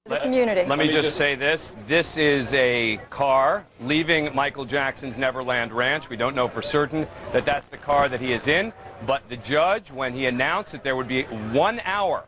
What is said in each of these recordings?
The community. Let me just say this. This is a car leaving Michael Jackson's Neverland Ranch. We don't know for certain that that's the car that he is in, but the judge, when he announced that there would be 1 hour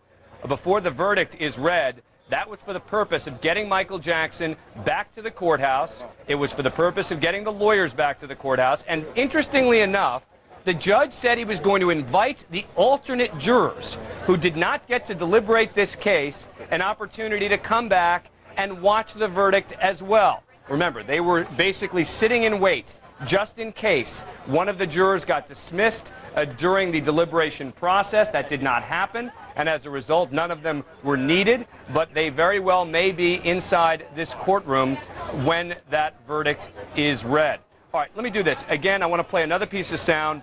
before the verdict is read, that was for the purpose of getting Michael Jackson back to the courthouse. It was for the purpose of getting the lawyers back to the courthouse. And interestingly enough, the judge said he was going to invite the alternate jurors who did not get to deliberate this case an opportunity to come back and watch the verdict as well. Remember, they were basically sitting in wait just in case one of the jurors got dismissed during the deliberation process. That did not happen, and as a result, none of them were needed, but they very well may be inside this courtroom when that verdict is read. All right, let me do this. Again, I want to play another piece of sound.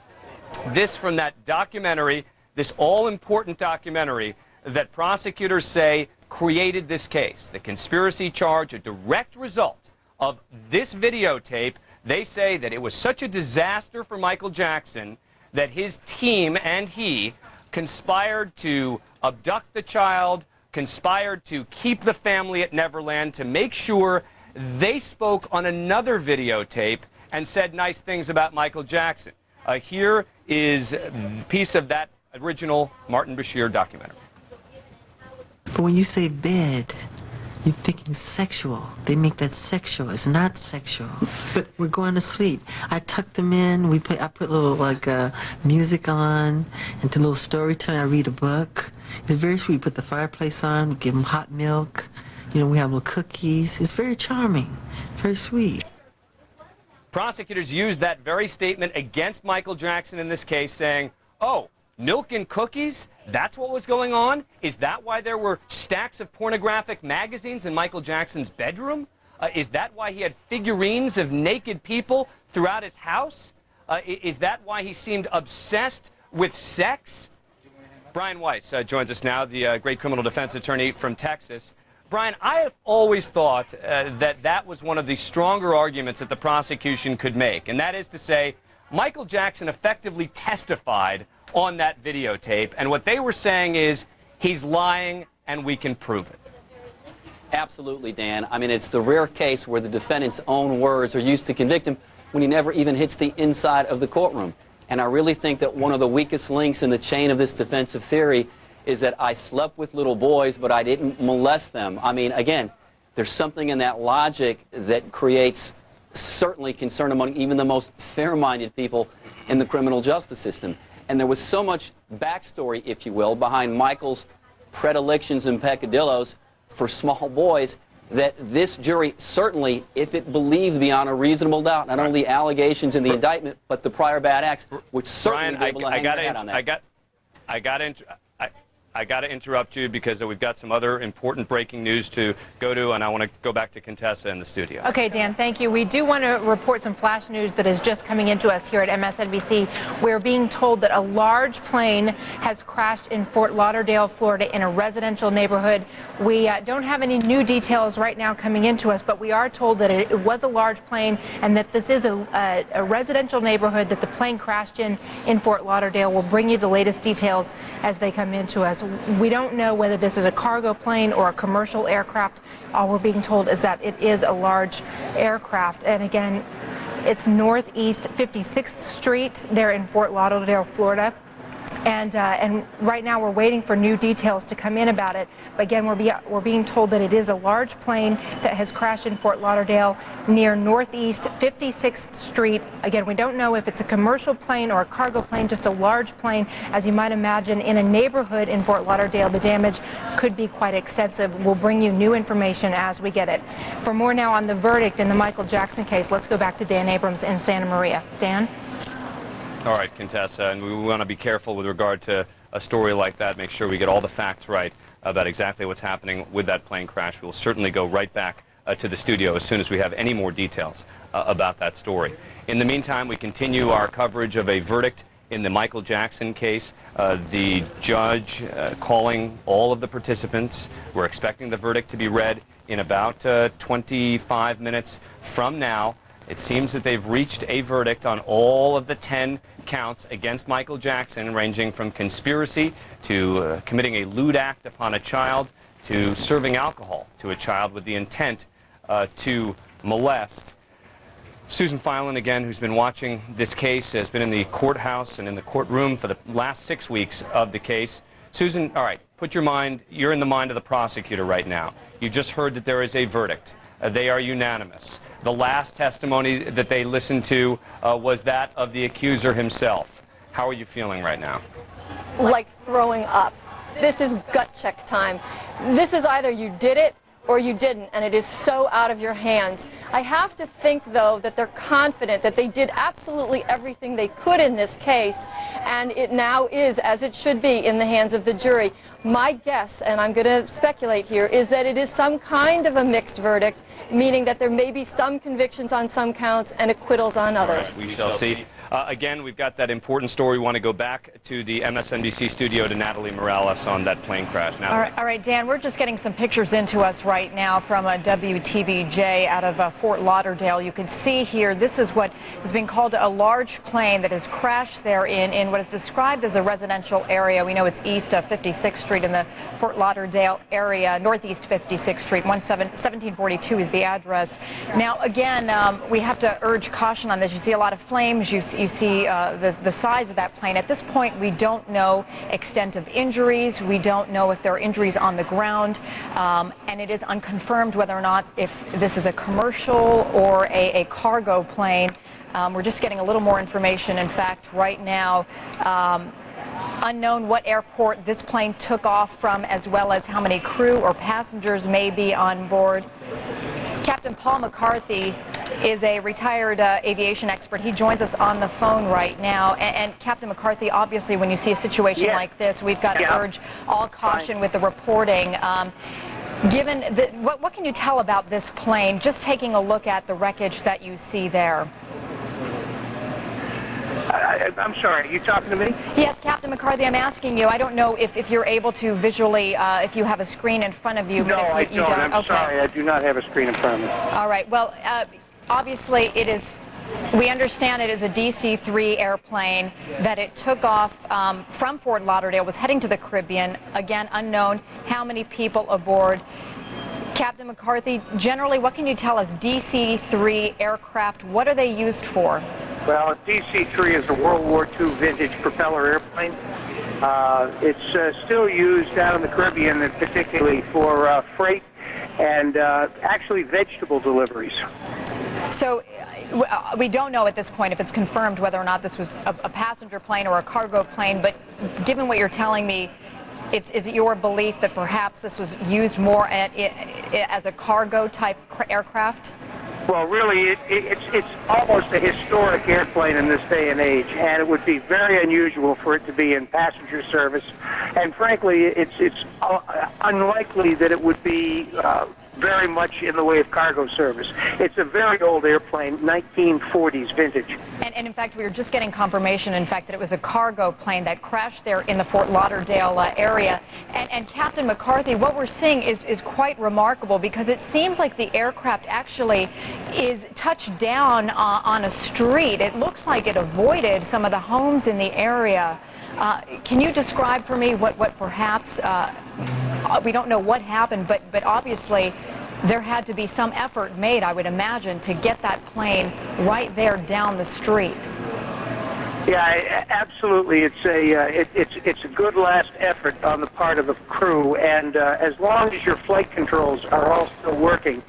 This from that documentary, this all-important documentary that prosecutors say created this case. The conspiracy charge, a direct result of this videotape. They say that it was such a disaster for Michael Jackson that his team and he conspired to abduct the child, conspired to keep the family at Neverland, to make sure they spoke on another videotape and said nice things about Michael Jackson. Here is a piece of that original Martin Bashir documentary. But when you say bed, you're thinking sexual. They make that sexual. It's not sexual. But we're going to sleep. I tuck them in. I put a little music on, and do a little storytelling. I read a book. It's very sweet. Put the fireplace on. We give them hot milk. You know, we have little cookies. It's very charming. Very sweet. Prosecutors used that very statement against Michael Jackson in this case, saying, oh, milk and cookies? That's what was going on? Is that why there were stacks of pornographic magazines in Michael Jackson's bedroom? Is that why he had figurines of naked people throughout his house? Is that why he seemed obsessed with sex? Brian Weiss joins us now, the great criminal defense attorney from Texas. Brian, I have always thought that was one of the stronger arguments that the prosecution could make, and that is to say, Michael Jackson effectively testified on that videotape, and what they were saying is he's lying and we can prove it. Absolutely, Dan. I mean, it's the rare case where the defendant's own words are used to convict him when he never even hits the inside of the courtroom. And I really think that one of the weakest links in the chain of this defensive theory is that I slept with little boys, but I didn't molest them. I mean, again, there's something in that logic that creates certainly concern among even the most fair-minded people in the criminal justice system. And there was so much backstory, if you will, behind Michael's predilections and peccadillos for small boys that this jury certainly, if it believed beyond a reasonable doubt, not only the allegations in the indictment, but the prior bad acts, would certainly be able to hang their hat on that. I got to interrupt you because we've got some other important breaking news to go to, and I want to go back to Contessa in the studio. Okay, Dan, thank you. We do want to report some flash news that is just coming into us here at MSNBC. We're being told that a large plane has crashed in Fort Lauderdale, Florida, in a residential neighborhood. We don't have any new details right now coming into us, but we are told that it was a large plane and that this is a residential neighborhood that the plane crashed in Fort Lauderdale. We'll bring you the latest details as they come into us. We don't know whether this is a cargo plane or a commercial aircraft. All we're being told is that it is a large aircraft. And again, it's Northeast 56th Street there in Fort Lauderdale, Florida. And right now we're waiting for new details to come in about it. But again, we're being told that it is a large plane that has crashed in Fort Lauderdale near Northeast 56th Street. Again, we don't know if it's a commercial plane or a cargo plane, just a large plane. As you might imagine, in a neighborhood in Fort Lauderdale, the damage could be quite extensive. We'll bring you new information as we get it. For more now on the verdict in the Michael Jackson case, let's go back to Dan Abrams in Santa Maria. Dan? All right, Contessa, and we want to be careful with regard to a story like that, make sure we get all the facts right about exactly what's happening with that plane crash. We'll certainly go right back to the studio as soon as we have any more details about that story. In the meantime, we continue our coverage of a verdict in the Michael Jackson case. The judge calling all of the participants. We're expecting the verdict to be read in about 25 minutes from now. It seems that they've reached a verdict on all of the 10 counts against Michael Jackson, ranging from conspiracy to committing a lewd act upon a child to serving alcohol to a child with the intent to molest. Susan Filan, again, who's been watching this case, has been in the courthouse and in the courtroom for the last 6 weeks of the case. Susan, all right, you're in the mind of the prosecutor right now. You just heard that there is a verdict. They are unanimous. The last testimony that they listened to was that of the accuser himself. How are you feeling right now? Like throwing up. This is gut check time. This is either you did it or you didn't, and it is so out of your hands. I have to think, though, that they're confident that they did absolutely everything they could in this case, and it now is, as it should be, in the hands of the jury. My guess, and I'm going to speculate here, is that it is some kind of a mixed verdict, meaning that there may be some convictions on some counts and acquittals on others. All right, we shall see. Again, we've got that important story. We want to go back to the MSNBC studio to Natalie Morales on that plane crash. All right, Dan, we're just getting some pictures into us right now from a WTVJ out of Fort Lauderdale. You can see here, this is what is being called a large plane that has crashed there in what is described as a residential area. We know it's east of 56th Street in the Fort Lauderdale area, northeast 56th Street, 1742 is the address. Now, again, we have to urge caution on this. You see a lot of flames. You see the size of that plane. At this point, we don't know extent of injuries. We don't know if there are injuries on the ground. And it is unconfirmed whether or not if this is a commercial or a cargo plane. We're just getting a little more information. In fact, right now, unknown what airport this plane took off from, as well as how many crew or passengers may be on board. Captain Paul McCarthy is a retired aviation expert. He joins us on the phone right now. And Captain McCarthy, obviously, when you see a situation like this, we've got to urge all caution with the reporting. What can you tell about this plane, just taking a look at the wreckage that you see there? I'm sorry, are you talking to me? Yes, Captain McCarthy, I'm asking you. I don't know if you're able to visually, if you have a screen in front of you. No, but if you I don't. don't. I'm sorry, I do not have a screen in front of me. All right, well, obviously it is, we understand it is a DC-3 airplane, that it took off from Fort Lauderdale, was heading to the Caribbean. Again, unknown how many people aboard. Captain McCarthy, generally, what can you tell us? DC-3 aircraft, what are they used for? Well, a DC-3 is a World War II vintage propeller airplane. It's still used out in the Caribbean, and particularly for freight and actually vegetable deliveries. So we don't know at this point if it's confirmed whether or not this was a passenger plane or a cargo plane, but given what you're telling me, is it your belief that perhaps this was used more as a cargo type aircraft? Well, really, it's almost a historic airplane in this day and age, and it would be very unusual for it to be in passenger service. And frankly, it's unlikely that it would be very much in the way of cargo service. It's a very old airplane, 1940s vintage. And in fact, we were just getting confirmation, in fact, that it was a cargo plane that crashed there in the Fort Lauderdale area. And Captain McCarthy, what we're seeing is quite remarkable, because it seems like the aircraft actually is touched down on a street. It looks like it avoided some of the homes in the area. Can you describe for me what perhaps, we don't know what happened, but obviously there had to be some effort made, I would imagine, to get that plane right there down the street. Yeah, absolutely. It's a good last effort on the part of the crew, and as long as your flight controls are all still working,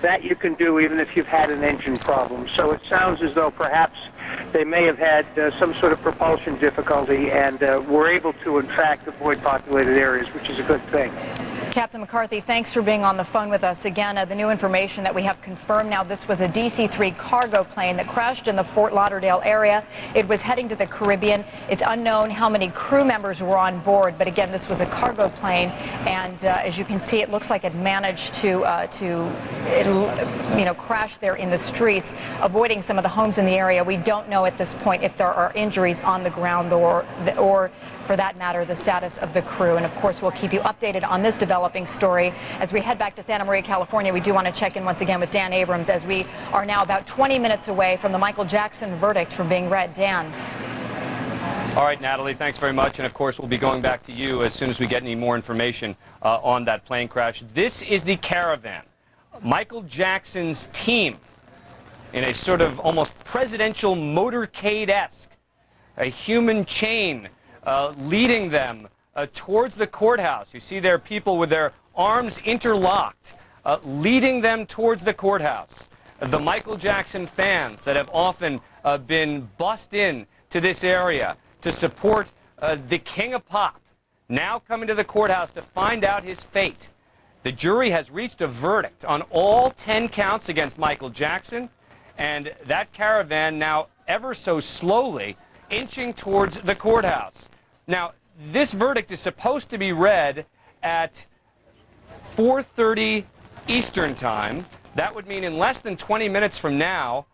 that you can do even if you've had an engine problem. So it sounds as though perhaps they may have had some sort of propulsion difficulty and were able to, in fact, avoid populated areas, which is a good thing. Captain McCarthy, thanks for being on the phone with us. Again, the new information that we have confirmed now, this was a DC-3 cargo plane that crashed in the Fort Lauderdale area. It was heading to the Caribbean. It's unknown how many crew members were on board, but again, this was a cargo plane, and as you can see, it looks like it managed to crash there in the streets, avoiding some of the homes in the area. We don't know at this point if there are injuries on the ground or for that matter, the status of the crew. And of course, we'll keep you updated on this developing story. As we head back to Santa Maria, California, we do want to check in once again with Dan Abrams, as we are now about 20 minutes away from the Michael Jackson verdict from being read. Dan. All right, Natalie, thanks very much. And, of course, we'll be going back to you as soon as we get any more information on that plane crash. This is the caravan. Michael Jackson's team in a sort of almost presidential motorcade-esque, a human chain leading them towards the courthouse. You see there people with their arms interlocked, leading them towards the courthouse. The Michael Jackson fans that have often been bussed in to this area to support the King of Pop, now coming to the courthouse to find out his fate. The jury has reached a verdict on all 10 counts against Michael Jackson, and that caravan now ever so slowly inching towards the courthouse. Now, this verdict is supposed to be read at 4:30 Eastern Time. That would mean in less than 20 minutes from now,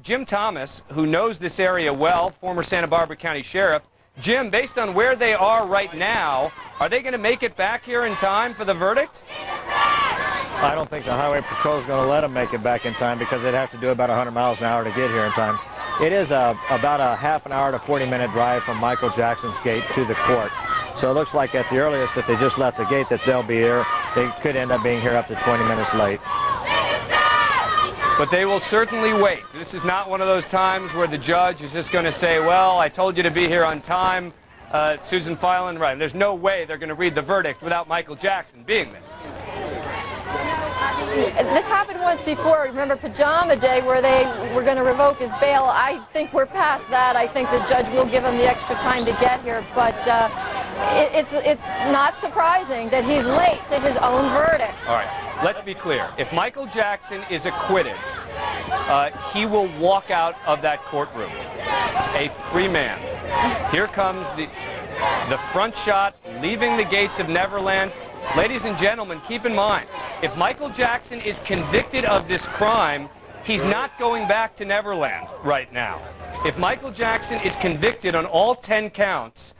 Jim Thomas, who knows this area well, former Santa Barbara County Sheriff. Jim, based on where they are right now, are they going to make it back here in time for the verdict? I don't think the Highway Patrol is going to let them make it back in time because they'd have to do about 100 miles an hour to get here in time. It is about a half an hour to 40-minute drive from Michael Jackson's gate to the court. So it looks like at the earliest, if they just left the gate, that they'll be here. They could end up being here up to 20 minutes late. But they will certainly wait. This is not one of those times where the judge is just going to say, well, I told you to be here on time, Susan Filan, right. There's no way they're going to read the verdict without Michael Jackson being there. This happened once before. Remember Pajama Day where they were going to revoke his bail? I think we're past that. I think the judge will give him the extra time to get here. But it's not surprising that he's late to his own verdict. All right. Let's be clear. If Michael Jackson is acquitted, he will walk out of that courtroom a free man. Here comes the front shot leaving the gates of Neverland. Ladies and gentlemen, keep in mind, if Michael Jackson is convicted of this crime, he's not going back to Neverland right now. If Michael Jackson is convicted on all 10 counts,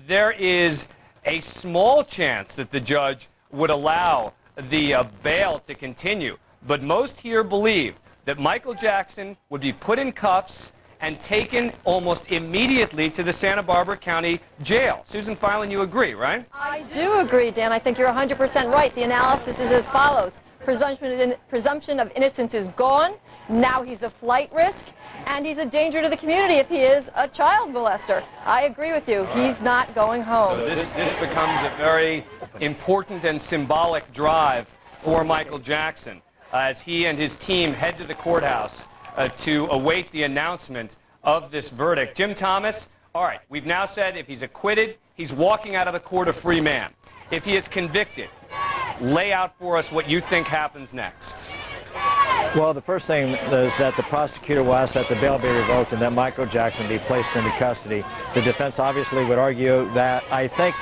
there is a small chance that the judge would allow the bail to continue. But most here believe that Michael Jackson would be put in cuffs and taken almost immediately to the Santa Barbara County Jail. Susan Filan, you agree, right? I do agree, Dan. I think you're 100% right. The analysis is as follows. Presumption of innocence is gone. Now he's a flight risk, and he's a danger to the community if he is a child molester. I agree with you. He's not going home. So this becomes a very important and symbolic drive for Michael Jackson as he and his team head to the courthouse to await the announcement of this verdict. Jim Thomas, all right, we've now said if he's acquitted, he's walking out of the court a free man. If he is convicted, lay out for us what you think happens next. Well, the first thing is that the prosecutor will ask that the bail be revoked and that Michael Jackson be placed into custody. The defense obviously would argue that. I think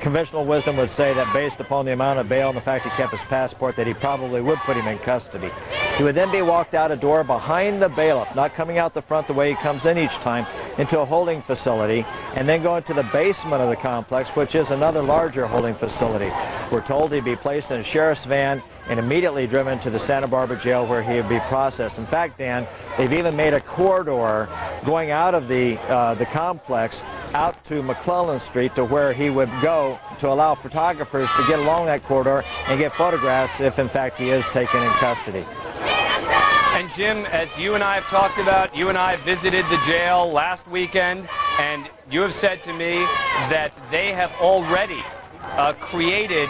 conventional wisdom would say that based upon the amount of bail and the fact he kept his passport, that he probably would put him in custody. He would then be walked out a door behind the bailiff, not coming out the front the way he comes in each time, into a holding facility, and then go into the basement of the complex, which is another larger holding facility. We're told he'd be placed in a sheriff's van and immediately driven to the Santa Barbara jail where he would be processed. In fact, Dan, they've even made a corridor going out of the complex out to McClellan Street to where he would go to allow photographers to get along that corridor and get photographs if, in fact, he is taken in custody. And Jim, as you and I have talked about, you and I visited the jail last weekend, and you have said to me that they have already created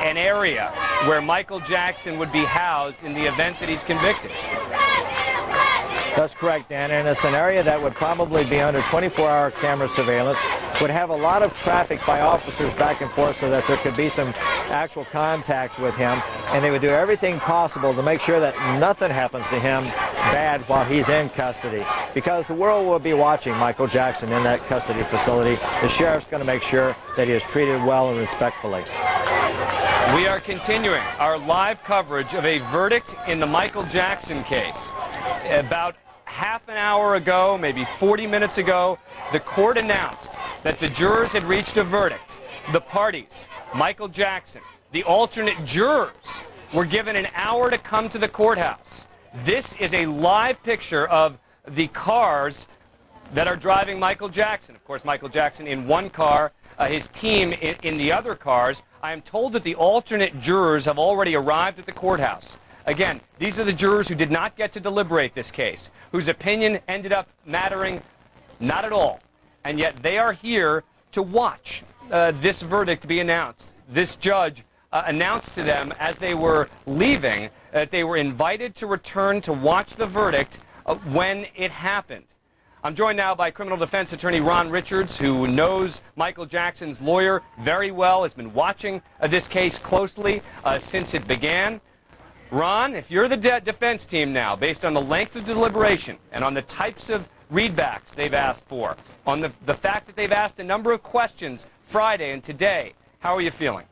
an area where Michael Jackson would be housed in the event that he's convicted. That's correct, Dan, and it's an area that would probably be under 24-hour camera surveillance, would have a lot of traffic by officers back and forth so that there could be some actual contact with him, and they would do everything possible to make sure that nothing happens to him bad while he's in custody, because the world will be watching Michael Jackson in that custody facility. The sheriff's going to make sure that he is treated well and respectfully. We are continuing our live coverage of a verdict in the Michael Jackson case. About half an hour ago, maybe 40 minutes ago, the court announced that the jurors had reached a verdict. The parties, Michael Jackson, the alternate jurors, were given an hour to come to the courthouse. This is a live picture of the cars that are driving Michael Jackson. Of course, Michael Jackson in one car, his team in the other cars. I am told that the alternate jurors have already arrived at the courthouse. Again, these are the jurors who did not get to deliberate this case, whose opinion ended up mattering not at all. And yet they are here to watch this verdict be announced. This judge announced to them as they were leaving that they were invited to return to watch the verdict when it happened. I'm joined now by criminal defense attorney Ron Richards, who knows Michael Jackson's lawyer very well, has been watching this case closely since it began. Ron, if you're the defense team now, based on the length of deliberation and on the types of readbacks they've asked for, on the fact that they've asked a number of questions Friday and today, how are you feeling?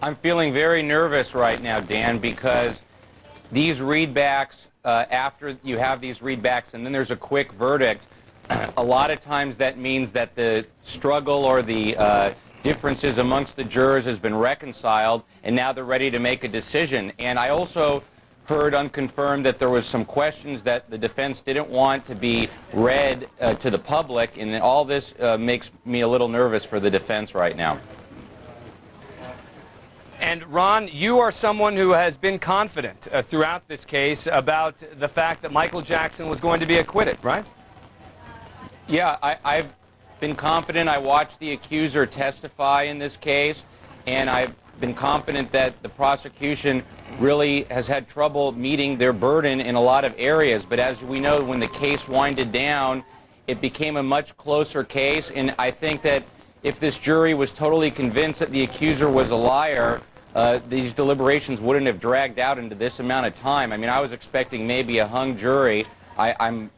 I'm feeling very nervous right now, Dan, because these readbacks, after you have these readbacks and then there's a quick verdict, a lot of times that means that the struggle or the differences amongst the jurors has been reconciled, and now they're ready to make a decision. And I also heard unconfirmed that there was some questions that the defense didn't want to be read to the public, and all this makes me a little nervous for the defense right now. And Ron, you are someone who has been confident throughout this case about the fact that Michael Jackson was going to be acquitted, right? Yeah, I've been confident. I watched the accuser testify in this case, and I've been confident that the prosecution really has had trouble meeting their burden in a lot of areas. But as we know, when the case winded down, it became a much closer case, and I think that if this jury was totally convinced that the accuser was a liar, these deliberations wouldn't have dragged out into this amount of time. I mean, I was expecting maybe a hung jury. I'm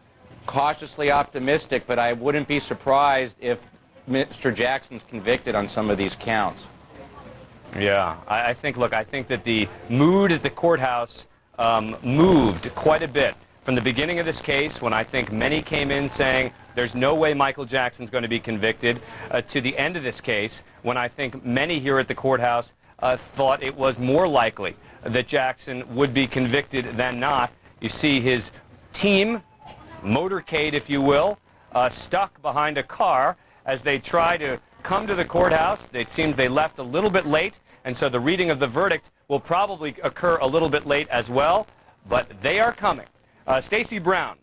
cautiously optimistic, but I wouldn't be surprised if Mr. Jackson's convicted on some of these counts. Yeah, I think that the mood at the courthouse moved quite a bit from the beginning of this case, when I think many came in saying there's no way Michael Jackson's going to be convicted, to the end of this case, when I think many here at the courthouse thought it was more likely that Jackson would be convicted than not. You see his team, motorcade if you will, stuck behind a car as they try to come to the courthouse. It seems they left a little bit late, and so the reading of the verdict will probably occur a little bit late as well, but they are coming. Stacey Brown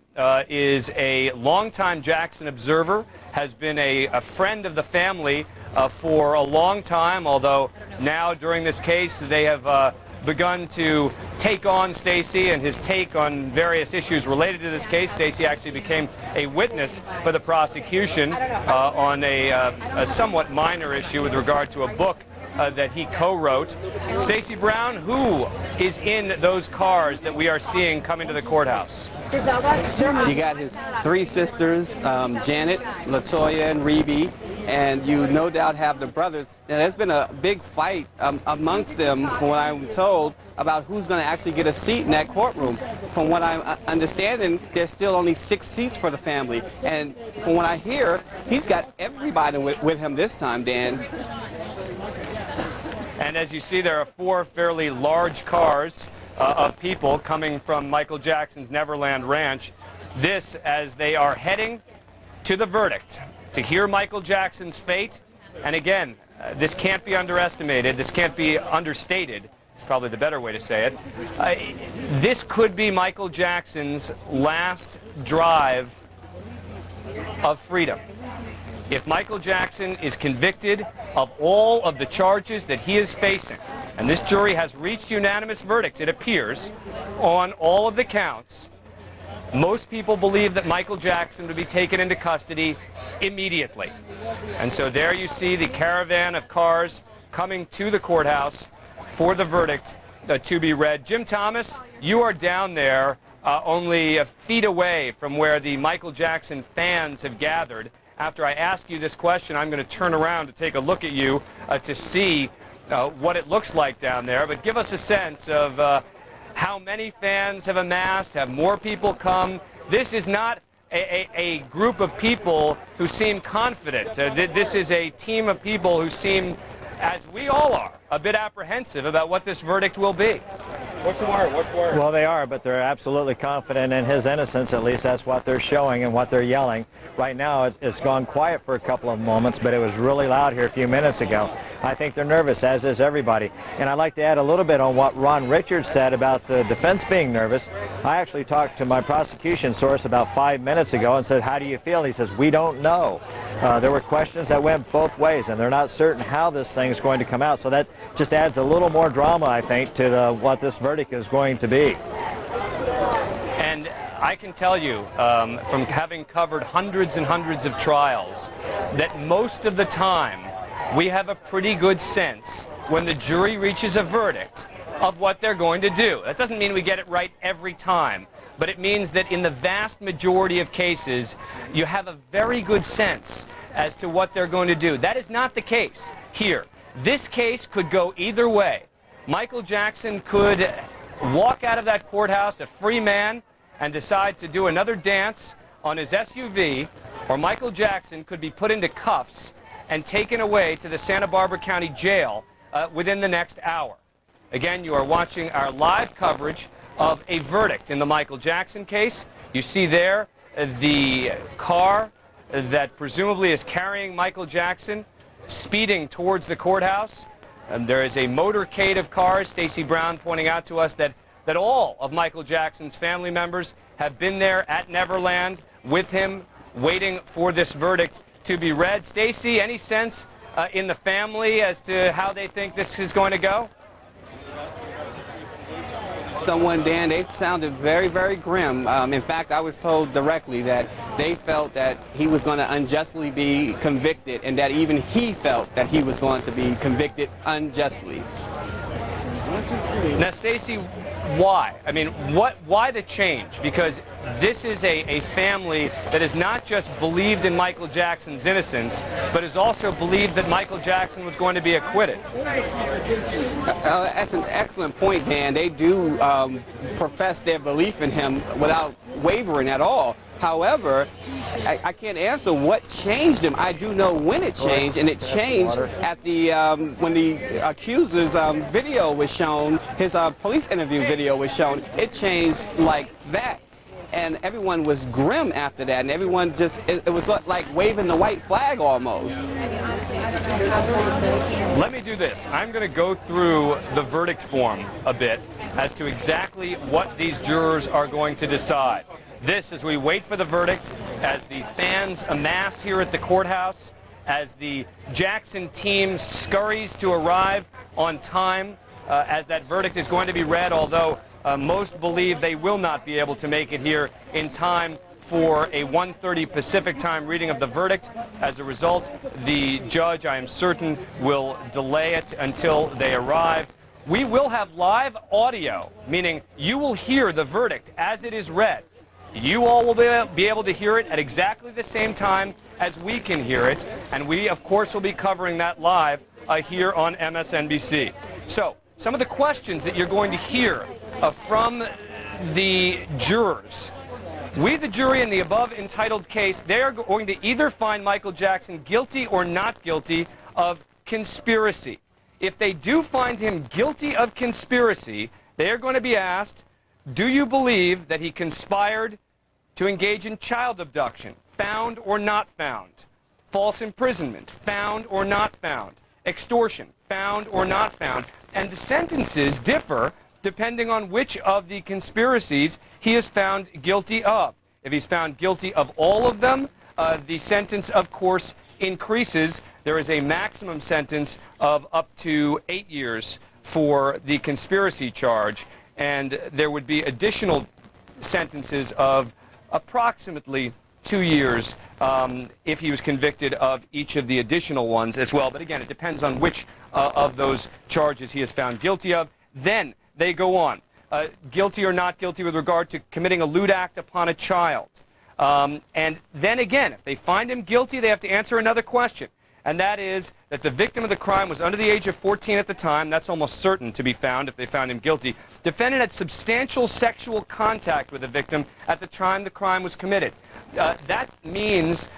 is a longtime Jackson observer, has been a friend of the family for a long time, although now during this case they have begun to take on Stacey and his take on various issues related to this case. Stacey actually became a witness for the prosecution on a somewhat minor issue with regard to a book that he co-wrote. Stacey Brown, who is in those cars that we are seeing coming to the courthouse? You got his three sisters, Janet, LaToya, and Rebe, and you no doubt have the brothers. Now, there's been a big fight amongst them, from what I'm told, about who's going to actually get a seat in that courtroom. From what I'm understanding, there's still only 6 seats for the family, and from what I hear, he's got everybody with him this time, Dan. And as you see, there are 4 fairly large cars of people coming from Michael Jackson's Neverland Ranch. This as they are heading to the verdict to hear Michael Jackson's fate. And again, this can't be underestimated. This can't be understated. It's probably the better way to say it. This could be Michael Jackson's last drive of freedom. If Michael Jackson is convicted of all of the charges that he is facing, and this jury has reached unanimous verdicts, it appears, on all of the counts, most people believe that Michael Jackson would be taken into custody immediately. And so there you see the caravan of cars coming to the courthouse for the verdict to be read. Jim Thomas, you are down there only feet away from where the Michael Jackson fans have gathered. After I ask you this question, I'm going to turn around to take a look at you to see what it looks like down there. But give us a sense of how many fans have amassed, have more people come. This is not a group of people who seem confident. This is a team of people who seem, as we all are, a bit apprehensive about what this verdict will be. Well, they are, but they're absolutely confident in his innocence. At least that's what they're showing and what they're yelling. Right now, it's gone quiet for a couple of moments, but it was really loud here a few minutes ago. I think they're nervous, as is everybody. And I'd like to add a little bit on what Ron Richards said about the defense being nervous. I actually talked to my prosecution source about 5 minutes ago and said, "How do you feel?" He says, "We don't know." There were questions that went both ways, and they're not certain how this thing is going to come out. So that just adds a little more drama, I think, to what this verdict is going to be. And I can tell you, from having covered hundreds and hundreds of trials, that most of the time we have a pretty good sense when the jury reaches a verdict of what they're going to do. That doesn't mean we get it right every time, but it means that in the vast majority of cases, you have a very good sense as to what they're going to do. That is not the case here. This case could go either way. Michael Jackson could walk out of that courthouse a free man and decide to do another dance on his SUV, or Michael Jackson could be put into cuffs and taken away to the Santa Barbara County Jail within the next hour. Again, you are watching our live coverage of a verdict in the Michael Jackson case. You see there the car that presumably is carrying Michael Jackson speeding towards the courthouse. And there is a motorcade of cars. Stacey Brown pointing out to us that all of Michael Jackson's family members have been there at Neverland with him, waiting for this verdict to be read. Stacey, any sense in the family as to how they think this is going to go? Dan, they sounded very, very grim. In fact, I was told directly that they felt that he was going to unjustly be convicted, and that even he felt that he was going to be convicted unjustly. Now, Stacey, why? I mean, why the change? Because this is a family that has not just believed in Michael Jackson's innocence, but has also believed that Michael Jackson was going to be acquitted. That's an excellent point, Dan. They do profess their belief in him without wavering at all. However, I can't answer what changed him. I do know when it changed, and it changed at the when the accuser's video was shown, his police interview video was shown. It changed like that, and everyone was grim after that, and everyone just, it was like waving the white flag almost. Let me do this. I'm going to go through the verdict form a bit as to exactly what these jurors are going to decide. This, as we wait for the verdict, as the fans amass here at the courthouse, as the Jackson team scurries to arrive on time, as that verdict is going to be read, although most believe they will not be able to make it here in time for a 1:30 Pacific time reading of the verdict. As a result, the judge, I am certain, will delay it until they arrive. We will have live audio, meaning you will hear the verdict as it is read. You all will be able to hear it at exactly the same time as we can hear it, and we, of course, will be covering that live here on MSNBC. So, some of the questions that you're going to hear from the jurors. We, the jury, in the above entitled case, they are going to either find Michael Jackson guilty or not guilty of conspiracy. If they do find him guilty of conspiracy, they are going to be asked, do you believe that he conspired to engage in child abduction, found or not found? False imprisonment, found or not found? Extortion, found or not found? And the sentences differ depending on which of the conspiracies he is found guilty of. If he's found guilty of all of them, the sentence, of course, increases. There is a maximum sentence of up to 8 years for the conspiracy charge, and there would be additional sentences of approximately 2 years if he was convicted of each of the additional ones as well. But again, it depends on which of those charges he is found guilty of. Then they go on, guilty or not guilty with regard to committing a lewd act upon a child. And then again, if they find him guilty, they have to answer another question. And that is that the victim of the crime was under the age of 14 at the time. That's almost certain to be found if they found him guilty. Defendant had substantial sexual contact with the victim at the time the crime was committed. That means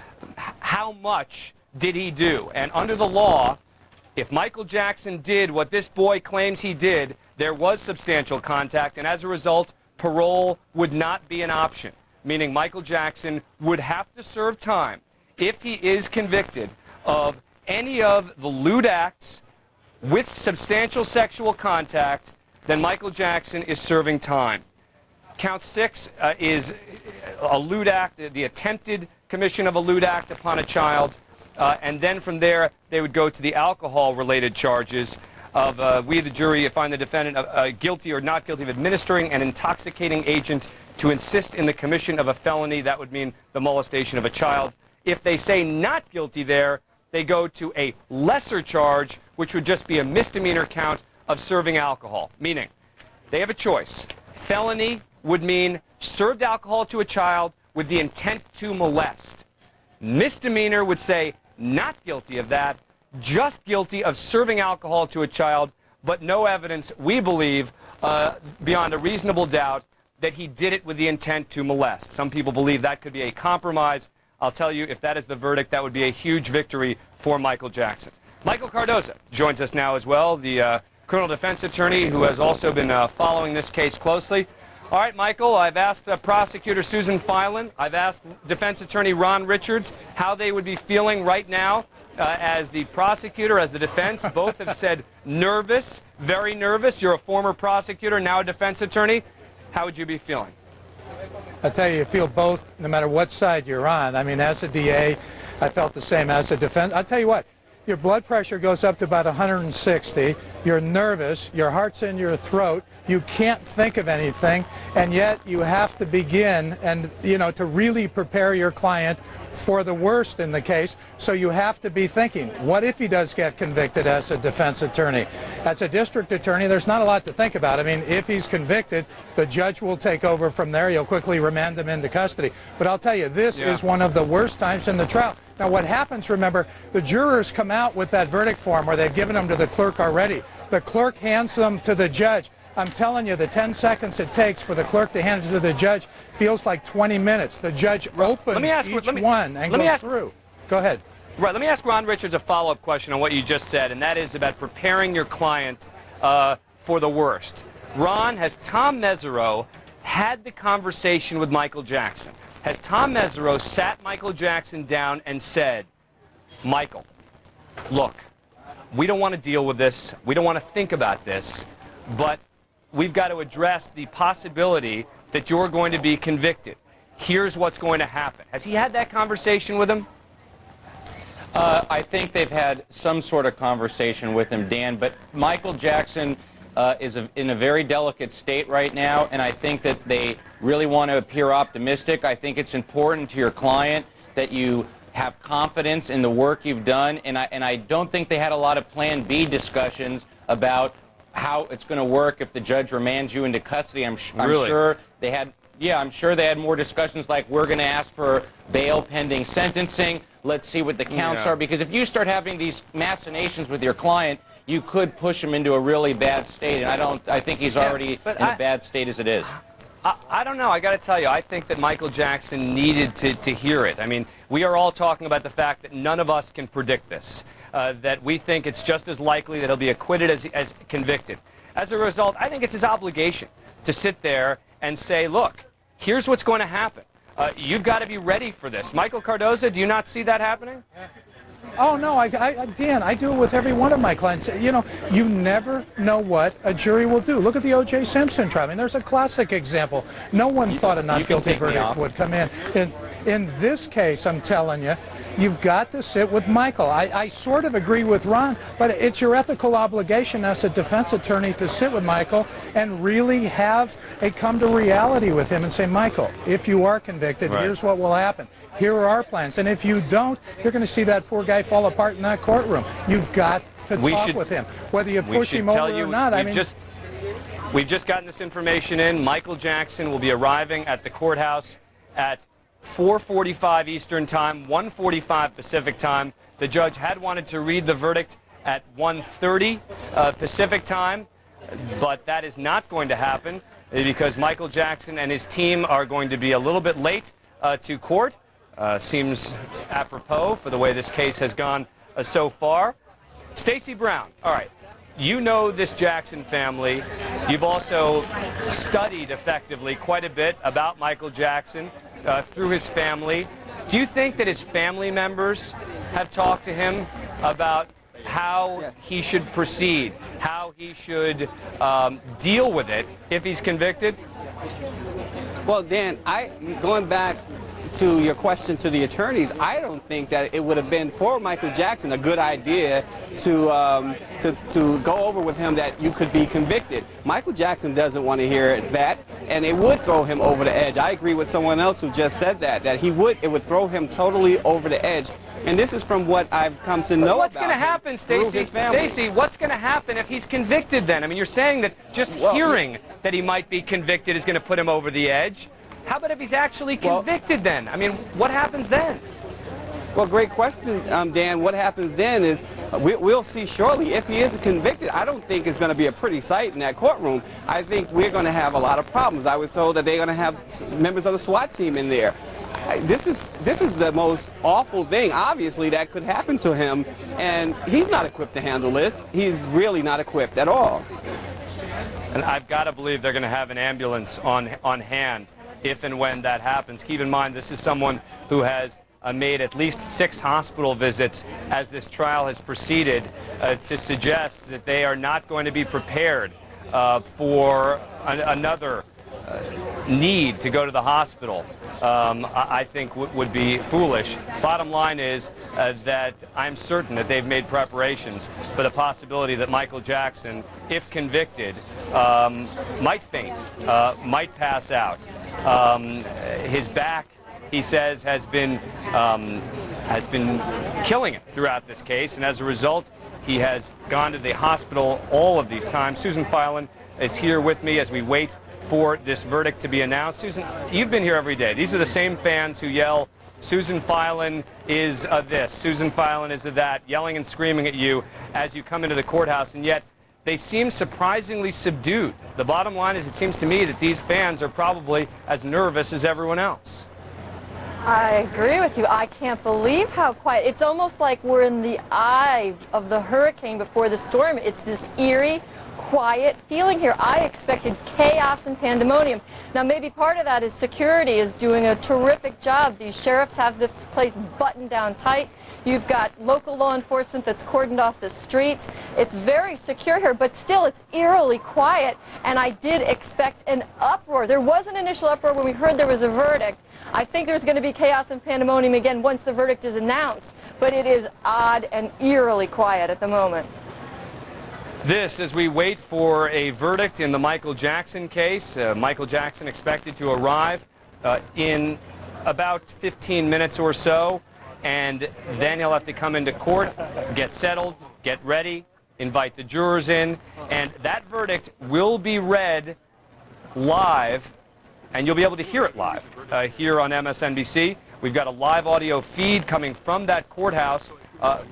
how much did he do? And under the law, if Michael Jackson did what this boy claims he did, there was substantial contact, and as a result, parole would not be an option, meaning Michael Jackson would have to serve time if he is convicted of any of the lewd acts with substantial sexual contact. Then Michael Jackson is serving time. Count 6 is a lewd act, the attempted commission of a lewd act upon a child, and then from there they would go to the alcohol-related charges of we, the jury, find the defendant guilty or not guilty of administering an intoxicating agent to assist in the commission of a felony. That would mean the molestation of a child. If they say not guilty there, they go to a lesser charge, which would just be a misdemeanor count of serving alcohol, meaning they have a choice. Felony would mean served alcohol to a child with the intent to molest. Misdemeanor would say not guilty of that, just guilty of serving alcohol to a child, but no evidence, we believe, beyond a reasonable doubt, that he did it with the intent to molest. Some people believe that could be a compromise. I'll tell you, if that is the verdict, that would be a huge victory for Michael Jackson. Michael Cardoza joins us now as well, the criminal defense attorney who has also been following this case closely. All right, Michael, I've asked prosecutor Susan Filan, I've asked defense attorney Ron Richards how they would be feeling right now as the prosecutor, as the defense. Both have said nervous, very nervous. You're a former prosecutor, now a defense attorney. How would you be feeling? I tell you feel both no matter what side you're on. I mean, as a DA, I felt the same as a defense. I'll tell you what, your blood pressure goes up to about 160. You're nervous. Your heart's in your throat. You can't think of anything, and yet you have to begin and, to really prepare your client for the worst in the case. So you have to be thinking, what if he does get convicted as a defense attorney? As a district attorney, there's not a lot to think about. I mean, if he's convicted, the judge will take over from there. You'll quickly remand him into custody. But I'll tell you, this is one of the worst times in the trial. Now, what happens, remember, the jurors come out with that verdict form where they've given them to the clerk already. The clerk hands them to the judge. I'm telling you, the 10 seconds it takes for the clerk to hand it to the judge feels like 20 minutes. The judge opens each one and goes through. Go ahead. Right. Let me ask Ron Richards a follow-up question on what you just said, and that is about preparing your client for the worst. Ron, has Tom Mesereau had the conversation with Michael Jackson? Has Tom Mesereau sat Michael Jackson down and said, Michael, look, we don't want to deal with this. We don't want to think about this, but we've got to address the possibility that you're going to be convicted. Here's what's going to happen. Has he had that conversation with him? I think they've had some sort of conversation with him, Dan, but Michael Jackson is in a very delicate state right now, and I think that they really want to appear optimistic. I think it's important to your client that you have confidence in the work you've done, and I don't think they had a lot of Plan B discussions about how it's going to work if the judge remands you into custody. I'm sure they had. Yeah, I'm sure they had more discussions like, we're going to ask for bail pending sentencing. Let's see what the counts are. Because if you start having these machinations with your client, you could push him into a really bad state. And I think he's already in a bad state as it is. I don't know. I got to tell you, I think that Michael Jackson needed to hear it. I mean, we are all talking about the fact that none of us can predict this, that we think it's just as likely that he'll be acquitted as convicted. As a result, I think it's his obligation to sit there and say, look, here's what's going to happen. You've got to be ready for this. Michael Cardoza, do you not see that happening? Oh, no, Dan, I do it with every one of my clients. You never know what a jury will do. Look at the O.J. Simpson trial. I mean, there's a classic example. No one thought a not guilty verdict would come in. In this case, I'm telling you, you've got to sit with Michael. I sort of agree with Ron, but it's your ethical obligation as a defense attorney to sit with Michael and really have a come to reality with him and say, Michael, if you are convicted, here's what will happen. Here are our plans. And if you don't, you're going to see that poor guy fall apart in that courtroom. You've got to talk with him, whether you push him over or not. We've just gotten this information in. Michael Jackson will be arriving at the courthouse at 4:45 Eastern Time, 1:45 Pacific Time. The judge had wanted to read the verdict at 1:30 Pacific Time, but that is not going to happen because Michael Jackson and his team are going to be a little bit late to court. Seems apropos for the way this case has gone so far. Stacey Brown, all right. you know this Jackson family. You've also studied effectively quite a bit about Michael Jackson through his family. Do you think that his family members have talked to him about how he should proceed, how he should deal with it if he's convicted? Well, Dan, going back to your question to the attorneys, I don't think that it would have been for Michael Jackson a good idea to go over with him that you could be convicted. Michael Jackson doesn't want to hear that, and it would throw him over the edge. I agree with someone else who just said that it would throw him totally over the edge. And this is from what I've come to know what's about going to happen, Stacey? Stacey, what's going to happen if he's convicted then? I mean, you're saying that just hearing that he might be convicted is going to put him over the edge. How about if he's actually convicted then? I mean, what happens then? Well, great question, Dan. What happens then is we'll see shortly. If he is convicted, I don't think it's going to be a pretty sight in that courtroom. I think we're going to have a lot of problems. I was told that they're going to have members of the SWAT team in there. This is the most awful thing, obviously, that could happen to him, and he's not equipped to handle this. He's really not equipped at all. And I've got to believe they're going to have an ambulance on hand if and when that happens. Keep in mind, this is someone who has made at least 6 hospital visits as this trial has proceeded to suggest that they are not going to be prepared for another need to go to the hospital. I think would be foolish. Bottom line is that I'm certain that they've made preparations for the possibility that Michael Jackson, if convicted, might faint, might pass out. His back, he says, has been killing him throughout this case, and as a result, he has gone to the hospital all of these times. Susan Filan is here with me as we wait for this verdict to be announced. Susan, you've been here every day. These are the same fans who yell, Susan Filan is a this, Susan Filan is a that, yelling and screaming at you as you come into the courthouse, and yet they seem surprisingly subdued. The bottom line is, it seems to me that these fans are probably as nervous as everyone else. I agree with you. I can't believe how quiet. It's almost like we're in the eye of the hurricane before the storm. It's this eerie, quiet feeling here. I expected chaos and pandemonium. Now, maybe part of that is security is doing a terrific job. These sheriffs have this place buttoned down tight. You've got local law enforcement that's cordoned off the streets. It's very secure here, but still it's eerily quiet, and I did expect an uproar. There was an initial uproar when we heard there was a verdict. I think there's going to be chaos and pandemonium again once the verdict is announced, but it is odd and eerily quiet at the moment. This, as we wait for a verdict in the Michael Jackson case. Michael Jackson expected to arrive in about 15 minutes or so, and then he'll have to come into court, get settled, get ready, invite the jurors in, and that verdict will be read live, and you'll be able to hear it live here on MSNBC. We've got a live audio feed coming from that courthouse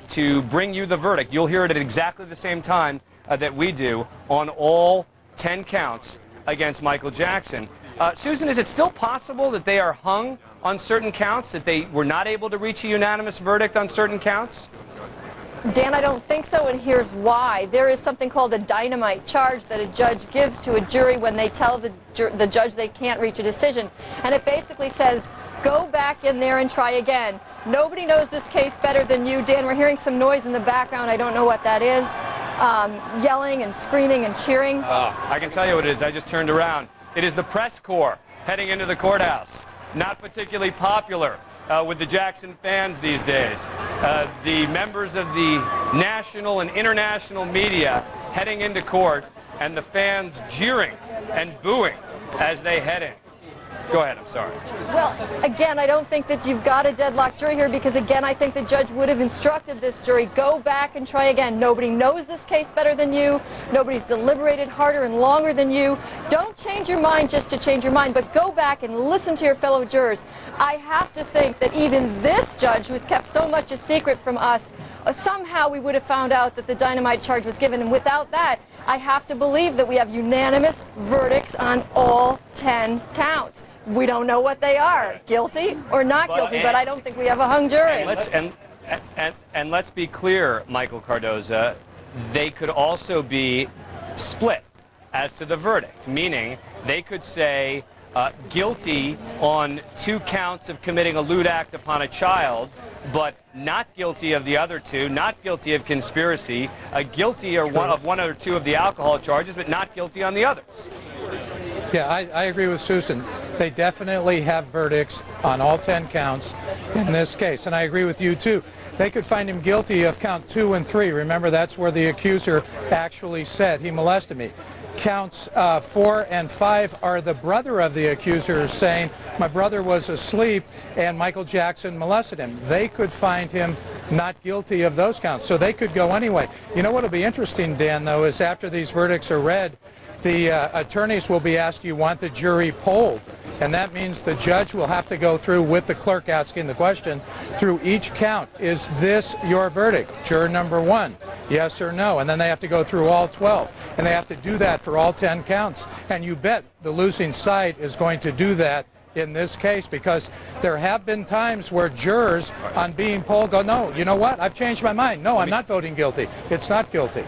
to bring you the verdict. You'll hear it at exactly the same time that we do on all 10 counts against Michael Jackson. Susan, is it still possible that they are hung on certain counts, that they were not able to reach a unanimous verdict on certain counts? Dan, I don't think so, and here's why. There is something called a dynamite charge that a judge gives to a jury when they tell the judge they can't reach a decision. And it basically says, go back in there and try again. Nobody knows this case better than you. Dan, we're hearing some noise in the background. I don't know what that is. Yelling and screaming and cheering. I can tell you what it is. I just turned around. It is the press corps heading into the courthouse. Not particularly popular with the Jackson fans these days. The members of the national and international media heading into court, and the fans jeering and booing as they head in. Go ahead, I'm sorry. Well, again, I don't think that you've got a deadlocked jury here because, again, I think the judge would have instructed this jury, go back and try again. Nobody knows this case better than you. Nobody's deliberated harder and longer than you. Don't change your mind just to change your mind, but go back and listen to your fellow jurors. I have to think that even this judge, who's kept so much a secret from us, somehow we would have found out that the dynamite charge was given, and without that, I have to believe that we have unanimous verdicts on all 10 counts. We don't know what they are, guilty or not guilty, but I don't think we have a hung jury. And let's be clear, Michael Cardoza, they could also be split as to the verdict, meaning they could say guilty on 2 counts of committing a lewd act upon a child, but not guilty of the other 2, not guilty of conspiracy, guilty of one or 2 of the alcohol charges, but not guilty on the others. Yeah, I agree with Susan. They definitely have verdicts on all 10 counts in this case, and I agree with you too. They could find him guilty of count 2 and 3. Remember, that's where the accuser actually said he molested me. Counts 4 and 5 are the brother of the accuser saying, my brother was asleep and Michael Jackson molested him. They could find him not guilty of those counts, so they could go anyway. You know what will be interesting, Dan, though, is after these verdicts are read, the attorneys will be asked, do you want the jury polled? And that means the judge will have to go through, with the clerk asking the question, through each count. Is this your verdict? Juror number 1, yes or no? And then they have to go through all 12. And they have to do that for all 10 counts. And you bet the losing side is going to do that in this case, because there have been times where jurors on being polled go, no, you know what? I've changed my mind. No, I'm not voting guilty. It's not guilty.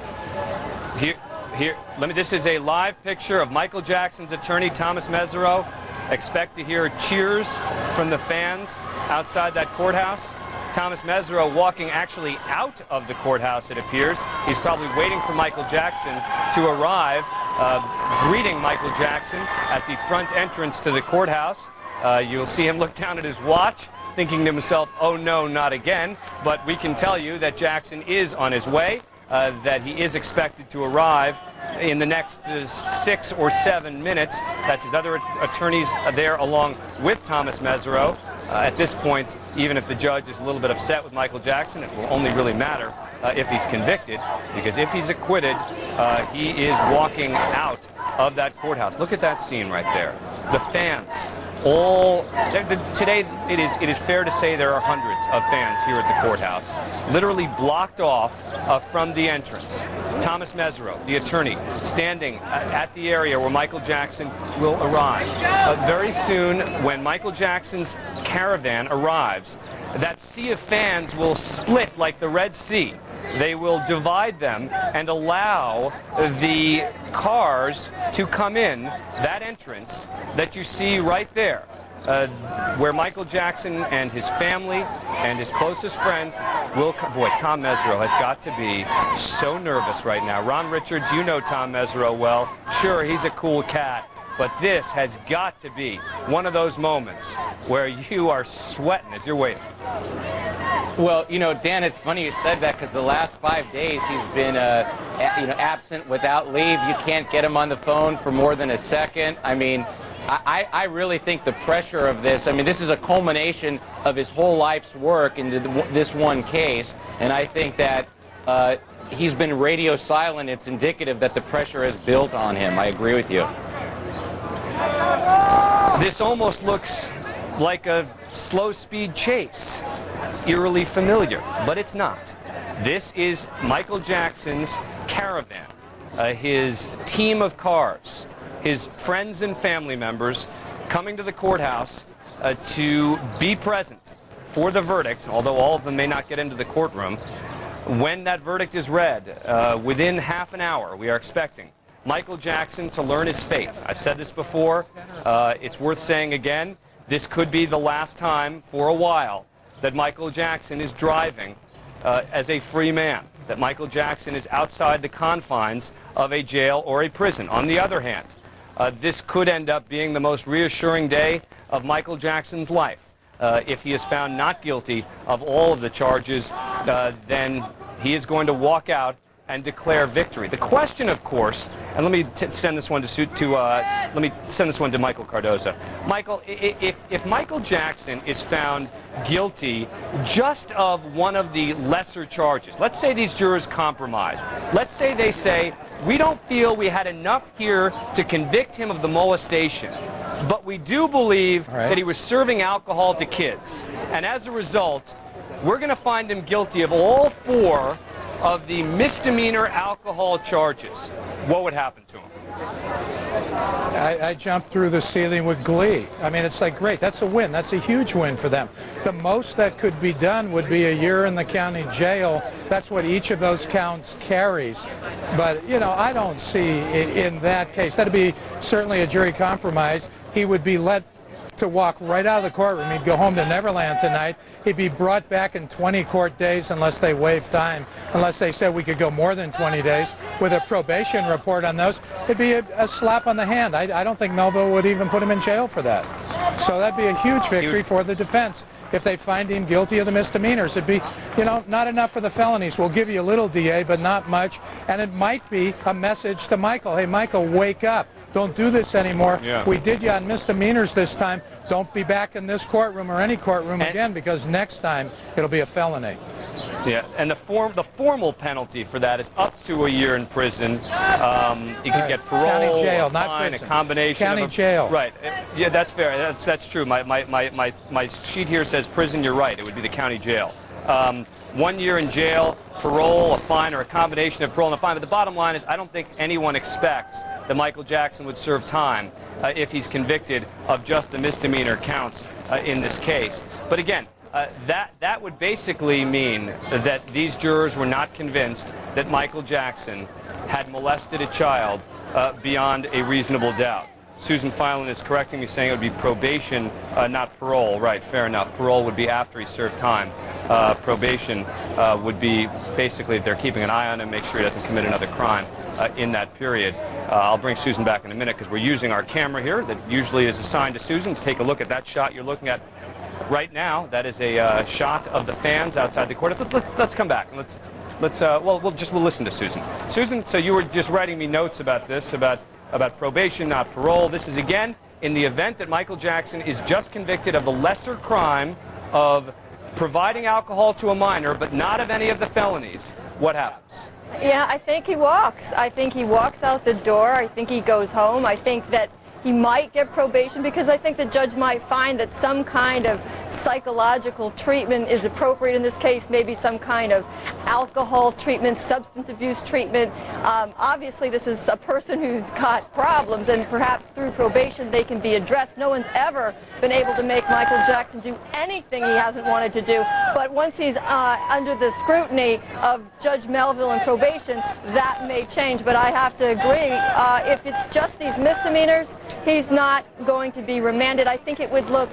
This is a live picture of Michael Jackson's attorney, Thomas Mesereau. Expect to hear cheers from the fans outside that courthouse. Thomas Mesereau walking actually out of the courthouse, it appears. He's probably waiting for Michael Jackson to arrive, greeting Michael Jackson at the front entrance to the courthouse. You'll see him look down at his watch, thinking to himself, oh no, not again. But we can tell you that Jackson is on his way, that he is expected to arrive in the next 6 or 7 minutes. That's his other attorneys there along with Thomas Mesereau. At this point, even if the judge is a little bit upset with Michael Jackson, it will only really matter if he's convicted, because if he's acquitted, he is walking out of that courthouse. Look at that scene right there. The fans, today it is fair to say there are hundreds of fans here at the courthouse, literally blocked off from the entrance. Thomas Mesereau, the attorney, standing at the area where Michael Jackson will arrive. Very soon, when Michael Jackson's caravan arrives, that sea of fans will split like the Red Sea. They will divide them and allow the cars to come in that entrance that you see right there, where Michael Jackson and his family and his closest friends will come. Boy, Tom Mesereau has got to be so nervous right now. Ron Richards, you know Tom Mesereau well. Sure, he's a cool cat, but this has got to be one of those moments where you are sweating as you're waiting. Well, you know, Dan, it's funny you said that, because the last 5 days he's been absent without leave. You can't get him on the phone for more than a second. I mean, I really think the pressure of this, I mean, this is a culmination of his whole life's work into this one case, and I think that he's been radio silent. It's indicative that the pressure has built on him. I agree with you. This almost looks like a slow-speed chase. Eerily familiar, but it's not. This is Michael Jackson's caravan, his team of cars, his friends and family members coming to the courthouse to be present for the verdict, although all of them may not get into the courtroom. When that verdict is read, within half an hour, we are expecting Michael Jackson to learn his fate. I've said this before. It's worth saying again. This could be the last time for a while that Michael Jackson is driving as a free man, that Michael Jackson is outside the confines of a jail or a prison. On the other hand, this could end up being the most reassuring day of Michael Jackson's life. If he is found not guilty of all of the charges, then he is going to walk out and declare victory. The question, of course, and let me send this one to Michael Cardoza. Michael, if Michael Jackson is found guilty just of one of the lesser charges, let's say these jurors compromise. Let's say they say, we don't feel we had enough here to convict him of the molestation, but we do believe that he was serving alcohol to kids. And as a result, we're going to find him guilty of all 4 of the misdemeanor alcohol charges, what would happen to him? I jumped through the ceiling with glee. I mean, it's like, great, that's a win. That's a huge win for them. The most that could be done would be a year in the county jail. That's what each of those counts carries. But, you know, I don't see in that case, that'd be certainly a jury compromise. He would be let to walk right out of the courtroom. He'd go home to Neverland tonight. He'd be brought back in 20 court days unless they waive time, unless they said we could go more than 20 days. With a probation report on those, it'd be a slap on the hand. I don't think Melville would even put him in jail for that. So that'd be a huge victory for the defense if they find him guilty of the misdemeanors. It'd be, you know, not enough for the felonies. We'll give you a little, DA, but not much. And it might be a message to Michael. Hey, Michael, wake up. Don't do this anymore. Yeah. We did you on misdemeanors this time. Don't be back in this courtroom or any courtroom again, because next time it'll be a felony. Yeah, and the formal penalty for that is up to a year in prison. You could get parole, county jail, a not fine, prison. a combination County of jail. Right. Yeah, that's fair. That's true. My sheet here says prison. You're right. It would be the county jail. 1 year in jail, parole, a fine, or a combination of parole and a fine. But the bottom line is, I don't think anyone expects that Michael Jackson would serve time if he's convicted of just the misdemeanor counts in this case. But again, that would basically mean that these jurors were not convinced that Michael Jackson had molested a child beyond a reasonable doubt. Susan Filan is correcting me, saying it would be probation, not parole. Right, fair enough. Parole would be after he served time. Probation would be basically they're keeping an eye on him, make sure he doesn't commit another crime in that period. I'll bring Susan back in a minute because we're using our camera here that usually is assigned to Susan to take a look at that shot you're looking at right now. That is a shot of the fans outside the court. Let's come back and we'll listen to Susan. Susan, so you were just writing me notes about this, about probation, not parole. This is, again, in the event that Michael Jackson is just convicted of the lesser crime of providing alcohol to a minor, but not of any of the felonies. What happens? Yeah, I think he walks. I think he walks out the door. I think he goes home. I think that he might get probation because I think the judge might find that some kind of psychological treatment is appropriate in this case, maybe some kind of alcohol treatment, substance abuse treatment. Obviously, this is a person who's got problems, and perhaps through probation they can be addressed. No one's ever been able to make Michael Jackson do anything he hasn't wanted to do, but once he's under the scrutiny of Judge Melville and probation, that may change. But I have to agree, if it's just these misdemeanors, he's not going to be remanded. I think it would look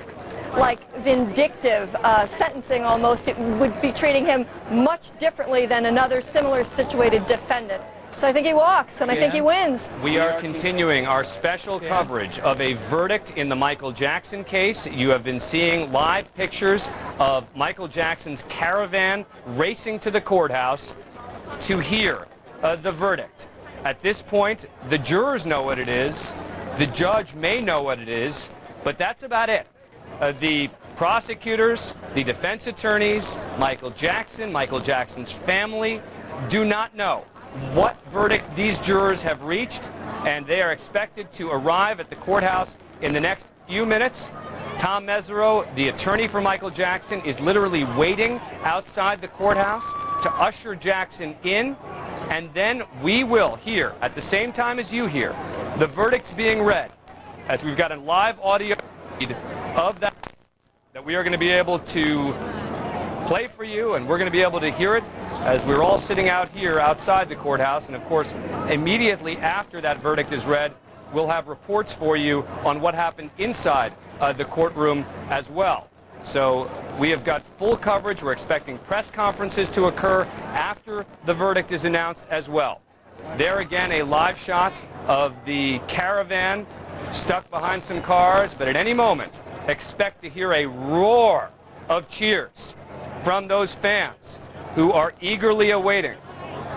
like vindictive sentencing almost. It would be treating him much differently than another similar situated defendant. So I think he walks, and I think he wins. We are continuing our special coverage of a verdict in the Michael Jackson case. You have been seeing live pictures of Michael Jackson's caravan racing to the courthouse to hear the verdict. At this point, the jurors know what it is. The judge may know what it is, but that's about it. The prosecutors, the defense attorneys, Michael Jackson, Michael Jackson's family do not know what verdict these jurors have reached, and they are expected to arrive at the courthouse in the next few minutes. Tom Mesereau, the attorney for Michael Jackson, is literally waiting outside the courthouse to usher Jackson in, and then we will hear, at the same time as you hear, the verdicts being read, as we've got a live audio feed of that we are going to be able to play for you, and we're going to be able to hear it as we're all sitting out here outside the courthouse. And of course, immediately after that verdict is read, we'll have reports for you on what happened inside the courtroom as well. So we have got full coverage. We're expecting press conferences to occur after the verdict is announced as well. There again, a live shot of the caravan stuck behind some cars, but at any moment, expect to hear a roar of cheers from those fans who are eagerly awaiting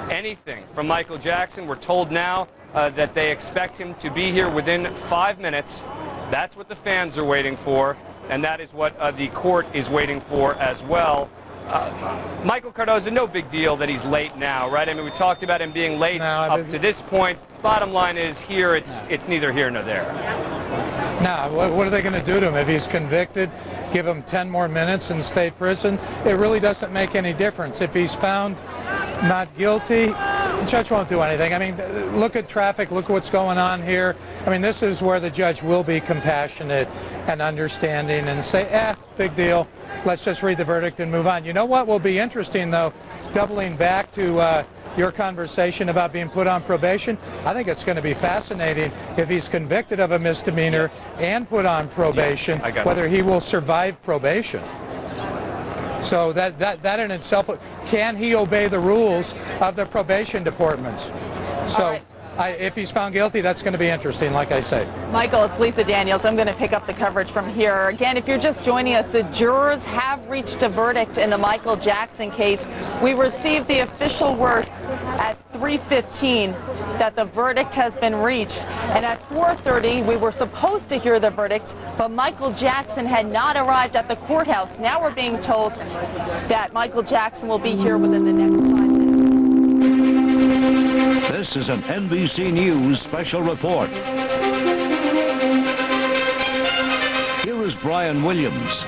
anything from Michael Jackson. We're told now that they expect him to be here within 5 minutes. That's what the fans are waiting for, and that is what the court is waiting for as well. Michael Cardoza, no big deal that he's late now, right? I mean, we talked about him being late up to this point. Bottom line is here, it's neither here nor there. Now, what are they going to do to him if he's convicted? Give him 10 more minutes in state prison? It really doesn't make any difference. If he's found not guilty, the judge won't do anything. I mean, look at traffic, look what's going on here. I mean, this is where the judge will be compassionate and understanding and say, big deal. Let's just read the verdict and move on. You know what will be interesting, though, doubling back to your conversation about being put on probation, I think it's going to be fascinating if he's convicted of a misdemeanor and put on probation, whether he will survive probation. So that in itself, can he obey the rules of the probation departments? So if he's found guilty, that's going to be interesting, like I say. Michael, it's Lisa Daniels. I'm going to pick up the coverage from here. Again, if you're just joining us, the jurors have reached a verdict in the Michael Jackson case. We received the official word at 3:15 that the verdict has been reached. And at 4:30, we were supposed to hear the verdict, but Michael Jackson had not arrived at the courthouse. Now we're being told that Michael Jackson will be here within the next 5 minutes. This is an NBC News special report. Here is Brian Williams.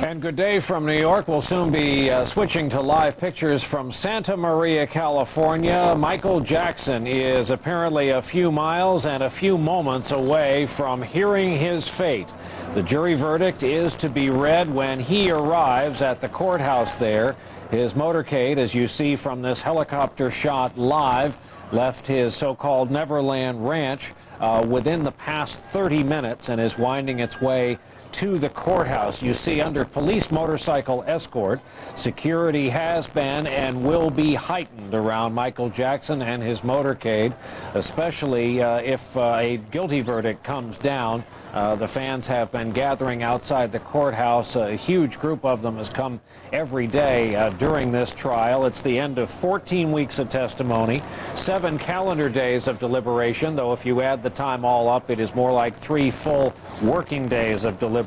And good day from New York. We'll soon be switching to live pictures from Santa Maria, California. Michael Jackson is apparently a few miles and a few moments away from hearing his fate. The jury verdict is to be read when he arrives at the courthouse there. His motorcade, as you see from this helicopter shot live, left his so-called Neverland Ranch within the past 30 minutes and is winding its way to the courthouse. You see, under police motorcycle escort, security has been and will be heightened around Michael Jackson and his motorcade, especially if a guilty verdict comes down. The fans have been gathering outside the courthouse. A huge group of them has come every day during this trial. It's the end of 14 weeks of testimony, 7 calendar days of deliberation, though if you add the time all up, it is more like 3 full working days of deliberation.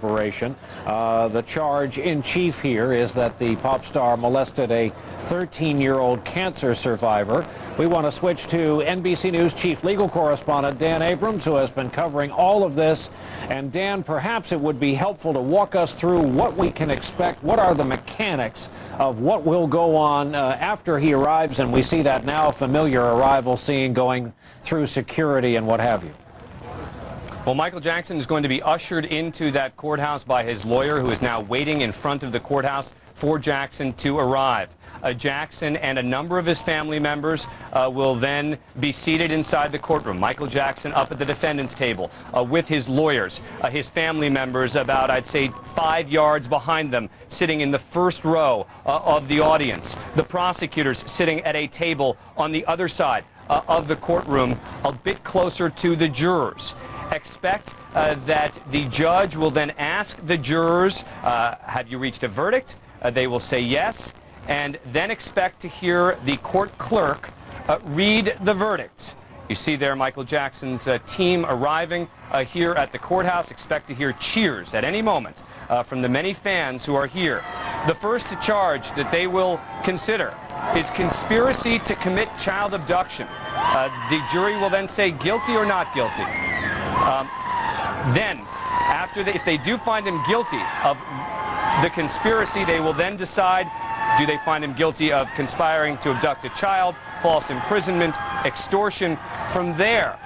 The charge in chief here is that the pop star molested a 13-year-old cancer survivor. We want to switch to NBC News chief legal correspondent Dan Abrams, who has been covering all of this. And Dan, perhaps it would be helpful to walk us through what we can expect. What are the mechanics of what will go on after he arrives and we see that now familiar arrival scene going through security and what have you? Well, Michael Jackson is going to be ushered into that courthouse by his lawyer, who is now waiting in front of the courthouse for Jackson to arrive. Jackson and a number of his family members will then be seated inside the courtroom. Michael Jackson up at the defendant's table with his lawyers, his family members about, I'd say, 5 yards behind them, sitting in the first row of the audience. The prosecutors sitting at a table on the other side of the courtroom, a bit closer to the jurors. Expect that the judge will then ask the jurors, have you reached a verdict? They will say yes, and then expect to hear the court clerk read the verdict. You see there Michael Jackson's team arriving here at the courthouse. Expect to hear cheers at any moment from the many fans who are here. The first charge that they will consider is conspiracy to commit child abduction. The jury will then say guilty or not guilty. Then, if they do find him guilty of the conspiracy, they will then decide, do they find him guilty of conspiring to abduct a child, false imprisonment, extortion? From there,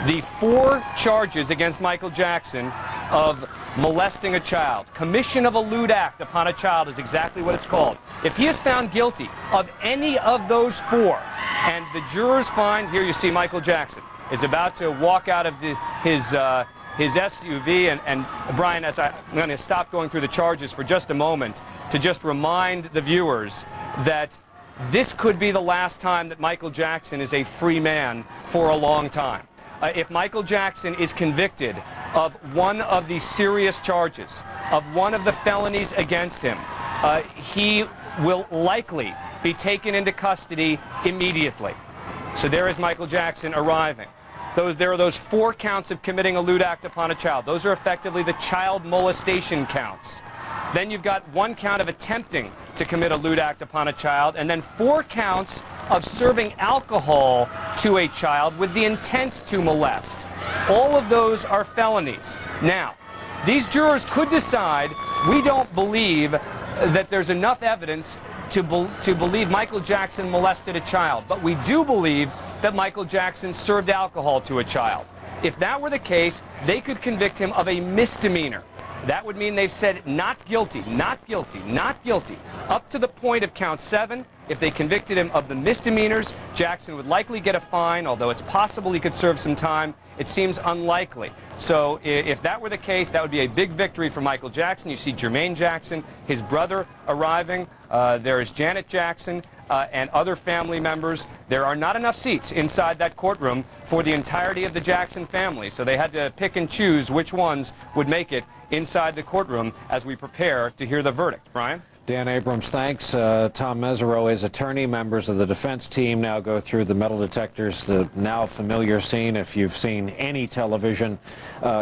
the 4 charges against Michael Jackson of molesting a child, commission of a lewd act upon a child is exactly what it's called. If he is found guilty of any of those 4, and the jurors find, here you see Michael Jackson is about to walk out of his SUV, and Brian, I'm going to stop going through the charges for just a moment to just remind the viewers that this could be the last time that Michael Jackson is a free man for a long time. If Michael Jackson is convicted of one of the serious charges, of one of the felonies against him, he will likely be taken into custody immediately. So there is Michael Jackson arriving. There are those 4 counts of committing a lewd act upon a child. Those are effectively the child molestation counts. Then you've got 1 count of attempting to commit a lewd act upon a child, and then 4 counts of serving alcohol to a child with the intent to molest. All of those are felonies. Now, these jurors could decide, we don't believe that there's enough evidence to believe Michael Jackson molested a child, but we do believe that Michael Jackson served alcohol to a child. If that were the case, they could convict him of a misdemeanor. That would mean they've said not guilty, not guilty, not guilty, up to the point of count 7. If they convicted him of the misdemeanors, Jackson would likely get a fine, although it's possible he could serve some time. It seems unlikely. So if that were the case, that would be a big victory for Michael Jackson. You see Jermaine Jackson, his brother, arriving. There is Janet Jackson and other family members. There are not enough seats inside that courtroom for the entirety of the Jackson family, so they had to pick and choose which ones would make it inside the courtroom as we prepare to hear the verdict. Brian? Dan Abrams, thanks. Tom Mesereau, his attorney. Members of the defense team now go through the metal detectors, the now familiar scene. If you've seen any television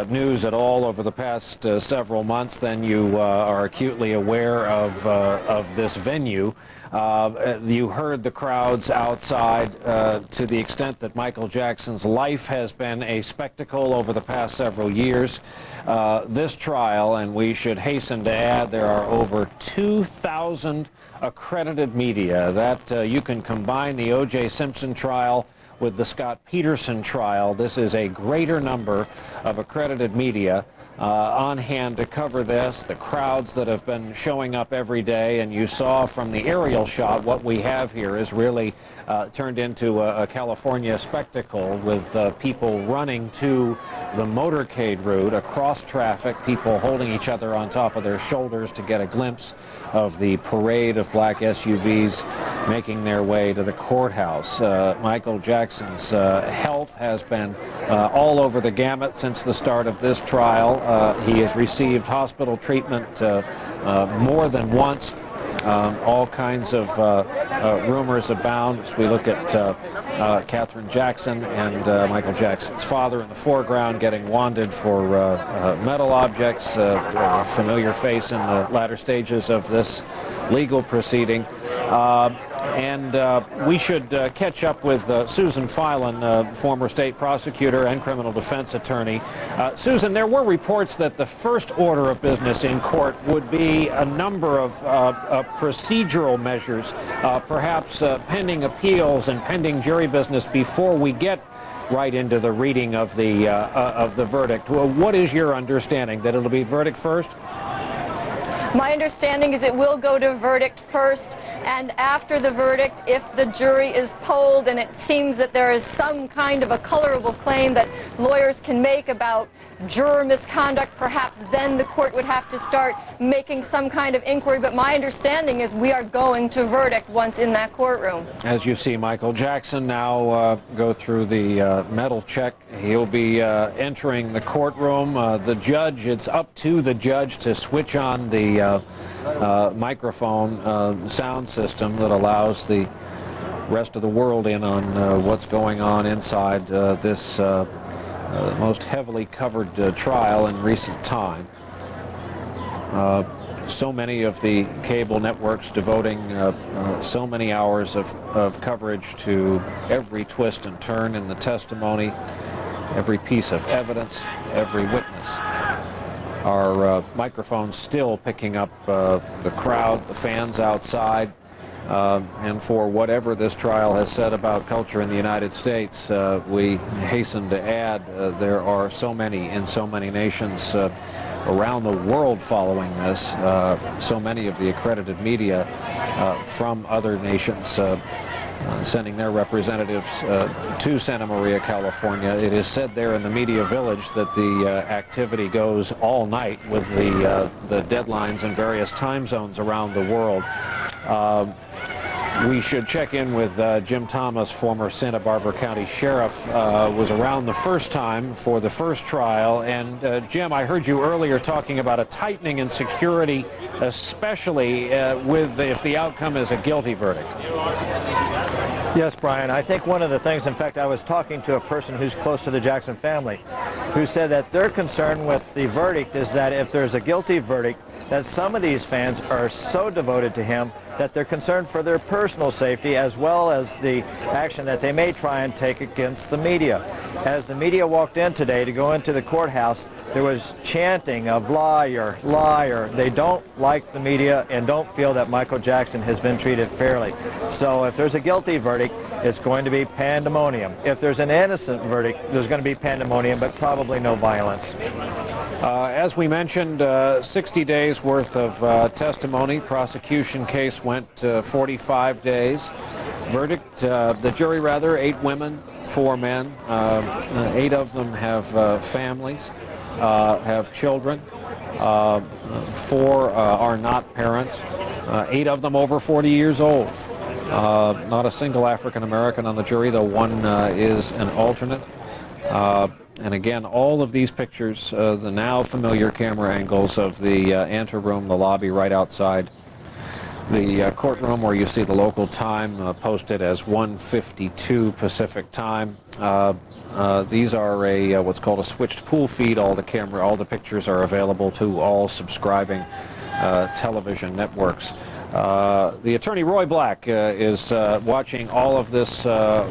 news at all over the past several months, then you are acutely aware of this venue. You heard the crowds outside to the extent that Michael Jackson's life has been a spectacle over the past several years. This trial, and we should hasten to add, there are over 2,000 accredited media. That you can combine the O.J. Simpson trial with the Scott Peterson trial. This is a greater number of accredited media on hand to cover this, the crowds that have been showing up every day, and you saw from the aerial shot what we have here is really turned into a California spectacle with people running to the motorcade route across traffic, people holding each other on top of their shoulders to get a glimpse of the parade of black SUVs making their way to the courthouse. Michael Jackson's health has been all over the gamut since the start of this trial. He has received hospital treatment more than once. All kinds of rumors abound as we look at Katherine Jackson and Michael Jackson's father in the foreground getting wanded for metal objects, a familiar face in the latter stages of this legal proceeding. And we should catch up with Susan Filan, former state prosecutor and criminal defense attorney. Susan, there were reports that the first order of business in court would be a number of procedural measures, perhaps pending appeals and pending jury business before we get right into the reading of the verdict. Well, what is your understanding? That it'll be verdict first? My understanding is it will go to verdict first, and after the verdict, if the jury is polled and it seems that there is some kind of a colorable claim that lawyers can make about juror misconduct, perhaps then the court would have to start making some kind of inquiry. But my understanding is we are going to verdict once in that courtroom. As you see Michael Jackson now go through the metal check, he'll be entering the courtroom. The judge, it's up to the judge to switch on the microphone sound system that allows the rest of the world in on what's going on inside this most heavily covered trial in recent time. So many of the cable networks devoting so many hours of coverage to every twist and turn in the testimony, every piece of evidence, every witness. Our microphones still picking up the crowd, the fans outside, and for whatever this trial has said about culture in the United States, we hasten to add there are so many in so many nations around the world following this, so many of the accredited media from other nations sending their representatives to Santa Maria, California. It is said there in the media village that the activity goes all night with the deadlines in various time zones around the world. We should check in with Jim Thomas, former Santa Barbara County Sheriff, was around the first time for the first trial. And Jim, I heard you earlier talking about a tightening in security, especially if the outcome is a guilty verdict. Yes, Brian. I think one of the things, in fact, I was talking to a person who's close to the Jackson family, who said that their concern with the verdict is that if there's a guilty verdict, that some of these fans are so devoted to him that they're concerned for their personal safety as well as the action that they may try and take against the media. As the media walked in today to go into the courthouse, there was chanting of liar, liar. They don't like the media and don't feel that Michael Jackson has been treated fairly. So if there's a guilty verdict, it's going to be pandemonium. If there's an innocent verdict, there's going to be pandemonium, but probably no violence. As we mentioned, 60 days worth of testimony. Prosecution case went 45 days. Verdict, the jury rather, 8 women, 4 men. 8 of them have families, have children. 4 are not parents. 8 of them over 40 years old. Not a single African American on the jury, though one is an alternate. And again, all of these pictures, the now familiar camera angles of the anteroom, the lobby right outside the courtroom, where you see the local time posted as 1:52 Pacific time. These are what's called a switched pool feed. All the pictures are available to all subscribing television networks. The attorney Roy Black is watching all of this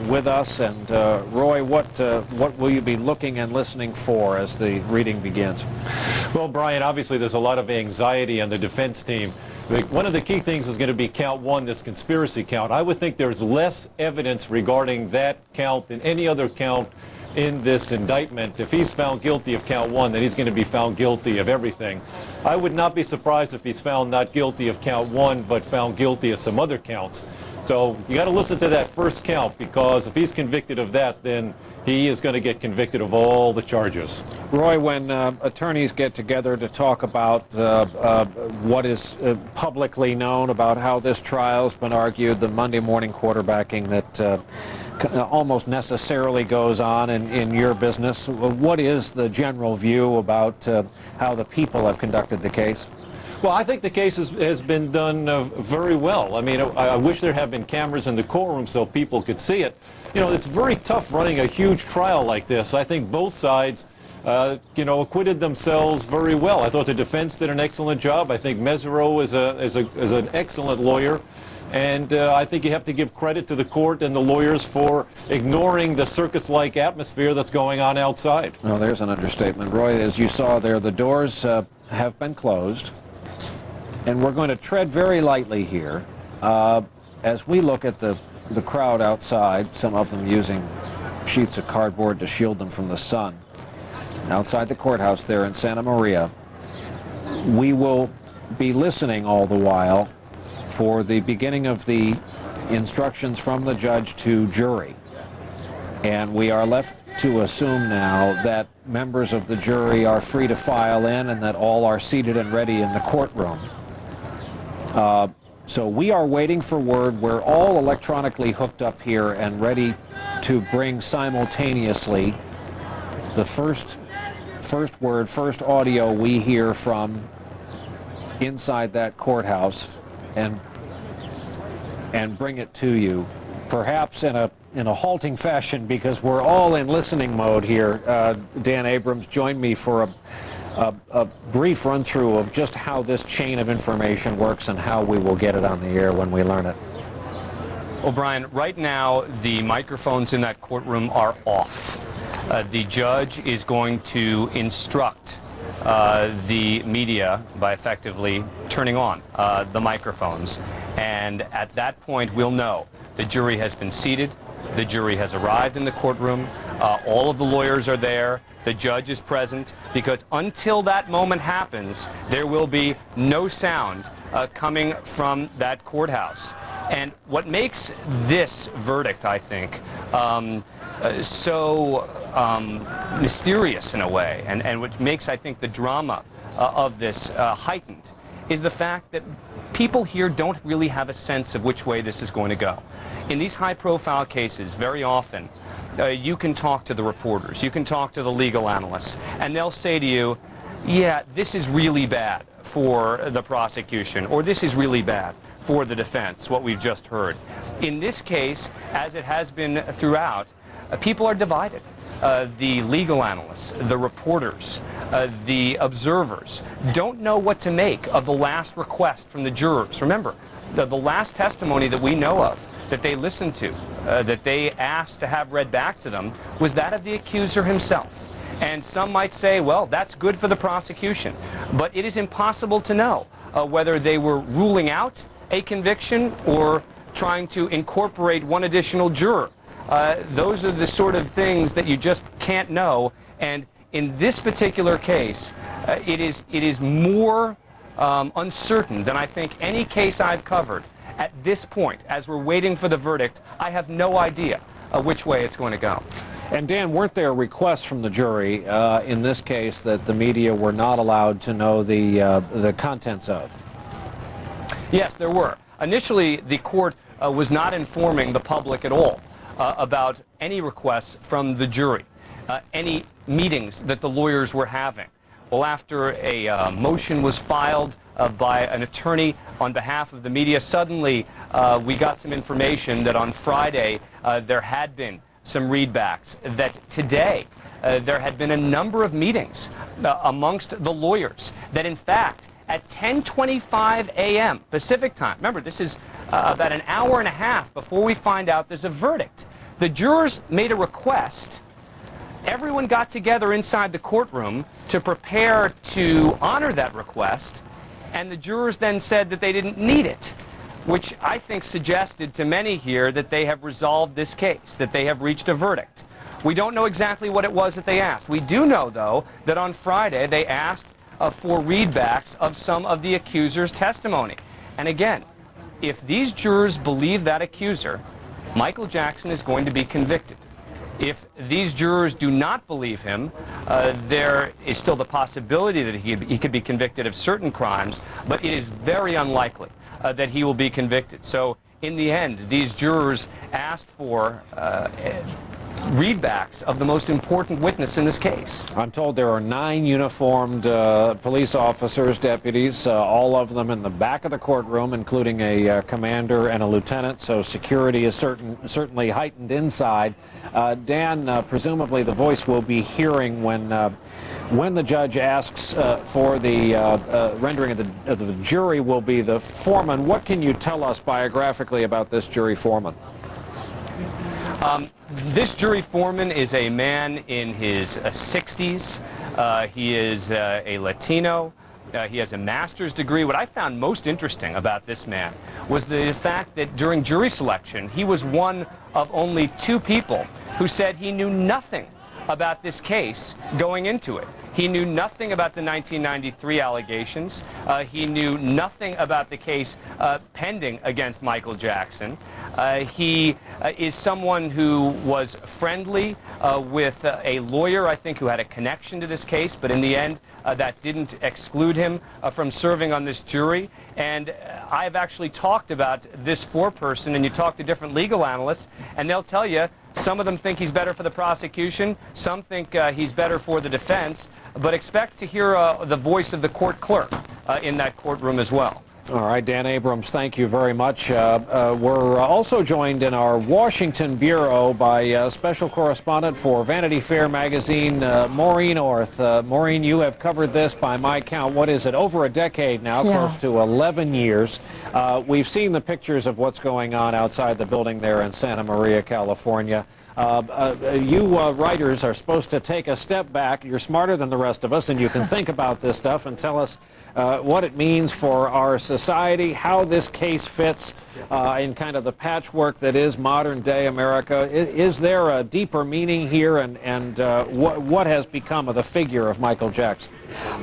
with us. And Roy, what will you be looking and listening for as the reading begins? Well, Brian, obviously there's a lot of anxiety on the defense team. One of the key things is going to be count 1, this conspiracy count. I would think there's less evidence regarding that count than any other count in this indictment. If he's found guilty of count 1, then he's going to be found guilty of everything. I would not be surprised if he's found not guilty of count 1, but found guilty of some other counts. So you got to listen to that first count, because if he's convicted of that, then he is going to get convicted of all the charges. Roy, when attorneys get together to talk about what is publicly known about how this trial's been argued, the Monday morning quarterbacking that almost necessarily goes on in your business, what is the general view about how the people have conducted the case? Well, I think the case has been done very well. I mean, I wish there had been cameras in the courtroom so people could see it. You know, it's very tough running a huge trial like this. I think both sides, acquitted themselves very well. I thought the defense did an excellent job. I think Mesereau is an excellent lawyer. And I think you have to give credit to the court and the lawyers for ignoring the circus-like atmosphere that's going on outside. Well, there's an understatement. Roy, as you saw there, the doors have been closed. And we're going to tread very lightly here as we look at the crowd outside, some of them using sheets of cardboard to shield them from the sun. Outside the courthouse there in Santa Maria, we will be listening all the while for the beginning of the instructions from the judge to jury. And we are left to assume now that members of the jury are free to file in and that all are seated and ready in the courtroom. So we are waiting for word. We're all electronically hooked up here and ready to bring simultaneously the first word, first audio we hear from inside that courthouse and bring it to you, perhaps in a halting fashion, because we're all in listening mode here. Dan Abrams joined me for a brief run-through of just how this chain of information works and how we will get it on the air when we learn it. Well, Brian, right now the microphones in that courtroom are off. The judge is going to instruct the media by effectively turning on the microphones. And at that point, we'll know the jury has been seated, the jury has arrived in the courtroom, all of the lawyers are there, the judge is present, because until that moment happens, there will be no sound coming from that courthouse. And what makes this verdict, I think, so mysterious in a way, and which makes, I think, the drama of this heightened, is the fact that people here don't really have a sense of which way this is going to go. In these high-profile cases, very often, you can talk to the reporters, you can talk to the legal analysts, and they'll say to you, yeah, this is really bad for the prosecution, or this is really bad for the defense, what we've just heard. In this case, as it has been throughout, people are divided. The legal analysts, the reporters, the observers don't know what to make of the last request from the jurors. Remember, the last testimony that we know of that they listened to, that they asked to have read back to them, was that of the accuser himself. And some might say, well, that's good for the prosecution. But it is impossible to know whether they were ruling out a conviction or trying to incorporate one additional juror. Those are the sort of things that you just can't know. And in this particular case, it is more uncertain than I think any case I've covered at this point. As we're waiting for the verdict, I have no idea which way it's going to go. And Dan, weren't there requests from the jury in this case that the media were not allowed to know the contents of? Yes, there were. Initially, the court was not informing the public at all about any requests from the jury, any meetings that the lawyers were having. Well, after a motion was filed by an attorney on behalf of the media, suddenly we got some information that on Friday there had been some readbacks, that today there had been a number of meetings amongst the lawyers, that in fact at 10:25 a.m. Pacific time, remember this is about an hour and a half before we find out there's a verdict, the jurors made a request. Everyone got together inside the courtroom to prepare to honor that request, and the jurors then said that they didn't need it, which I think suggested to many here that they have resolved this case, that they have reached a verdict. We don't know exactly what it was that they asked. We do know, though, that on Friday they asked for readbacks of some of the accuser's testimony. And again, if these jurors believe that accuser, Michael Jackson is going to be convicted. If these jurors do not believe him, there is still the possibility that he could be convicted of certain crimes, but it is very unlikely that he will be convicted. So in the end, these jurors asked for readbacks of the most important witness in this case. I'm told there are 9 uniformed police officers, deputies, all of them in the back of the courtroom, including a commander and a lieutenant, so security is certainly heightened inside. Dan, presumably the voice we'll be hearing when the judge asks for the rendering of the jury will be the foreman. What can you tell us biographically about this jury foreman? This jury foreman is a man in his 60s. He is a Latino. He has a master's degree. What I found most interesting about this man was the fact that during jury selection, he was one of only 2 people who said he knew nothing about this case going into it. He knew nothing about the 1993 allegations. He knew nothing about the case pending against Michael Jackson. He is someone who was friendly with a lawyer, I think, who had a connection to this case, but in the end, that didn't exclude him from serving on this jury. And I've actually talked about this foreperson, and you talk to different legal analysts, and they'll tell you some of them think he's better for the prosecution, some think he's better for the defense, but expect to hear the voice of the court clerk in that courtroom as well. All right, Dan Abrams, thank you very much. We're also joined in our Washington bureau by special correspondent for Vanity Fair magazine, Maureen Orth. Maureen, you have covered this by my count, what is it, over a decade now, close to 11 years. We've seen the pictures of what's going on outside the building there in Santa Maria, California. You writers are supposed to take a step back. You're smarter than the rest of us, and you can think about this stuff and tell us what it means for our society, how this case fits in kind of the patchwork that is modern-day America. Is there a deeper meaning here, and what has become of the figure of Michael Jackson?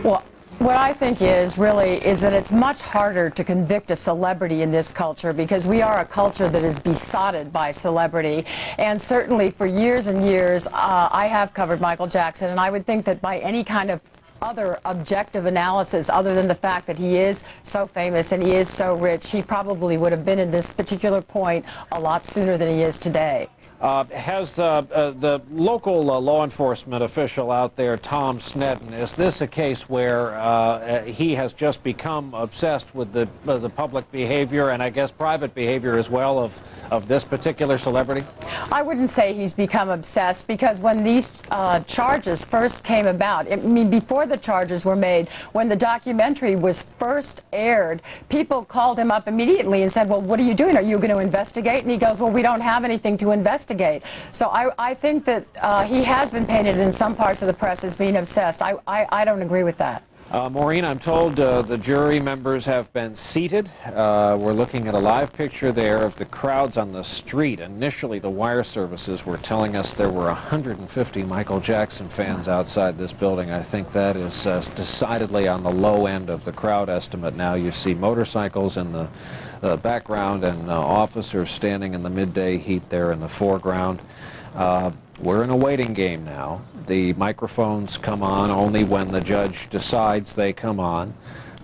Well, what I think is that it's much harder to convict a celebrity in this culture because we are a culture that is besotted by celebrity. And certainly for years and years, I have covered Michael Jackson, and I would think that by any kind of other objective analysis other than the fact that he is so famous and he is so rich, he probably would have been in this particular point a lot sooner than he is today. Has the local law enforcement official out there, Tom Sneddon, is this a case where he has just become obsessed with the public behavior and I guess private behavior as well of this particular celebrity? I wouldn't say he's become obsessed, because when these charges first came about, I mean, before the charges were made, when the documentary was first aired, people called him up immediately and said, well, what are you doing? Are you going to investigate? And he goes, well, we don't have anything to investigate. So I think that he has been painted in some parts of the press as being obsessed. I don't agree with that. Maureen, I'm told the jury members have been seated. We're looking at a live picture there of the crowds on the street. Initially, the wire services were telling us there were 150 Michael Jackson fans outside this building. I think that is decidedly on the low end of the crowd estimate. Now you see motorcycles in the background and officers standing in the midday heat there in the foreground. We're in a waiting game now. The microphones come on only when the judge decides they come on.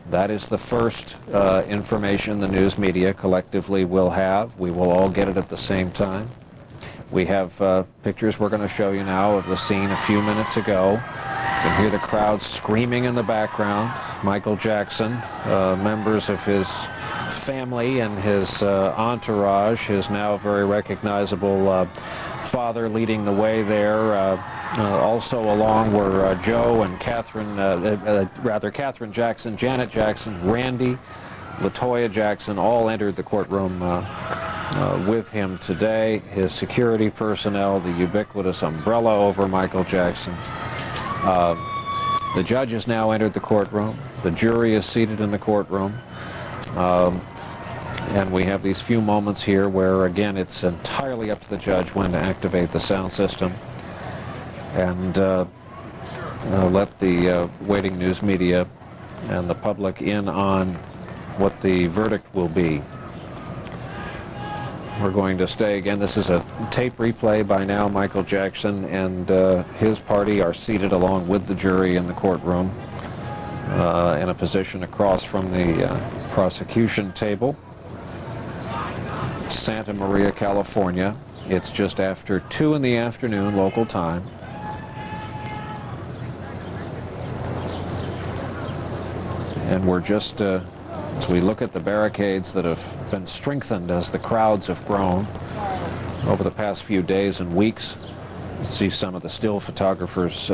That is the first information the news media collectively will have. We will all get it at the same time. We have pictures we're going to show you now of the scene a few minutes ago. You can hear the crowd screaming in the background. Michael Jackson, members of his family and his entourage, his now very recognizable father leading the way there. Also along were Joe and Catherine, Catherine Jackson, Janet Jackson, Randy, LaToya Jackson, all entered the courtroom with him today. His security personnel, the ubiquitous umbrella over Michael Jackson. The judge has now entered the courtroom. The jury is seated in the courtroom. And we have these few moments here where, again, it's entirely up to the judge when to activate the sound system and let the waiting news media and the public in on what the verdict will be. We're going to stay again. This is a tape replay by now. Michael Jackson and his party are seated along with the jury in the courtroom in a position across from the prosecution table. Santa Maria, California. It's just after 2 in the afternoon local time. And we're just, as we look at the barricades that have been strengthened as the crowds have grown over the past few days and weeks, you see some of the still photographers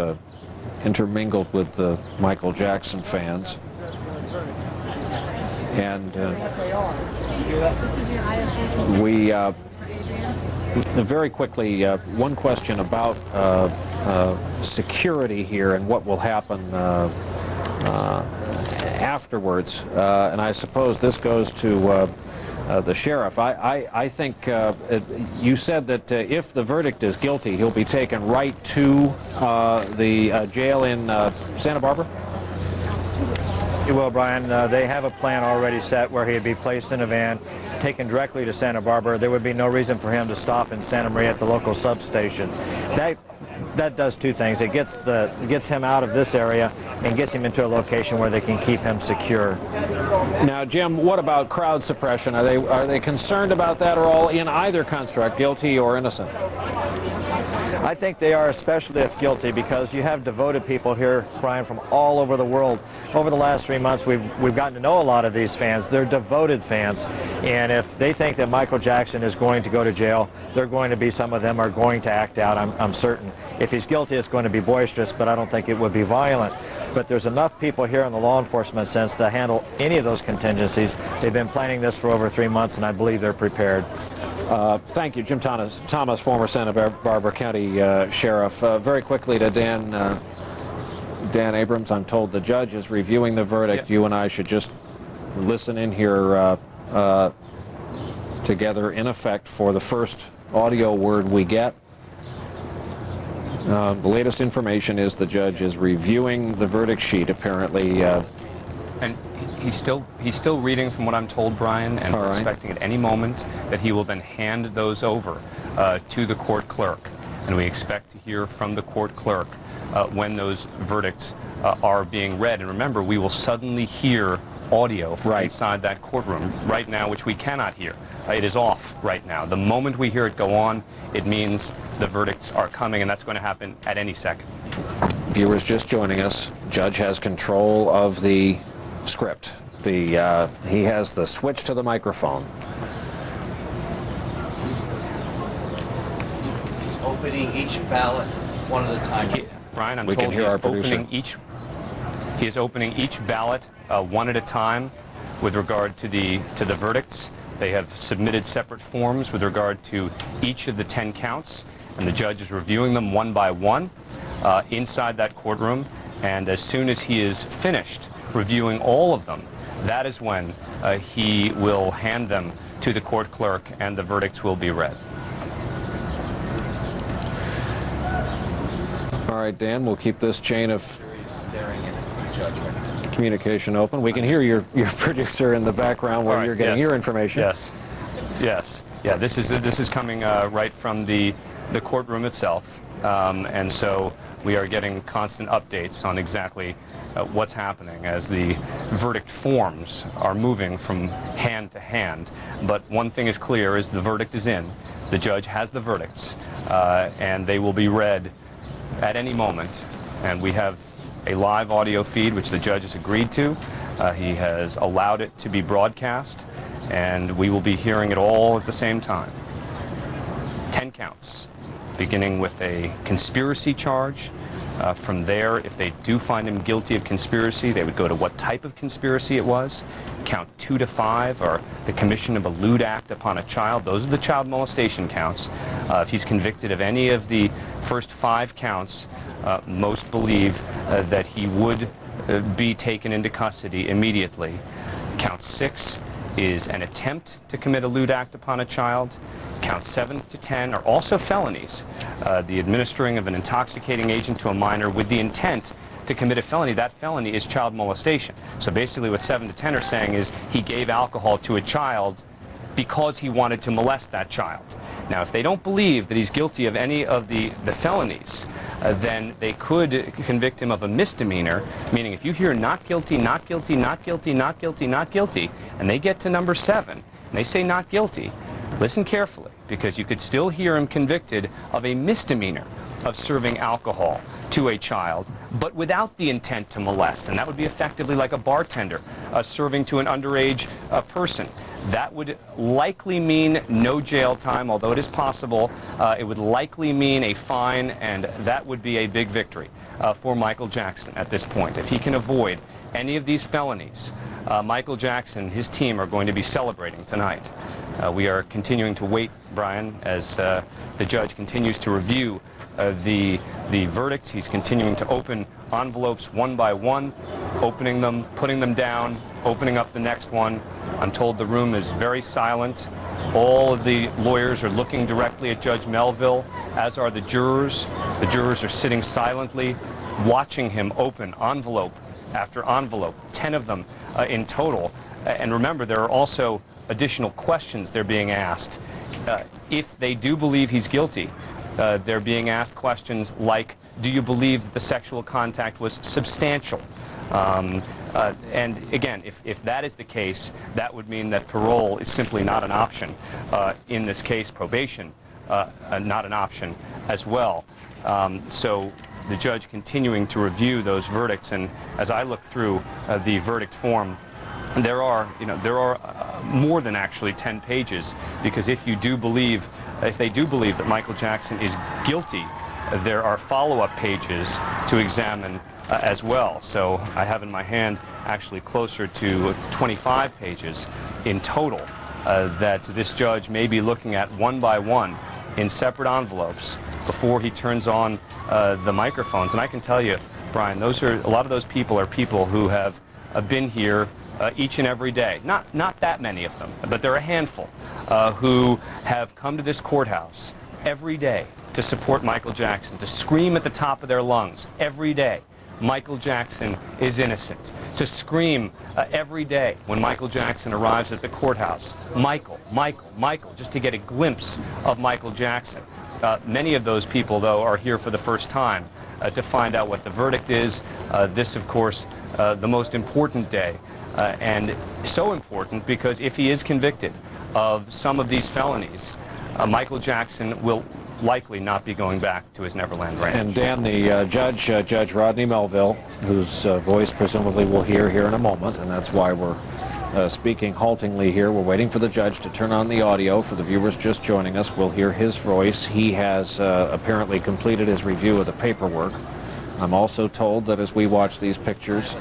intermingled with the Michael Jackson fans. And we very quickly, one question about security here and what will happen afterwards. And I suppose this goes to the sheriff. I think you said that if the verdict is guilty, he'll be taken right to the jail in Santa Barbara? Well, Brian, they have a plan already set where he'd be placed in a van, taken directly to Santa Barbara. There would be no reason for him to stop in Santa Maria at the local substation. That does two things. It gets him out of this area and gets him into a location where they can keep him secure. Now, Jim, what about crowd suppression? Are they concerned about that at all in either construct, guilty or innocent? I think they are, especially if guilty, because you have devoted people here, Brian, from all over the world. Over the last 3 months, we've gotten to know a lot of these fans. They're devoted fans, and if they think that Michael Jackson is going to go to jail, some of them are going to act out, I'm certain. If he's guilty, it's going to be boisterous, but I don't think it would be violent. But there's enough people here in the law enforcement sense to handle any of those contingencies. They've been planning this for over 3 months, and I believe they're prepared. Thank you, Jim Thomas, former Santa Barbara County Sheriff. Very quickly to Dan Abrams, I'm told the judge is reviewing the verdict. You and I should just listen in here together, in effect, for the first audio word we get. The latest information is the judge is reviewing the verdict sheet, apparently. And he's still reading, from what I'm told, Brian, and we're expecting at any moment that he will then hand those over to the court clerk. And we expect to hear from the court clerk when those verdicts are being read. And remember, we will suddenly hear audio from inside that courtroom right now, which we cannot hear. It is off right now. The moment we hear it go on, it means the verdicts are coming, and that's going to happen at any second. Viewers just joining us, judge has control of the script. He has the switch to the microphone. He's opening each ballot one at a time. Brian, I'm We told can hear our producer. He is opening each ballot one at a time with regard to the verdicts. They have submitted separate forms with regard to each of the 10 counts, and the judge is reviewing them one by one inside that courtroom. And as soon as he is finished reviewing all of them, that is when he will hand them to the court clerk and the verdicts will be read. All right, Dan, we'll keep this chain of communication open. We can hear your producer in the background where you're getting your information. Yes. Yeah, this is coming right from the courtroom itself. And so we are getting constant updates on exactly what's happening as the verdict forms are moving from hand to hand. But one thing is clear is the verdict is in. The judge has the verdicts, and they will be read at any moment. And we have a live audio feed, which the judge has agreed to. He has allowed it to be broadcast, and we will be hearing it all at the same time. 10 counts, beginning with a conspiracy charge. From there, if they do find him guilty of conspiracy, they would go to what type of conspiracy it was. Count 2 to 5 are the commission of a lewd act upon a child. Those are the child molestation counts. If he's convicted of any of the first 5 counts, most believe that he would be taken into custody immediately. Count 6 is an attempt to commit a lewd act upon a child. Counts 7 to 10 are also felonies. The administering of an intoxicating agent to a minor with the intent to commit a felony, that felony is child molestation. So basically what 7 to 10 are saying is he gave alcohol to a child because he wanted to molest that child. Now, if they don't believe that he's guilty of any of the felonies, then they could convict him of a misdemeanor, meaning if you hear not guilty, not guilty, not guilty, not guilty, not guilty, and they get to number 7, and they say not guilty, listen carefully, because you could still hear him convicted of a misdemeanor of serving alcohol to a child, but without the intent to molest. And that would be effectively like a bartender serving to an underage person. That would likely mean no jail time, although it is possible. It would likely mean a fine, and that would be a big victory for Michael Jackson at this point. If he can avoid any of these felonies, Michael Jackson and his team are going to be celebrating tonight. We are continuing to wait, Brian, as the judge continues to review the verdicts. He's continuing to open envelopes one by one, opening them, putting them down, opening up the next one. I'm told the room is very silent. All of the lawyers are looking directly at Judge Melville, as are the jurors. The jurors are sitting silently, watching him open envelope after envelope, 10 of them in total. And remember, there are also additional questions they're being asked. If they do believe he's guilty, they're being asked questions like, do you believe that the sexual contact was substantial? And again, if that is the case, that would mean that parole is simply not an option. In this case, probation, not an option as well. So the judge continuing to review those verdicts, and as I look through the verdict form, there are more than actually 10 pages, because if they do believe that Michael Jackson is guilty, there are follow-up pages to examine as well. So I have in my hand actually closer to 25 pages in total that this judge may be looking at one by one in separate envelopes before he turns on the microphones. And I can tell you, Brian, a lot of those people are people who have been here each and every day. Not that many of them, but there are a handful who have come to this courthouse every day to support Michael Jackson, to scream at the top of their lungs every day, Michael Jackson is innocent, to scream every day when Michael Jackson arrives at the courthouse, Michael, Michael, Michael, just to get a glimpse of Michael Jackson. Many of those people, though, are here for the first time to find out what the verdict is. This, of course, the most important day and so important because if he is convicted of some of these felonies, Michael Jackson will likely not be going back to his Neverland Ranch. And Dan, the Judge Rodney Melville, whose voice presumably we'll hear here in a moment, and that's why we're speaking haltingly here. We're waiting for the judge to turn on the audio. For the viewers just joining us, we'll hear his voice. He has apparently completed his review of the paperwork. I'm also told that as we watch these pictures,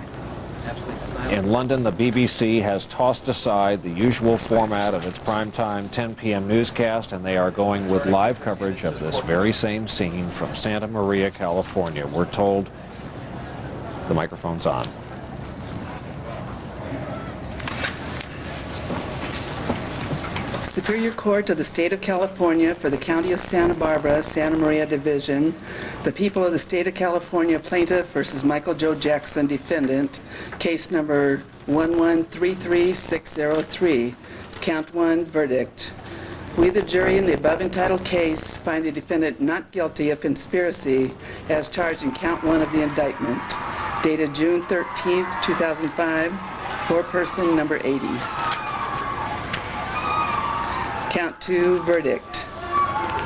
in London, the BBC has tossed aside the usual format of its primetime 10 p.m. newscast, and they are going with live coverage of this very same scene from Santa Maria, California. We're told the microphone's on. Superior Court of the State of California for the County of Santa Barbara, Santa Maria Division. The people of the State of California, plaintiff versus Michael Joe Jackson, defendant. Case number 1133603. Count 1, verdict. We, the jury, in the above entitled case, find the defendant not guilty of conspiracy as charged in Count 1 of the indictment, dated June 13th, 2005, foreperson number 80. Count 2, verdict.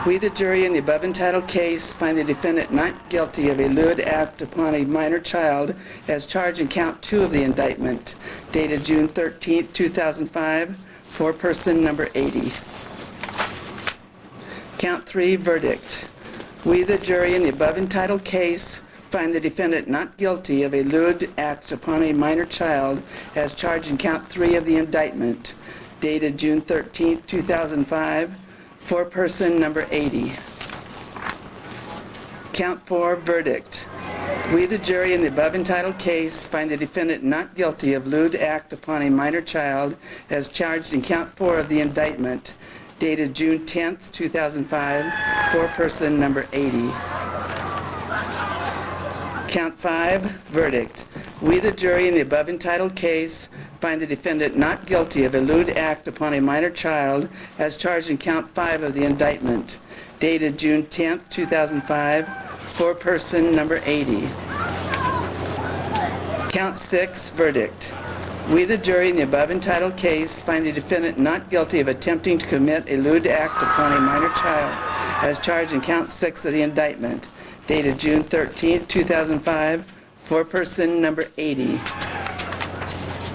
We, the jury, in the above entitled case, find the defendant not guilty of a lewd act upon a minor child as charged in Count 2 of the indictment, dated June 13th, 2005, foreperson number 80. Count 3, verdict. We, the jury, in the above entitled case, find the defendant not guilty of a lewd act upon a minor child as charged in Count 3 of the indictment, dated June 13, 2005, foreperson number 80. Count 4, verdict. We, the jury, in the above entitled case, find the defendant not guilty of lewd act upon a minor child as charged in Count 4 of the indictment, dated June 10, 2005, foreperson number 80. Count 5, verdict. We, the jury, in the above entitled case, find the defendant not guilty of a lewd act upon a minor child as charged in Count 5 of the indictment, dated June 10, 2005, foreperson number 80. Count 6, verdict. We, the jury, in the above entitled case, find the defendant not guilty of attempting to commit a lewd act upon a minor child as charged in Count 6 of the indictment, dated June 13, 2005, foreperson number 80.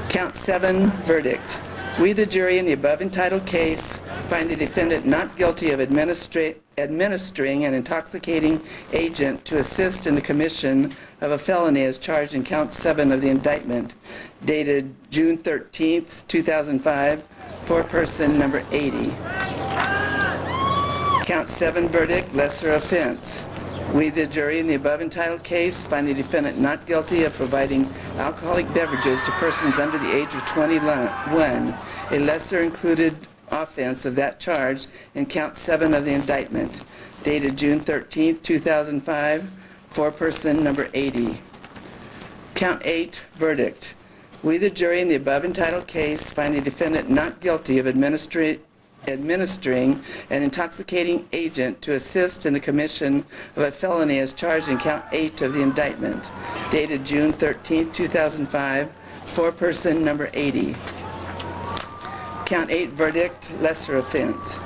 Count 7, verdict. We, the jury, in the above entitled case, find the defendant not guilty of administering an intoxicating agent to assist in the commission of a felony as charged in Count 7 of the indictment, dated June 13, 2005, foreperson number 80. Count 7, verdict, lesser offense. We, the jury, in the above entitled case, find the defendant not guilty of providing alcoholic beverages to persons under the age of 21, a lesser included offense of that charge in Count 7 of the indictment, dated June 13, 2005, foreperson number 80. Count 8, verdict. We, the jury, in the above entitled case, find the defendant not guilty of administering an intoxicating agent to assist in the commission of a felony as charged in Count 8 of the indictment, dated June 13, 2005, foreperson number 80. Count 8, verdict, lesser offense.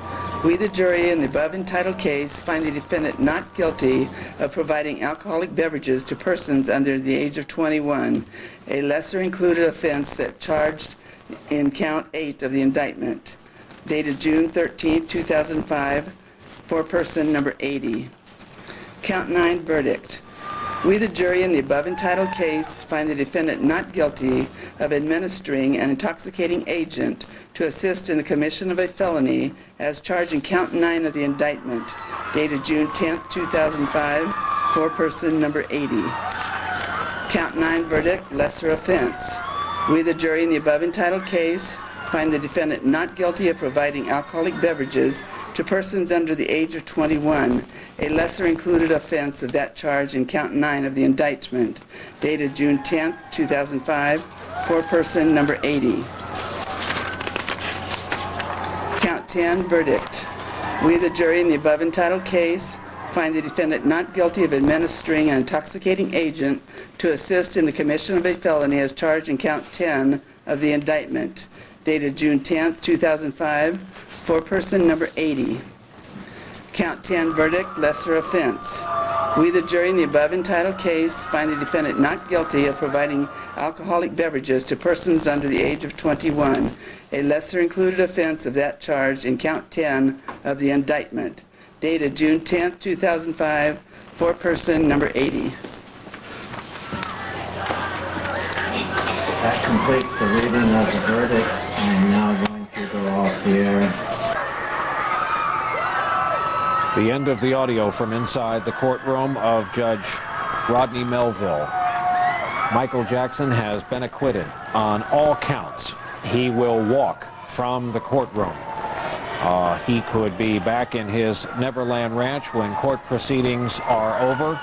We, the jury, in the above entitled case, find the defendant not guilty of providing alcoholic beverages to persons under the age of 21, a lesser included offense that charged in Count 8 of the indictment, dated June 13, 2005, foreperson number 80. Count 9, verdict. We, the jury, in the above entitled case, find the defendant not guilty of administering an intoxicating agent to assist in the commission of a felony as charged in Count 9 of the indictment, dated June 10, 2005, foreperson number 80. Count 9, verdict, lesser offense. We, the jury, in the above entitled case, find the defendant not guilty of providing alcoholic beverages to persons under the age of 21, a lesser included offense of that charge in Count 9 of the indictment, dated June 10, 2005, foreperson number 80. Count 10, verdict. We, the jury, in the above entitled case, find the defendant not guilty of administering an intoxicating agent to assist in the commission of a felony as charged in Count 10 of the indictment, dated June 10, 2005, for person number 80. Count 10 verdict, lesser offense. We, the jury in the above entitled case, find the defendant not guilty of providing alcoholic beverages to persons under the age of 21, a lesser included offense of that charge in count 10 of the indictment, dated June 10, 2005, for person number 80. That completes the reading of the verdicts. I'm now going to go off the air. The end of the audio from inside the courtroom of Judge Rodney Melville. Michael Jackson has been acquitted on all counts. He will walk from the courtroom. He could be back in his Neverland Ranch when court proceedings are over.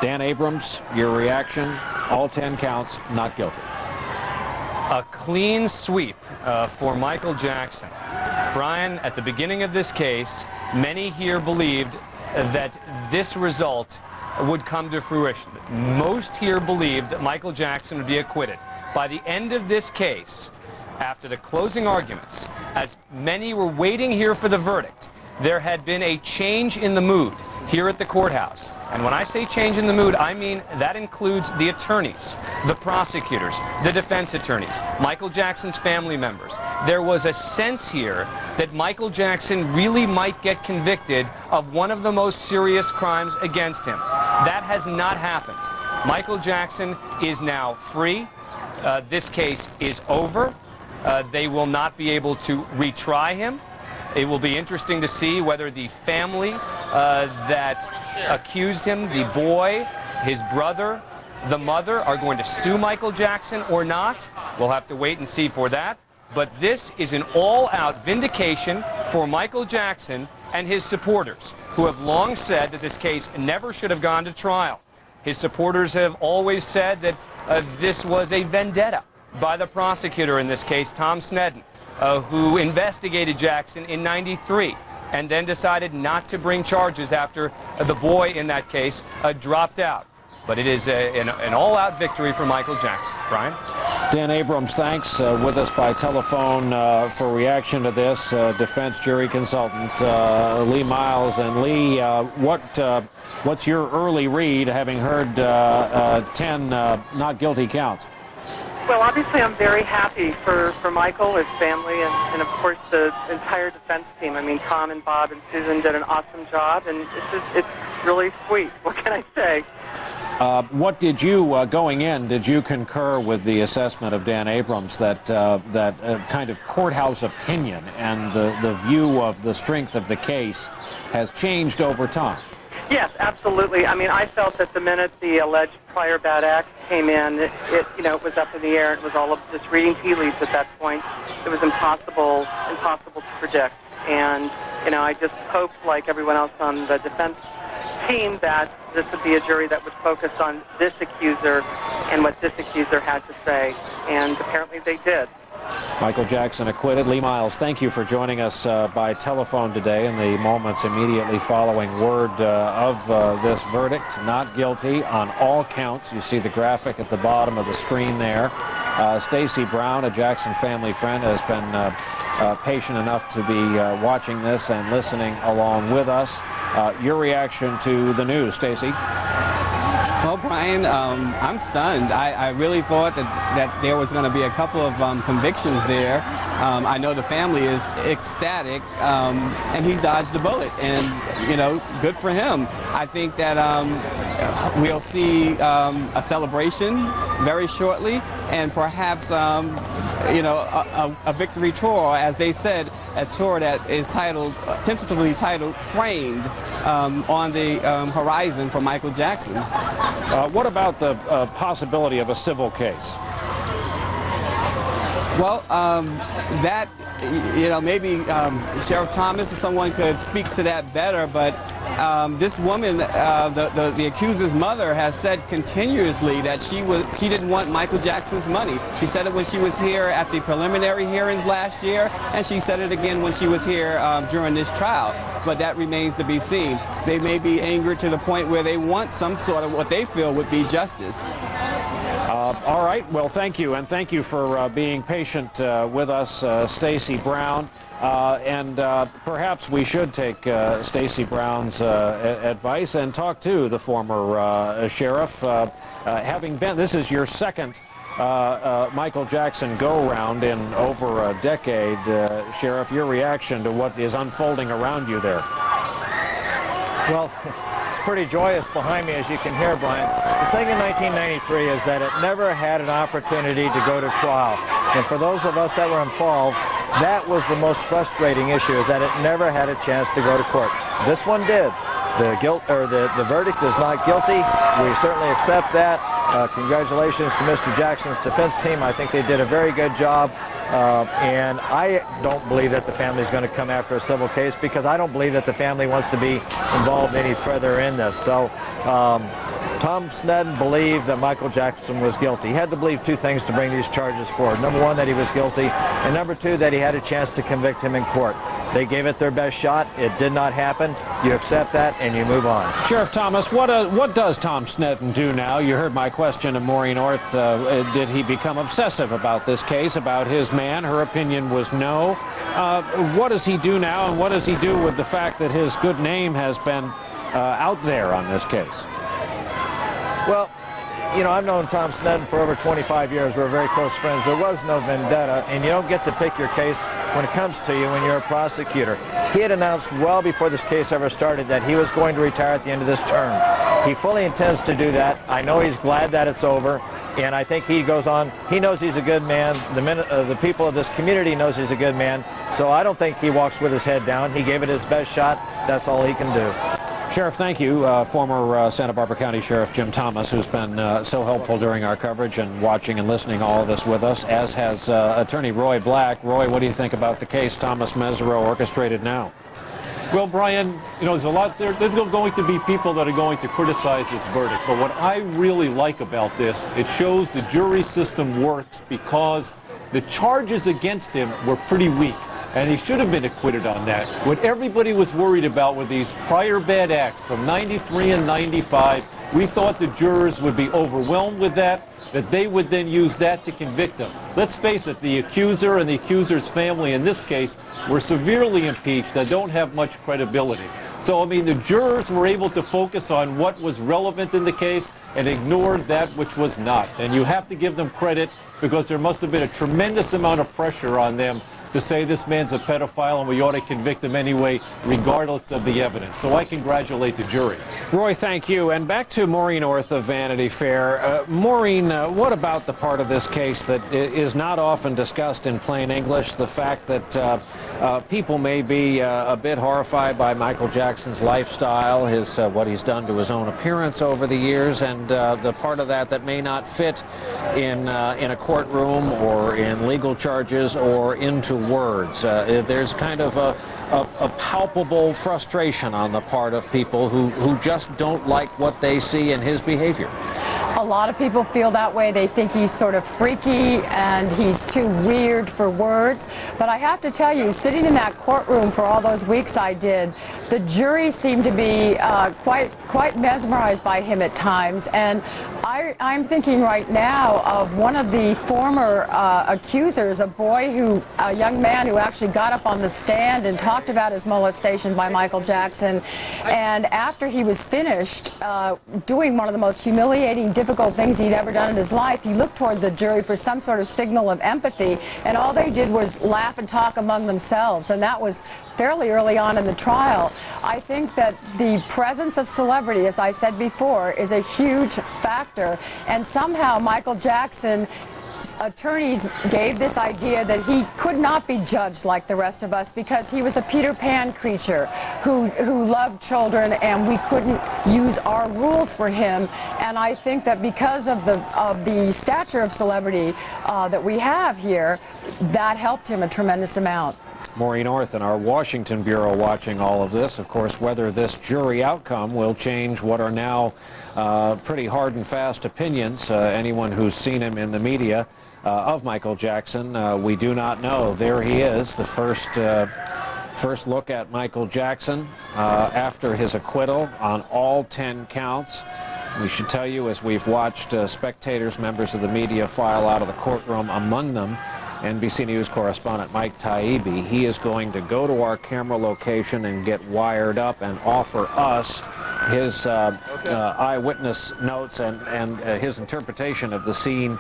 Dan Abrams, your reaction? All 10 counts, not guilty. A clean sweep for Michael Jackson. Brian, at the beginning of this case, many here believed that this result would come to fruition. Most here believed that Michael Jackson would be acquitted. By the end of this case, after the closing arguments, as many were waiting here for the verdict, there had been a change in the mood here at the courthouse. And when I say change in the mood, I mean that includes the attorneys, the prosecutors, the defense attorneys, Michael Jackson's family members. There was a sense here that Michael Jackson really might get convicted of one of the most serious crimes against him. That has not happened. Michael Jackson is now free. This case is over. They will not be able to retry him. It will be interesting to see whether the family that accused him, the boy, his brother, the mother, are going to sue Michael Jackson or not. We'll have to wait and see for that. But this is an all-out vindication for Michael Jackson and his supporters, who have long said that this case never should have gone to trial. His supporters have always said that this was a vendetta by the prosecutor in this case, Tom Sneddon, who investigated Jackson in '93 and then decided not to bring charges after the boy in that case dropped out. But it is an all-out victory for Michael Jackson. Brian? Dan Abrams, thanks. With us by telephone for reaction to this, defense jury consultant Lee Miles. And Lee, what's your early read, having heard 10 not guilty counts? Well, obviously, I'm very happy for Michael, his family, and of course the entire defense team. I mean, Tom and Bob and Susan did an awesome job, and it's really sweet. What can I say? What did you, going in, did you concur with the assessment of Dan Abrams that kind of courthouse opinion and the view of the strength of the case has changed over time? Yes, absolutely. I mean, I felt that the minute the alleged prior bad act came in, it was up in the air. It was all of just reading tea leaves at that point. It was impossible to predict. And, I just hoped, like everyone else on the defense team, that this would be a jury that would focus on this accuser and what this accuser had to say. And apparently they did. Michael Jackson acquitted. Lee Miles, thank you for joining us by telephone today in the moments immediately following word of this verdict. Not guilty on all counts. You see the graphic at the bottom of the screen there. Stacy Brown, a Jackson family friend, has been patient enough to be watching this and listening along with us. Your reaction to the news, Stacy? Well, Brian, I'm stunned. I really thought that there was going to be a couple of convictions there. I know the family is ecstatic, and he's dodged a bullet, and, good for him. I think that we'll see a celebration very shortly, and perhaps, a victory tour, as they said, a tour that is tentatively titled Framed, on the horizon for Michael Jackson. What about the possibility of a civil case? Well, that, maybe Sheriff Thomas or someone could speak to that better, but this woman, the accuser's mother, has said continuously that she didn't want Michael Jackson's money. She said it when she was here at the preliminary hearings last year, and she said it again when she was here during this trial. But that remains to be seen. They may be angered to the point where they want some sort of what they feel would be justice. All right. Well, thank you, and thank you for being patient with us, Stacey Brown. And perhaps we should take Stacey Brown's advice and talk to the former sheriff. Having been, this is your second Michael Jackson go-round in over a decade. Sheriff, your reaction to what is unfolding around you there? Well, it's pretty joyous behind me, as you can hear, Brian. The thing in 1993 is that it never had an opportunity to go to trial. And for those of us that were involved, that was the most frustrating issue, is that it never had a chance to go to court. This one did. The verdict is not guilty. We certainly accept that. Congratulations to Mr. Jackson's defense team. I think they did a very good job. And I don't believe that the family is going to come after a civil case, because I don't believe that the family wants to be involved any further in this. So Tom Sneddon believed that Michael Jackson was guilty. He had to believe two things to bring these charges forward. Number one, that he was guilty, and number two, that he had a chance to convict him in court. They gave it their best shot. It did not happen. You accept that and you move on. Sheriff Thomas, what does Tom Sneddon do now? You heard my question to Maureen Orth. Did he become obsessive about this case, about his man? Her opinion was no. What does he do now, and what does he do with the fact that his good name has been out there on this case? Well, you know, I've known Tom Sneddon for over 25 years. We're very close friends. There was no vendetta, and you don't get to pick your case when it comes to you when you're a prosecutor. He had announced well before this case ever started that he was going to retire at the end of this term. He fully intends to do that. I know he's glad that it's over, and I think he goes on. He knows he's a good man. The people of this community knows he's a good man, so I don't think he walks with his head down. He gave it his best shot. That's all he can do. Sheriff, thank you. Former Santa Barbara County Sheriff Jim Thomas, who's been so helpful during our coverage and watching and listening to all of this with us, as has Attorney Roy Black. Roy, what do you think about the case Thomas Mesereau orchestrated now? Well, Brian, you know, there's a lot there. There's going to be people that are going to criticize this verdict. But what I really like about this, it shows the jury system works, because the charges against him were pretty weak. And he should have been acquitted on that. What everybody was worried about were these prior bad acts from 93 and 95. We thought the jurors would be overwhelmed with that they would then use that to convict him. Let's face it, the accuser and the accuser's family in this case were severely impeached that don't have much credibility. So, I mean, the jurors were able to focus on what was relevant in the case and ignored that which was not. And you have to give them credit, because there must have been a tremendous amount of pressure on them to say this man's a pedophile and we ought to convict him anyway, regardless of the evidence. So I congratulate the jury. Roy, thank you. And back to Maureen Orth of Vanity Fair. Maureen, what about the part of this case that is not often discussed in plain English, the fact that people may be a bit horrified by Michael Jackson's lifestyle, what he's done to his own appearance over the years, and the part of that may not fit in a courtroom or in legal charges or into words. There's kind of a palpable frustration on the part of people who just don't like what they see in his behavior. A lot of people feel that way. They think he's sort of freaky and he's too weird for words. But I have to tell you, sitting in that courtroom for all those weeks I did, the jury seemed to be quite mesmerized by him at times. And I'm thinking right now of one of the former accusers, a young man who actually got up on the stand and talked about his molestation by Michael Jackson. And after he was finished doing one of the most humiliating, difficult things he'd ever done in his life, he looked toward the jury for some sort of signal of empathy, and all they did was laugh and talk among themselves, and that was fairly early on in the trial. I think that the presence of celebrity, as I said before, is a huge factor, and somehow Michael Jackson attorneys gave this idea that he could not be judged like the rest of us because he was a Peter Pan creature who loved children, and we couldn't use our rules for him. And I think that because of the stature of celebrity that we have here, that helped him a tremendous amount. Maureen Orth in our Washington Bureau watching all of this. Of course, whether this jury outcome will change what are now pretty hard and fast opinions. Anyone who's seen him in the media of Michael Jackson, we do not know. There he is, the first look at Michael Jackson after his acquittal on all 10 counts. We should tell you, as we've watched spectators, members of the media file out of the courtroom, among them NBC News correspondent Mike Taibbi. He is going to go to our camera location and get wired up and offer us his eyewitness notes and his interpretation of the scene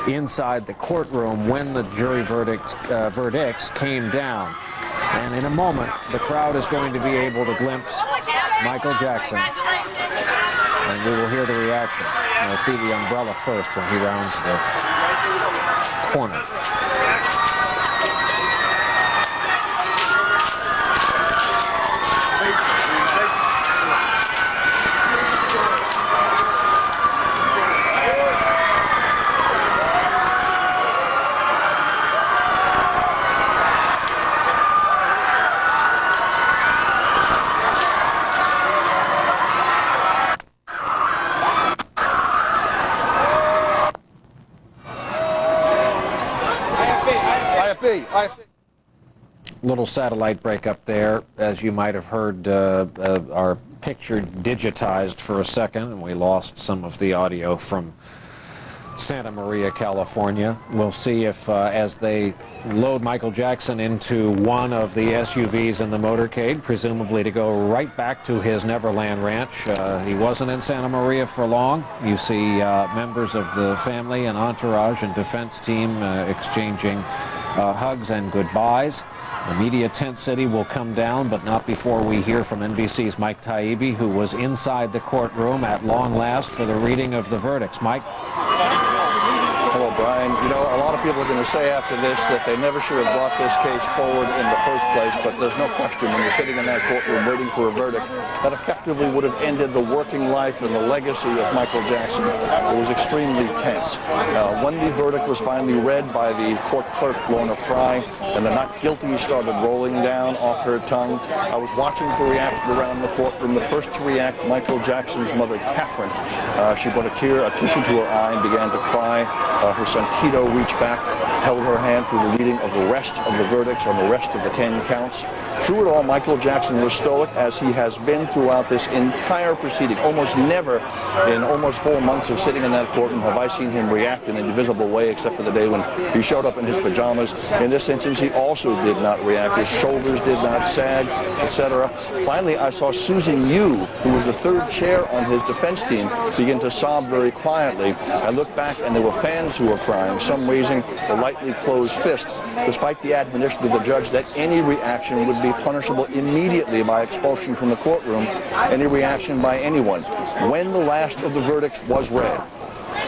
inside the courtroom when the jury verdicts came down. And in a moment, the crowd is going to be able to glimpse Michael Jackson, and we will hear the reaction. We'll see the umbrella first when he rounds the corner. Little satellite break up there. As you might have heard, our picture digitized for a second, and we lost some of the audio from Santa Maria, California. We'll see if, as they load Michael Jackson into one of the SUVs in the motorcade, presumably to go right back to his Neverland Ranch. He wasn't in Santa Maria for long. You see members of the family and entourage and defense team exchanging hugs and goodbyes. The media tent city will come down, but not before we hear from NBC's Mike Taibbi, who was inside the courtroom at long last for the reading of the verdicts. Mike? Hello, Brian. You know, a lot of people are going to say after this that they never should have brought this case forward in the first place, but there's no question when you're sitting in that courtroom waiting for a verdict that effectively would have ended the working life and the legacy of Michael Jackson. It was extremely tense. When the verdict was finally read by the court clerk, Lorna Fry, and the not guilty started rolling down off her tongue, I was watching for reactions around the courtroom. The first to react, Michael Jackson's mother, Catherine. She brought a tissue to her eye and began to cry. Her son Tito reached back, held her hand through the reading of the rest of the verdicts on the rest of the 10 counts. Through it all, Michael Jackson was stoic, as he has been throughout this entire proceeding. Almost never in almost 4 months of sitting in that courtroom have I seen him react in a divisible way, except for the day when he showed up in his pajamas. In this instance, he also did not react. His shoulders did not sag, etc. Finally, I saw Susan Yu, who was the third chair on his defense team, begin to sob very quietly. I looked back, and there were fans who were crying, some raising a lightly closed fist, despite the admonition of the judge that any reaction would be punishable immediately by expulsion from the courtroom, any reaction by anyone. When the last of the verdicts was read,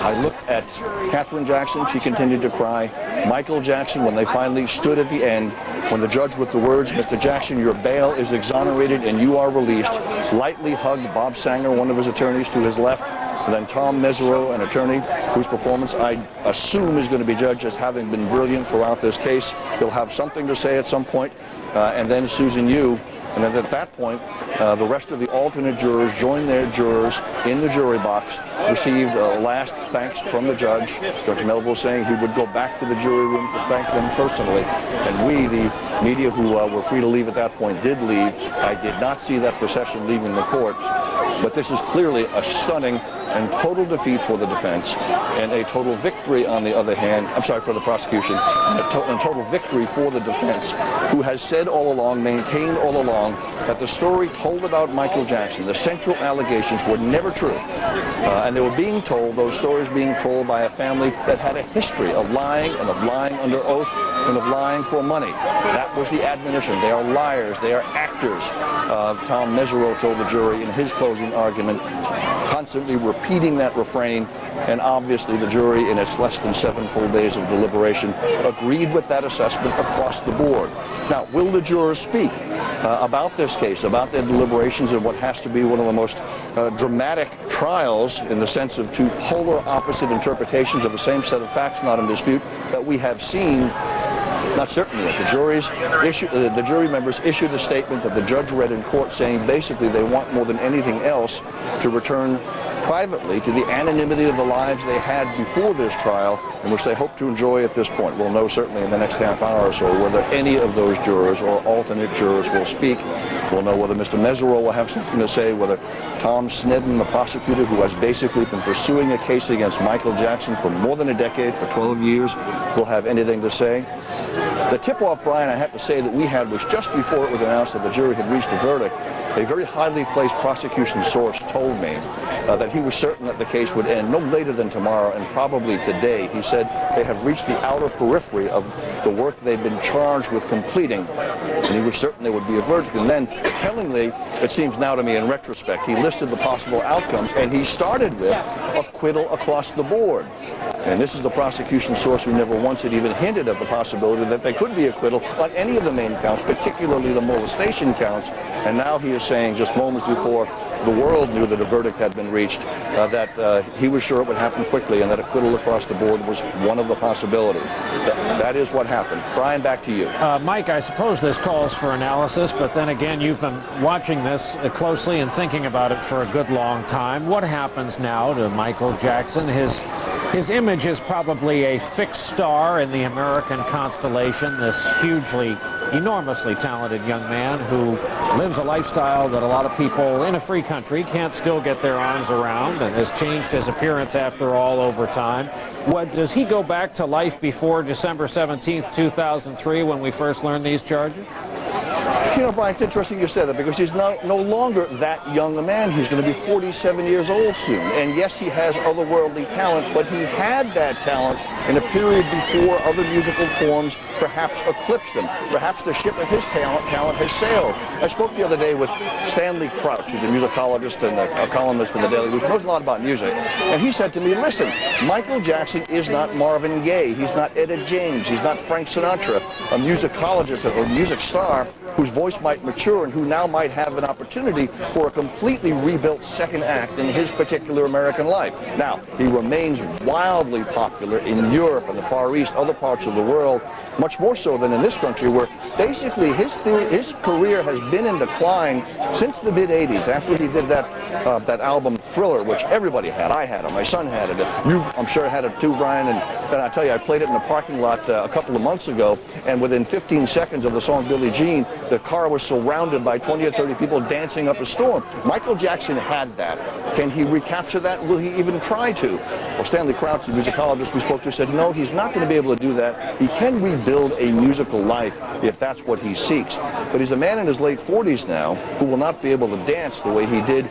I looked at Catherine Jackson. She continued to cry. Michael Jackson, when they finally stood at the end, when the judge with the words, "Mr. Jackson, your bail is exonerated and you are released," lightly hugged Bob Sanger, one of his attorneys to his left, and then Tom Mesereau, an attorney whose performance I assume is going to be judged as having been brilliant throughout this case. He'll have something to say at some point. And then Susan Yu. And then at that point, the rest of the alternate jurors joined their jurors in the jury box, received last thanks from the judge, Judge Melville, saying he would go back to the jury room to thank them personally. And we, the media who were free to leave at that point, did leave. I did not see that procession leaving the court. But this is clearly a stunning and total defeat for the defense, and a total victory, on the other hand, I'm sorry, for the prosecution, and a total victory for the defense, who has said all along, maintained all along, that the story told about Michael Jackson, the central allegations, were never true. And they were being told, those stories being told by a family that had a history of lying, and of lying under oath, and of lying for money. That was the admonition. They are liars. They are actors. Tom Mesereau told the jury in his closing argument, constantly repeating that refrain, and obviously the jury, in its less than 7 full days of deliberation, agreed with that assessment across the board. Now, will the jurors speak about this case, about their deliberations in what has to be one of the most dramatic trials, in the sense of two polar opposite interpretations of the same set of facts not in dispute, that we have seen? Not certain yet. The jury members issued a statement that the judge read in court, saying basically they want more than anything else to return privately to the anonymity of the lives they had before this trial, in which they hope to enjoy at this point. We'll know certainly in the next half hour or so whether any of those jurors or alternate jurors will speak. We'll know whether Mr. Mesereau will have something to say, whether Tom Sneddon, the prosecutor who has basically been pursuing a case against Michael Jackson for more than a decade, for 12 years, will have anything to say. The tip-off, Brian, I have to say, that we had was just before it was announced that the jury had reached a verdict. A very highly placed prosecution source told me that he was certain that the case would end no later than tomorrow and probably today. He said they have reached the outer periphery of the work they've been charged with completing, and he was certain there would be a verdict. And then, tellingly, it seems now to me in retrospect, he listed the possible outcomes, and he started with acquittal across the board. And this is the prosecution source who never once had even hinted at the possibility that there could be acquittal on any of the main counts, particularly the molestation counts. And now he is saying, just moments before the world knew that a verdict had been reached, that he was sure it would happen quickly and that acquittal across the board was one of the possibilities. That is what happened. Brian, back to you. Mike, I suppose this calls for analysis, but then again, you've been watching this closely and thinking about it for a good long time. What happens now to Michael Jackson? His image is probably a fixed star in the American constellation, this hugely, enormously talented young man who lives a lifestyle that a lot of people in a free country can't still get their arms around, and has changed his appearance after all over time. Does he go back to life before December 17th, 2003, when we first learned these charges? You know, Brian, it's interesting you said that, because he's no longer that young a man. He's going to be 47 years old soon. And yes, he has otherworldly talent, but he had that talent in a period before other musical forms perhaps eclipsed him. Perhaps the ship of his talent has sailed. I spoke the other day with Stanley Crouch, who's a musicologist and a columnist for the Daily News, knows a lot about music. And he said to me, listen, Michael Jackson is not Marvin Gaye. He's not Etta James. He's not Frank Sinatra, a musicologist or music star whose voice might mature and who now might have an opportunity for a completely rebuilt second act in his particular American life. Now, he remains wildly popular in Europe and the Far East, other parts of the world, much more so than in this country, where basically his career has been in decline since the mid-'80s, after he did that album Thriller, which everybody had. I had it. My son had it. You, I'm sure, had it too, Brian. And I tell you, I played it in the parking lot a couple of months ago, and within 15 seconds of the song Billie Jean, the car was surrounded by 20 or 30 people dancing up a storm. Michael Jackson had that. Can he recapture that? Will he even try to? Well, Stanley Crouch, the musicologist we spoke to, said no, he's not going to be able to do that. He can rebuild a musical life if that's what he seeks. But he's a man in his late 40s now who will not be able to dance the way he did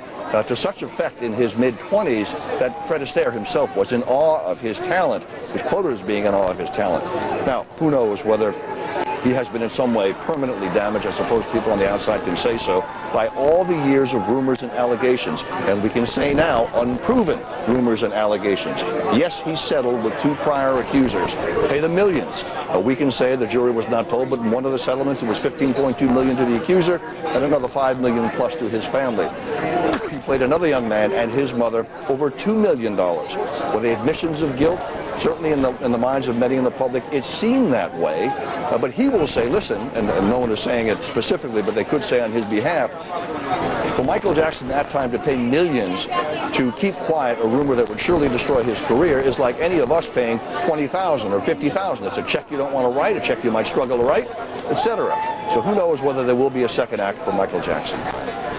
to such effect in his mid-20s that Fred Astaire himself was in awe of his talent. His quoted as being in awe of his talent. Now, who knows whether he has been in some way permanently damaged, I suppose people on the outside can say so, by all the years of rumors and allegations. And we can say now, unproven rumors and allegations. Yes, he settled with 2 prior accusers. Pay the millions. We can say the jury was not told, but in one of the settlements it was $15.2 million to the accuser and another $5 million plus to his family. He played another young man and his mother over $2 million. Were they admissions of guilt? Certainly in the minds of many in the public, it seemed that way. But he will say, listen, and no one is saying it specifically, but they could say on his behalf, for Michael Jackson at that time to pay millions to keep quiet a rumor that would surely destroy his career is like any of us paying $20,000 or $50,000. It's a check you don't want to write, a check you might struggle to write, etc. So who knows whether there will be a second act for Michael Jackson.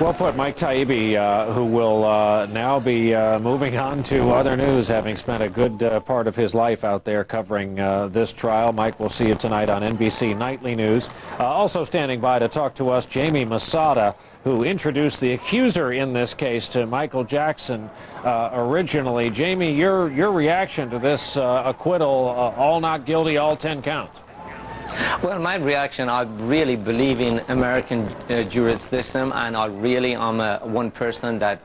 Well put, Mike Taibbi, who will now be moving on to other news, having spent a good part of his life out there covering this trial. Mike, we'll see you tonight on NBC Nightly News. Also standing by to talk to us, Jamie Masada, who introduced the accuser in this case to Michael Jackson originally. Jamie, your reaction to this acquittal, all not guilty, all 10 counts? Well, my reaction, I really believe in American jurisdiction, and I really am one person that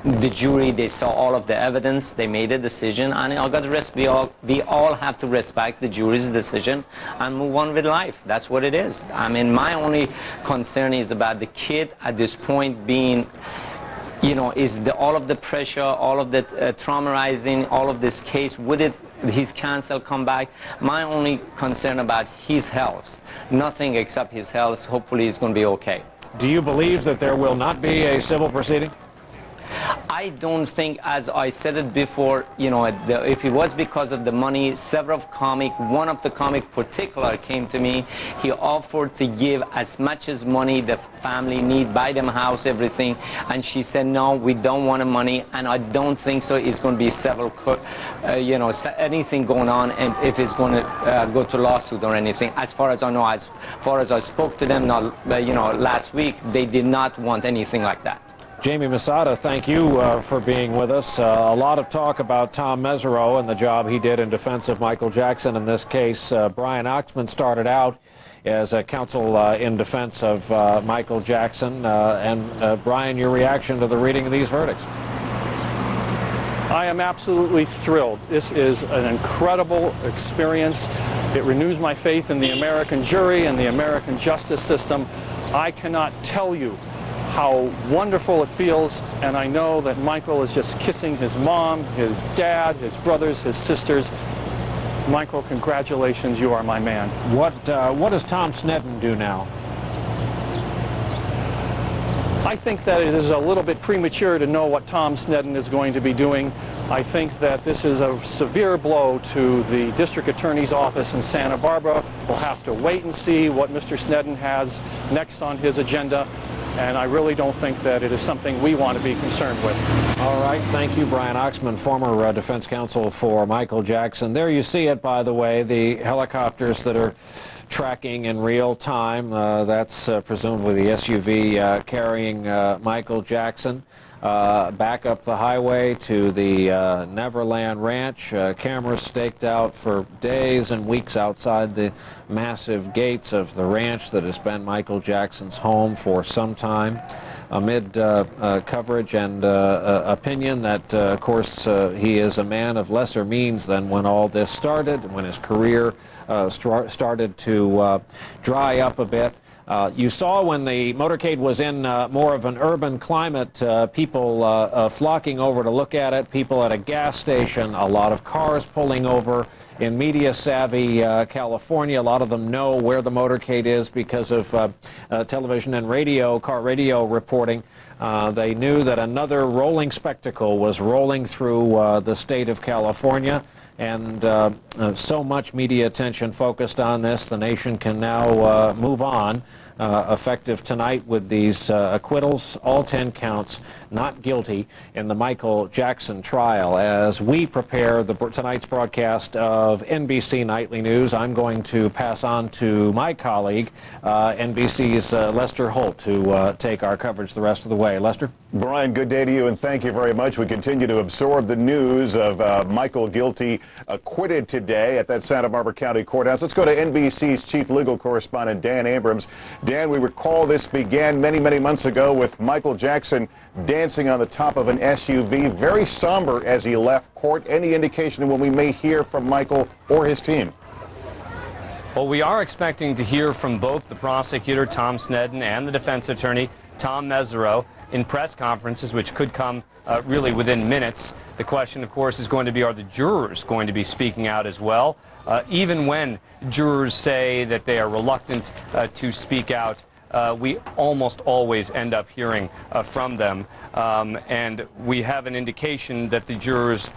the jury, they saw all of the evidence, they made a decision, and I got to we all have to respect the jury's decision and move on with life. That's what it is. I mean, my only concern is about the kid at this point being, you know, is all of the pressure, all of the traumatizing, all of this case, would his counsel come back? My only concern about his health, nothing except his health. Hopefully he's going to be okay. Do you believe that there will not be a civil proceeding? I don't think, as I said it before, you know, if it was because of the money, several one of the comic particular came to me. He offered to give as much as money the family need, buy them a house, everything. And she said, no, we don't want the money. And I don't think so. It's going to be several, you know, anything going on, and if it's going to go to lawsuit or anything. As far as I know, as far as I spoke to them, you know, last week, they did not want anything like that. Jamie Masada, thank you for being with us. A lot of talk about Tom Mesereau and the job he did in defense of Michael Jackson in this case. Brian Oxman started out as a counsel in defense of Michael Jackson. Brian, your reaction to the reading of these verdicts? I am absolutely thrilled. This is an incredible experience. It renews my faith in the American jury and the American justice system. I cannot tell you how wonderful it feels, and I know that Michael is just kissing his mom, his dad, his brothers, his sisters. Michael, congratulations, you are my man. What does Tom Sneddon do now? I think that it is a little bit premature to know what Tom Sneddon is going to be doing. I think that this is a severe blow to the district attorney's office in Santa Barbara. We'll have to wait and see what Mr. Sneddon has next on his agenda. And I really don't think that it is something we want to be concerned with. All right. Thank you, Brian Oxman, former defense counsel for Michael Jackson. There you see it, by the way, the helicopters that are tracking in real time. That's presumably the SUV carrying Michael Jackson back up the highway to the Neverland Ranch. Cameras staked out for days and weeks outside the massive gates of the ranch that has been Michael Jackson's home for some time. Amid coverage and opinion that, of course, he is a man of lesser means than when all this started, when his career started to dry up a bit. You saw when the motorcade was in more of an urban climate, people flocking over to look at it, people at a gas station, a lot of cars pulling over. In media-savvy California, a lot of them know where the motorcade is because of television and radio, car radio reporting. They knew that another rolling spectacle was rolling through the state of California. And so much media attention focused on this, the nation can now move on, effective tonight with these acquittals, all 10 counts, not guilty in the Michael Jackson trial. As we prepare tonight's broadcast of NBC Nightly News, I'm going to pass on to my colleague, NBC's Lester Holt, to take our coverage the rest of the way. Lester? Brian, good day to you, and thank you very much. We continue to absorb the news of Michael guilty, acquitted today at that Santa Barbara County Courthouse. Let's go to NBC's chief legal correspondent, Dan Abrams. Dan, we recall this began many, many months ago with Michael Jackson dancing on the top of an SUV, very somber as he left court. Any indication when we may hear from Michael or his team? Well, we are expecting to hear from both the prosecutor, Tom Sneddon, and the defense attorney, Tom Mesereau, in press conferences, which could come really within minutes. The question, of course, is going to be, are the jurors going to be speaking out as well? Even when jurors say that they are reluctant to speak out, we almost always end up hearing from them. And we have an indication that the jurors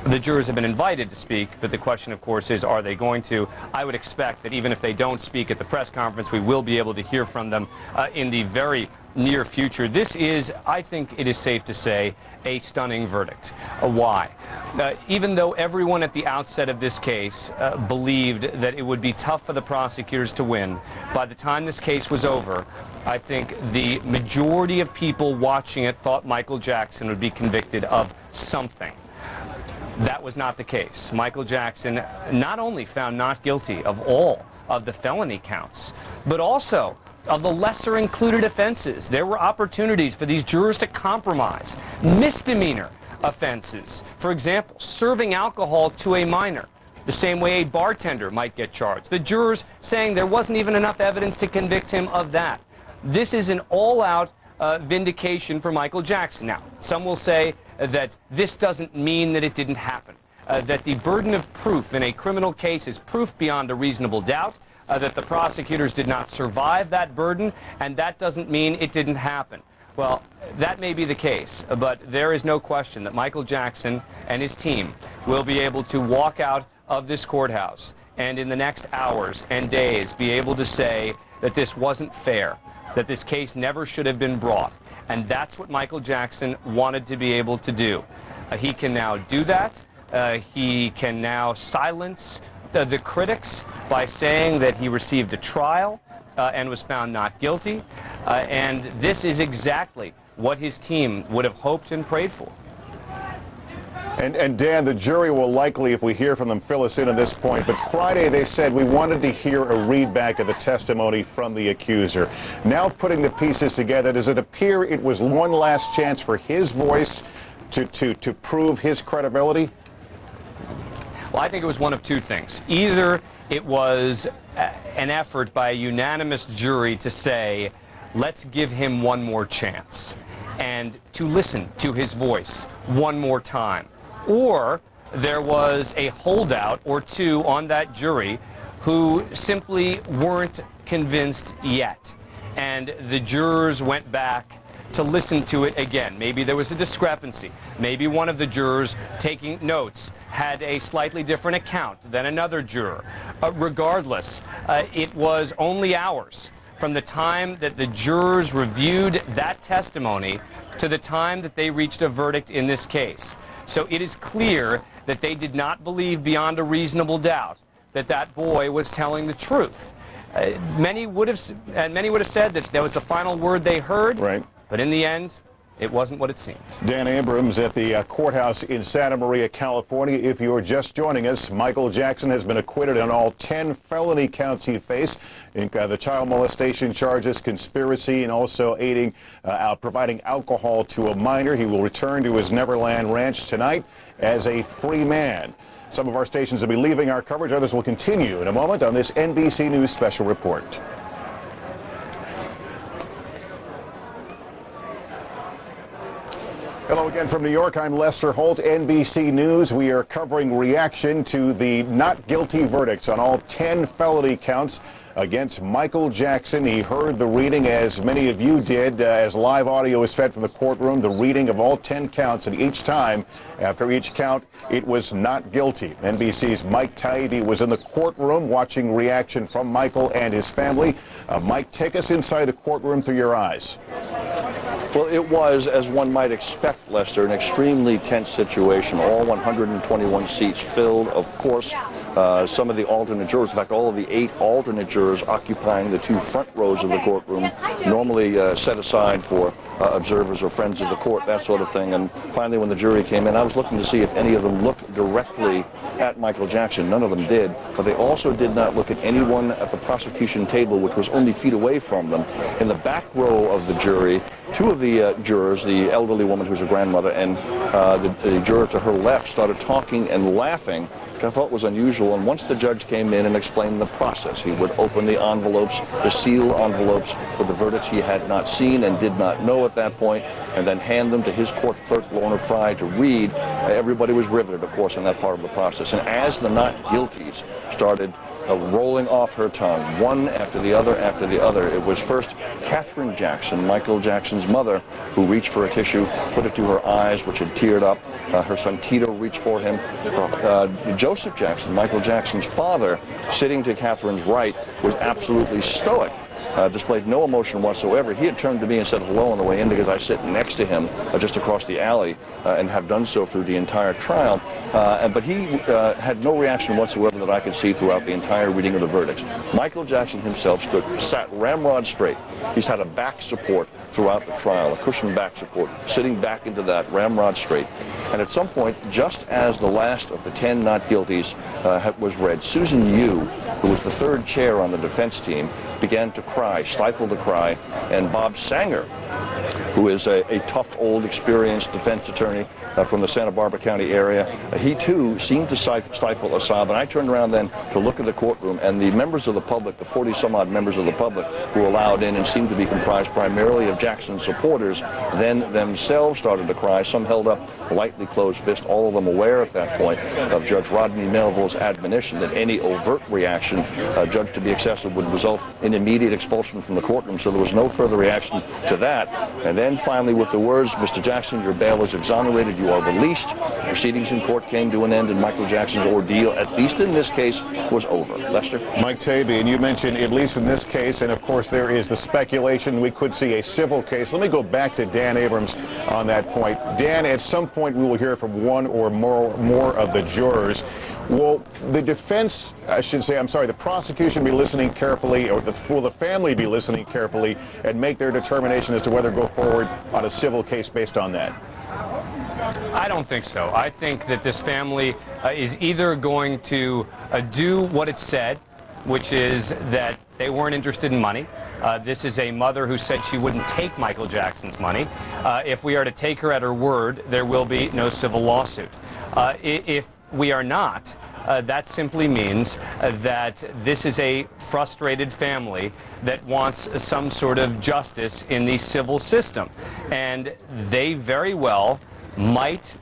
have been invited to speak, but the question, of course, is, are they going to? I would expect that even if they don't speak at the press conference, we will be able to hear from them in the very near future. This is, I think it is safe to say, a stunning verdict. Why? Even though everyone at the outset of this case believed that it would be tough for the prosecutors to win, by the time this case was over, I think the majority of people watching it thought Michael Jackson would be convicted of something. That was not the case. Michael Jackson not only found not guilty of all of the felony counts, but also of the lesser included offenses. There were opportunities for these jurors to compromise. Misdemeanor offenses, for example, serving alcohol to a minor, the same way a bartender might get charged. The jurors saying there wasn't even enough evidence to convict him of that. This is an all-out vindication for Michael Jackson. Now, some will say that this doesn't mean that it didn't happen, that the burden of proof in a criminal case is proof beyond a reasonable doubt, that the prosecutors did not survive that burden, and that doesn't mean it didn't happen. Well, that may be the case, but there is no question that Michael Jackson and his team will be able to walk out of this courthouse and in the next hours and days be able to say that this wasn't fair, that this case never should have been brought. And that's what Michael Jackson wanted to be able to do. He can now do that. He can now silence the critics by saying that he received a trial and was found not guilty. And this is exactly what his team would have hoped and prayed for. And Dan, the jury will likely, if we hear from them, fill us in on this point. But Friday they said we wanted to hear a readback of the testimony from the accuser. Now putting the pieces together, does it appear it was one last chance for his voice to prove his credibility? Well, I think it was one of two things. Either it was an effort by a unanimous jury to say, let's give him one more chance and to listen to his voice one more time. Or there was a holdout or two on that jury who simply weren't convinced yet. And the jurors went back to listen to it again. Maybe there was a discrepancy. Maybe one of the jurors taking notes had a slightly different account than another juror. Regardless, it was only hours from the time that the jurors reviewed that testimony to the time that they reached a verdict in this case. So it is clear that they did not believe beyond a reasonable doubt that that boy was telling the truth. Many would have said that that was the final word they heard. Right. But in the end, it wasn't what it seemed. Dan Abrams at the courthouse in Santa Maria, California. If you're just joining us, Michael Jackson has been acquitted on all 10 felony counts he faced, the child molestation charges, conspiracy, and also aiding, providing alcohol to a minor. He will return to his Neverland Ranch tonight as a free man. Some of our stations will be leaving our coverage. Others will continue in a moment on this NBC News special report. Hello again from New York. I'm Lester Holt, NBC News. We are covering reaction to the not guilty verdicts on all 10 felony counts against Michael Jackson. He heard the reading, as many of you did, as live audio is fed from the courtroom, the reading of all 10 counts, and each time, after each count, it was not guilty. NBC's Mike Taibbi was in the courtroom watching reaction from Michael and his family. Mike, take us inside the courtroom through your eyes. Well, it was, as one might expect, Lester, an extremely tense situation. All 121 seats filled, of course. Some of the alternate jurors, in fact, all of the 8 alternate jurors occupying the 2 front rows of the courtroom, normally set aside for observers or friends of the court, that sort of thing. And finally, when the jury came in, I was looking to see if any of them looked directly at Michael Jackson. None of them did, but they also did not look at anyone at the prosecution table, which was only feet away from them. In the back row of the jury, 2 of the jurors, the elderly woman who's a grandmother, and the juror to her left, started talking and laughing, which I thought was unusual. And once the judge came in and explained the process, he would open the envelopes, the sealed envelopes with the verdicts he had not seen and did not know at that point, and then hand them to his court clerk, Lorna Fry, to read. Everybody was riveted, of course, in that part of the process. And as the not guilties started rolling off her tongue, one after the other after the other, it was first Katherine Jackson, Michael Jackson's mother, who reached for a tissue, put it to her eyes, which had teared up. Her son Tito reached for him. Joseph Jackson, Michael Jackson's father, sitting to Katherine's right, was absolutely stoic. Displayed no emotion whatsoever. He had turned to me and said hello on the way in because I sit next to him just across the alley and have done so through the entire trial. But he had no reaction whatsoever that I could see throughout the entire reading of the verdicts. Michael Jackson himself sat ramrod straight. He's had a back support throughout the trial, a cushioned back support, sitting back into that ramrod straight. And at some point, just as the last of the 10 not guilties was read, Susan Yu, who was the 3rd chair on the defense team, began to cry, stifled a cry, and Bob Sanger, who is a tough, old, experienced defense attorney from the Santa Barbara County area, he too seemed to stifle a sob. And I turned around then to look at the courtroom, and the members of the public, the 40-some-odd members of the public who were allowed in and seemed to be comprised primarily of Jackson supporters, then themselves started to cry. Some held up lightly closed fist, all of them aware at that point of Judge Rodney Melville's admonition that any overt reaction judged to be excessive would result in immediate expulsion from the courtroom. So there was no further reaction to that. And then end finally with the words, Mr. Jackson, your bail is exonerated, you are released. Proceedings in court came to an end, and Michael Jackson's ordeal, at least in this case, was over. Lester? Mike Taby, and you mentioned, at least in this case, and of course there is the speculation we could see a civil case. Let me go back to Dan Abrams on that point. Dan, at some point we will hear from one or more of the jurors. Will the defense, the prosecution be listening carefully, or will the family be listening carefully and make their determination as to whether to go forward on a civil case based on that? I don't think so. I think that this family is either going to do what it said, which is that they weren't interested in money. This is a mother who said she wouldn't take Michael Jackson's money. If we are to take her at her word, there will be no civil lawsuit. If we are not, that simply means that this is a frustrated family that wants some sort of justice in the civil system. And they very well might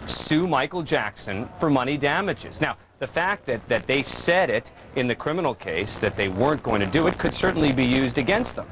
sue Michael Jackson for money damages. Now, the fact that they said it in the criminal case, that they weren't going to do it, could certainly be used against them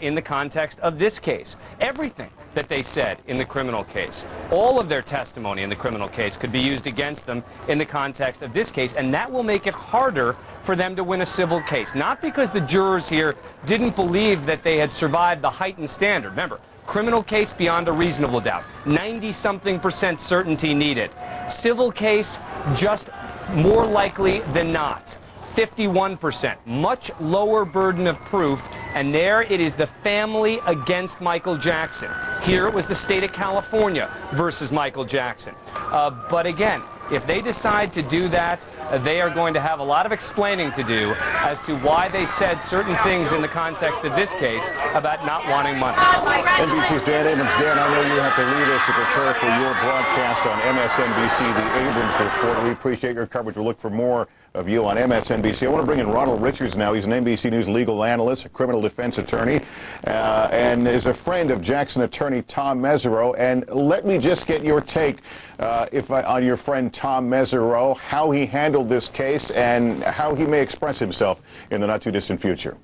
in the context of this case. Everything that they said in the criminal case, all of their testimony in the criminal case, could be used against them in the context of this case, and that will make it harder for them to win a civil case. Not because the jurors here didn't believe that they had survived the heightened standard. Remember, criminal case beyond a reasonable doubt, 90-something% certainty needed. Civil case, just more likely than not, 51%, much lower burden of proof, and there it is the family against Michael Jackson. Here it was the state of California versus Michael Jackson. But again, if they decide to do that, they are going to have a lot of explaining to do as to why they said certain things in the context of this case about not wanting money. NBC's Dan Abrams. Dan, I know you have to leave us to prepare for your broadcast on MSNBC, the Abrams Report. We appreciate your coverage. We'll look for more of you on MSNBC. I want to bring in Ronald Richards now. He's an NBC News legal analyst, a criminal defense attorney, and is a friend of Jackson attorney Tom Mesereau. And let me just get your take on your friend Tom Mesereau, how he handled this case and how he may express himself in the not-too-distant future.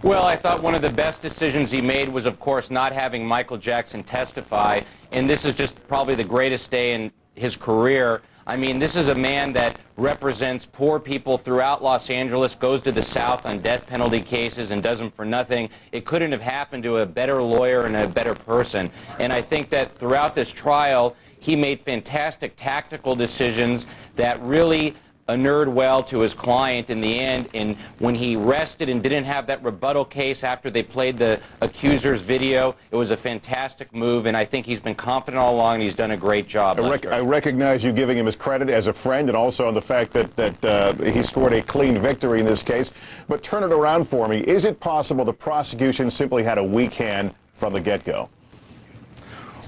Well, I thought one of the best decisions he made was, of course, not having Michael Jackson testify. And this is just probably the greatest day in his career. I mean, this is a man that represents poor people throughout Los Angeles, goes to the South on death penalty cases and does them for nothing. It couldn't have happened to a better lawyer and a better person. And I think that throughout this trial, he made fantastic tactical decisions that really inured well to his client in the end. And when he rested and didn't have that rebuttal case after they played the accuser's video, it was a fantastic move, and I think he's been confident all along, and he's done a great job. I recognize you giving him his credit as a friend, and also on the fact that he scored a clean victory in this case. But turn it around for me. Is it possible the prosecution simply had a weak hand from the get-go?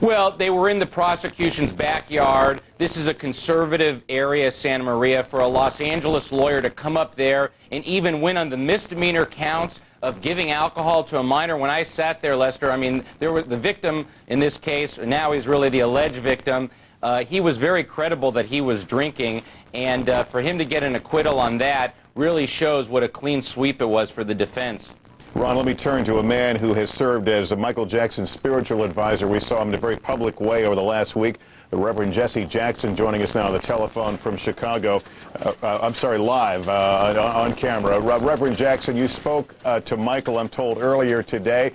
Well, they were in the prosecution's backyard. This is a conservative area, Santa Maria. For a Los Angeles lawyer to come up there and even win on the misdemeanor counts of giving alcohol to a minor. When I sat there, Lester, I mean, the victim in this case, now he's really the alleged victim. He was very credible that he was drinking, and for him to get an acquittal on that really shows what a clean sweep it was for the defense. Ron, let me turn to a man who has served as Michael Jackson's spiritual advisor. We saw him in a very public way over the last week. The Reverend Jesse Jackson joining us now on the telephone from Chicago. Live on camera. Reverend Jackson, you spoke to Michael, I'm told, earlier today.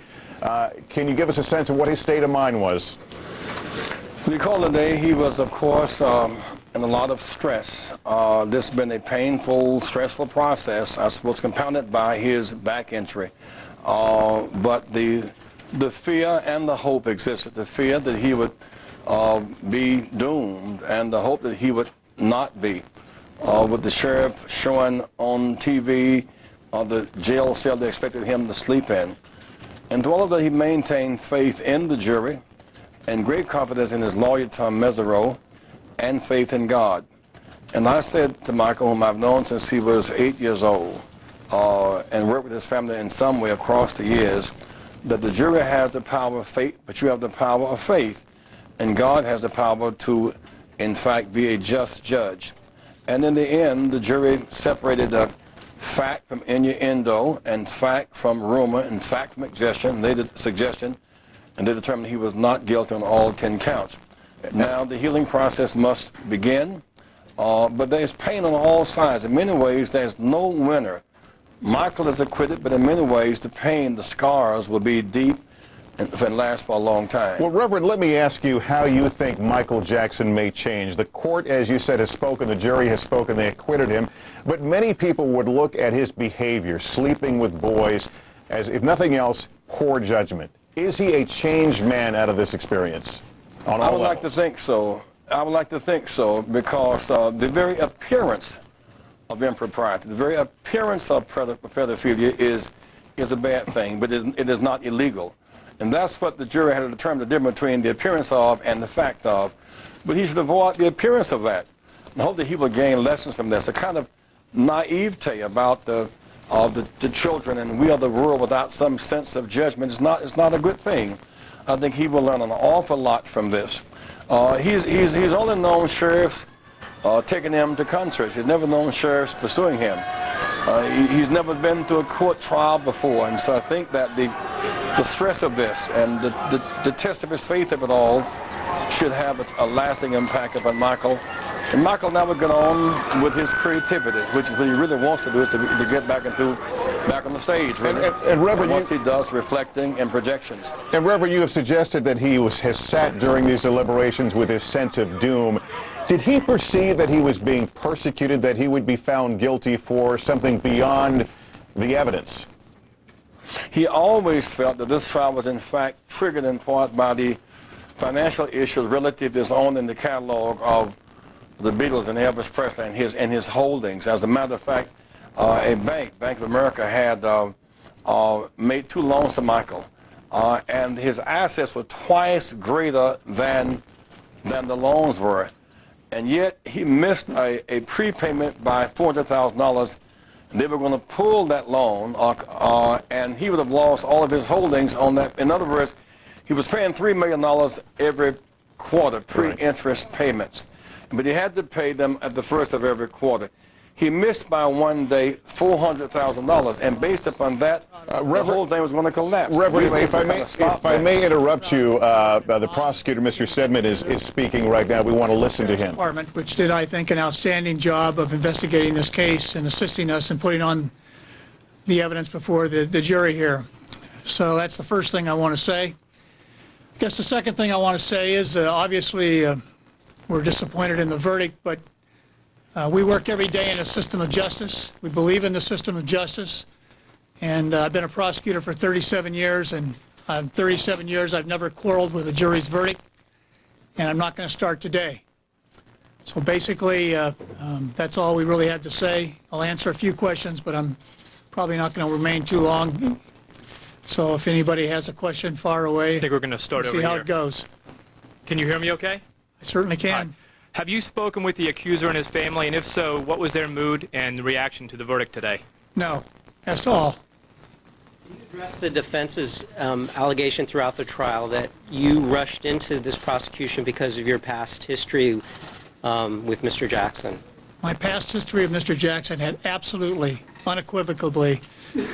Can you give us a sense of what his state of mind was? Recall today he was, of course, in a lot of stress. This has been a painful, stressful process, I suppose, compounded by his back injury. But the fear and the hope existed. The fear that he would be doomed, and the hope that he would not be. With the sheriff showing on TV the jail cell they expected him to sleep in. And to all of that, he maintained faith in the jury and great confidence in his lawyer, Tom Mesereau, and faith in God. And I said to Michael, whom I've known since he was 8 years old, and worked with his family in some way across the years, that the jury has the power of faith, but you have the power of faith. And God has the power to, in fact, be a just judge. And in the end, the jury separated fact from innuendo, and fact from rumor, and fact from suggestion, and they determined he was not guilty on all 10 counts. Now the healing process must begin, but there's pain on all sides. In many ways, there's no winner. Michael is acquitted, but in many ways, the pain, the scars will be deep and last for a long time. Well, Reverend, let me ask you how you think Michael Jackson may change. The court, as you said, has spoken, the jury has spoken, they acquitted him, but many people would look at his behavior, sleeping with boys, as, if nothing else, poor judgment. Is he a changed man out of this experience? I would like to think so. I would like to think so, because the very appearance of impropriety, the very appearance of pedophilia is a bad thing, but it is not illegal. And that's what the jury had to determine, the difference between the appearance of and the fact of. But he should avoid the appearance of that. And I hope that he will gain lessons from this, a kind of naivete about the children, and we are the world without some sense of judgment. It's not a good thing. I think he will learn an awful lot from this. He's only known sheriffs taking him to concerts. He's never known sheriffs pursuing him. He's never been to a court trial before, and so I think that the stress of this and the test of his faith of it all should have a lasting impact upon Michael. And Michael now will get on with his creativity, which is what he really wants to do, is to get back on the stage, really. And Reverend, once he does reflecting and projections. And Reverend, you have suggested that he has sat during these deliberations with his sense of doom. Did he perceive that he was being persecuted, that he would be found guilty for something beyond the evidence? He always felt that this trial was in fact triggered in part by the financial issues relative to his own in the catalog of the Beatles and Elvis Presley and his holdings. As a matter of fact, a Bank of America, had made 2 loans to Michael, and his assets were twice greater than the loans were. And yet he missed a prepayment by $400,000. They were going to pull that loan, and he would have lost all of his holdings on that. In other words, he was paying $3 million every quarter, pre-interest payments. But he had to pay them at the first of every quarter. He missed by one day $400,000, and based upon that, the whole thing was going to collapse. Reverend, if I may interrupt you, the prosecutor, Mr. Stedman, is speaking right now. We want to listen to him. Department, which did, I think, an outstanding job of investigating this case and assisting us in putting on the evidence before the jury here. So that's the first thing I want to say. I guess the second thing I want to say is, obviously, we're disappointed in the verdict, but we work every day in a system of justice. We believe in the system of justice. And I've been a prosecutor for 37 years, and in 37 years I've never quarreled with a jury's verdict, and I'm not going to start today. So basically, that's all we really have to say. I'll answer a few questions, but I'm probably not going to remain too long. So if anybody has a question far away, I think we're going to start over see how here. it goes. Can you hear me okay? I certainly can. Right. Have you spoken with the accuser and his family, and if so, what was their mood and reaction to the verdict today? No, that's all. Can you address the defense's allegation throughout the trial that you rushed into this prosecution because of your past history with Mr. Jackson? My past history of Mr. Jackson had absolutely, unequivocally,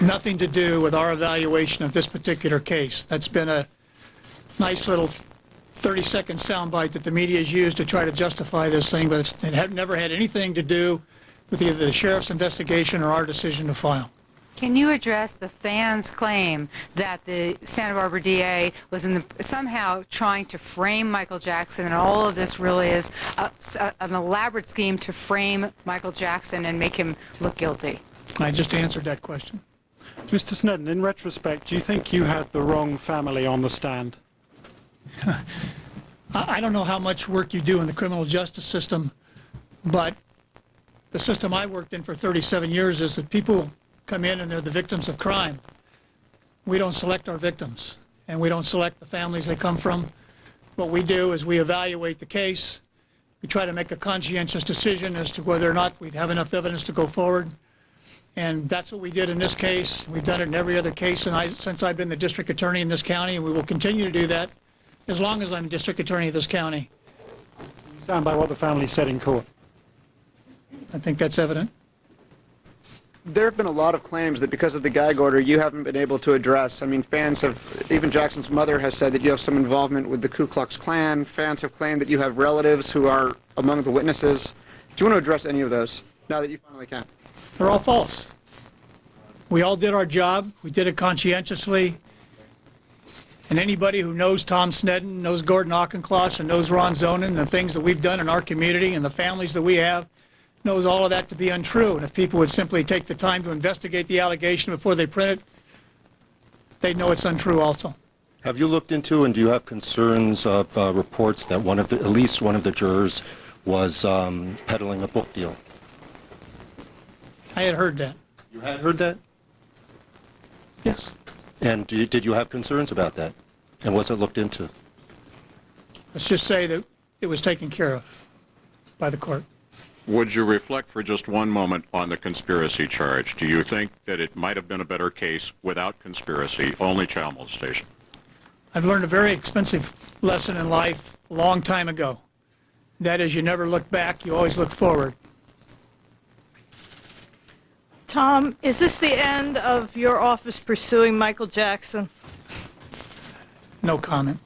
nothing to do with our evaluation of this particular case. That's been a nice little 30-second soundbite that the media has used to try to justify this thing, but it never had anything to do with either the sheriff's investigation or our decision to file. Can you address the fans' claim that the Santa Barbara DA was somehow trying to frame Michael Jackson, and all of this really is an elaborate scheme to frame Michael Jackson and make him look guilty? I just answered that question. Mr. Snedden, in retrospect, do you think you had the wrong family on the stand? I don't know how much work you do in the criminal justice system, but the system I worked in for 37 years is that people come in and they're the victims of crime. We don't select our victims, and we don't select the families they come from. What we do is we evaluate the case. We try to make a conscientious decision as to whether or not we have enough evidence to go forward. And that's what we did in this case. We've done it in every other case since I've been the district attorney in this county, and we will continue to do that as long as I'm district attorney of this county. You stand by what the family said in court? I think that's evident. there have been a lot of claims that because of the gag order you haven't been able to address. I mean, fans have, even Jackson's mother has said that you have some involvement with the Ku Klux Klan. Fans have claimed that you have relatives who are among the witnesses. Do you want to address any of those now that you finally can? They're all false. We all did our job. We did it conscientiously. And anybody who knows Tom Sneddon, knows Gordon Auchincloss, and knows Ron Zonin, and the things that we've done in our community and the families that we have, knows all of that to be untrue. And if people would simply take the time to investigate the allegation before they print it, they'd know it's untrue also. Have you looked into, and do you have concerns of reports that at least one of the jurors was peddling a book deal? I had heard that. You had heard that? Yes. And did you have concerns about that? And was it looked into? Let's just say that it was taken care of by the court. Would you reflect for just one moment on the conspiracy charge? Do you think that it might have been a better case without conspiracy, only child molestation? I've learned a very expensive lesson in life a long time ago. That is, you never look back, you always look forward. Tom, is this the end of your office pursuing Michael Jackson? No comment.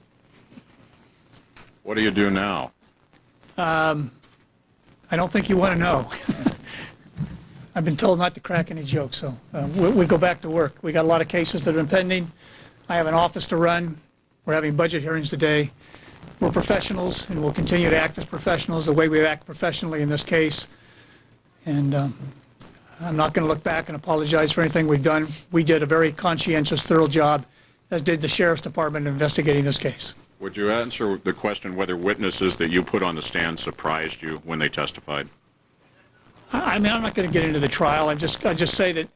What do you do now? I don't think you want to know. I've been told not to crack any jokes, so we go back to work. We got a lot of cases that have been pending. I have an office to run. We're having budget hearings today. We're professionals, and we'll continue to act as professionals the way we act professionally in this case. And I'm not going to look back and apologize for anything we've done. We did a very conscientious, thorough job, as did the Sheriff's Department, investigating this case. Would you answer the question whether witnesses that you put on the stand surprised you when they testified? I mean, I'm not going to get into the trial. I just say that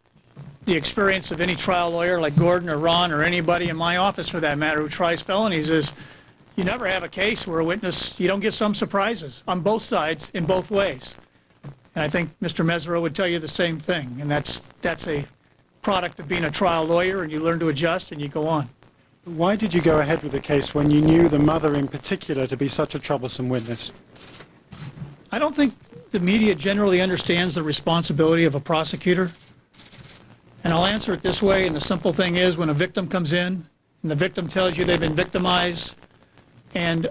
the experience of any trial lawyer like Gordon or Ron or anybody in my office, for that matter, who tries felonies is you never have a case where a witness, you don't get some surprises on both sides in both ways. And I think Mr. Mesereau would tell you the same thing. And that's a product of being a trial lawyer, and you learn to adjust and you go on. Why did you go ahead with the case when you knew the mother in particular to be such a troublesome witness? I don't think the media generally understands the responsibility of a prosecutor. And I'll answer it this way, and the simple thing is when a victim comes in and the victim tells you they've been victimized and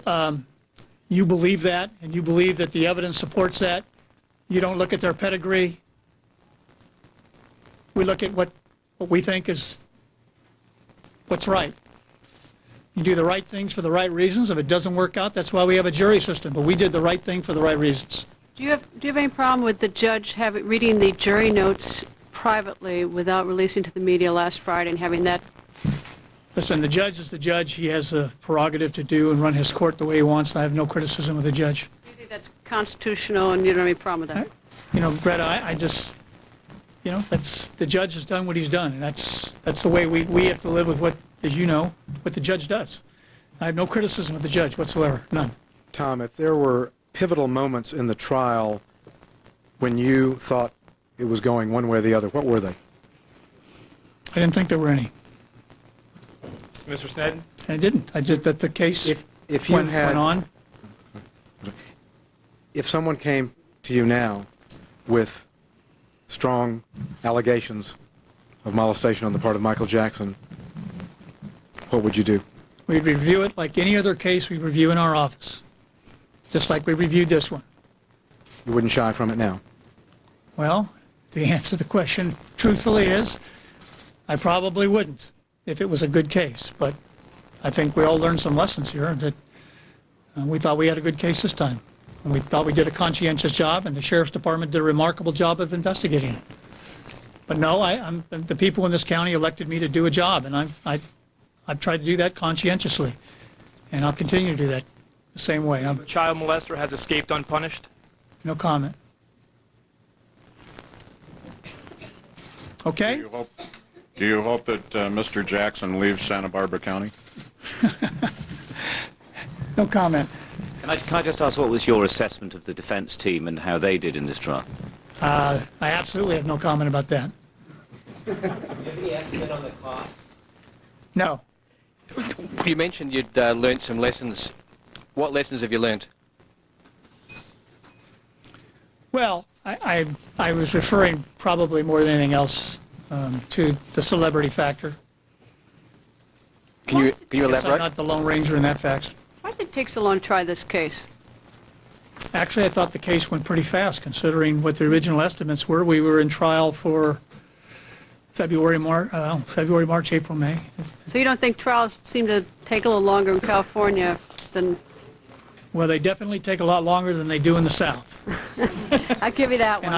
you believe that and you believe that the evidence supports that, you don't look at their pedigree. We look at what we think is what's right. You do the right things for the right reasons. If it doesn't work out, that's why we have a jury system. But we did the right thing for the right reasons. Do you have any problem with the judge reading the jury notes privately without releasing to the media last Friday and having that? Listen, the judge is the judge. He has a prerogative to do and run his court the way he wants, and I have no criticism of the judge. Do you think that's constitutional and you don't have any problem with that? You know, Greta, I just, you know, the judge has done what he's done, and that's the way we have to live with what, as you know, what the judge does. I have no criticism of the judge whatsoever, none. Tom, if there were pivotal moments in the trial when you thought it was going one way or the other, what were they? I didn't think there were any. Mr. Sneddon? I didn't. I just that the case if you went on. If someone came to you now with strong allegations of molestation on the part of Michael Jackson, what would you do? We'd review it like any other case we review in our office, just like we reviewed this one. You wouldn't shy from it now? Well, the answer to the question, truthfully, is I probably wouldn't if it was a good case. But I think we all learned some lessons here that we thought we had a good case this time. And we thought we did a conscientious job, and the Sheriff's Department did a remarkable job of investigating it. But no, the people in this county elected me to do a job, and I've tried to do that conscientiously, and I'll continue to do that the same way. The child molester has escaped unpunished? No comment. Okay? Do you hope that Mr. Jackson leaves Santa Barbara County? No comment. Can I just ask, what was your assessment of the defense team and how they did in this trial? I absolutely have no comment about that. Do you have any estimate on the cost? No. You mentioned you'd learnt some lessons. What lessons have you learnt? Well, I was referring probably more than anything else to the celebrity factor. Can you I'm elaborate? not the Lone Ranger in that fact. Why does it take so long to try this case? Actually, I thought the case went pretty fast, considering what the original estimates were. We were in trial for February, March, April, May. So you don't think trials seem to take a little longer in California than... Well, they definitely take a lot longer than they do in the South. I give you that one.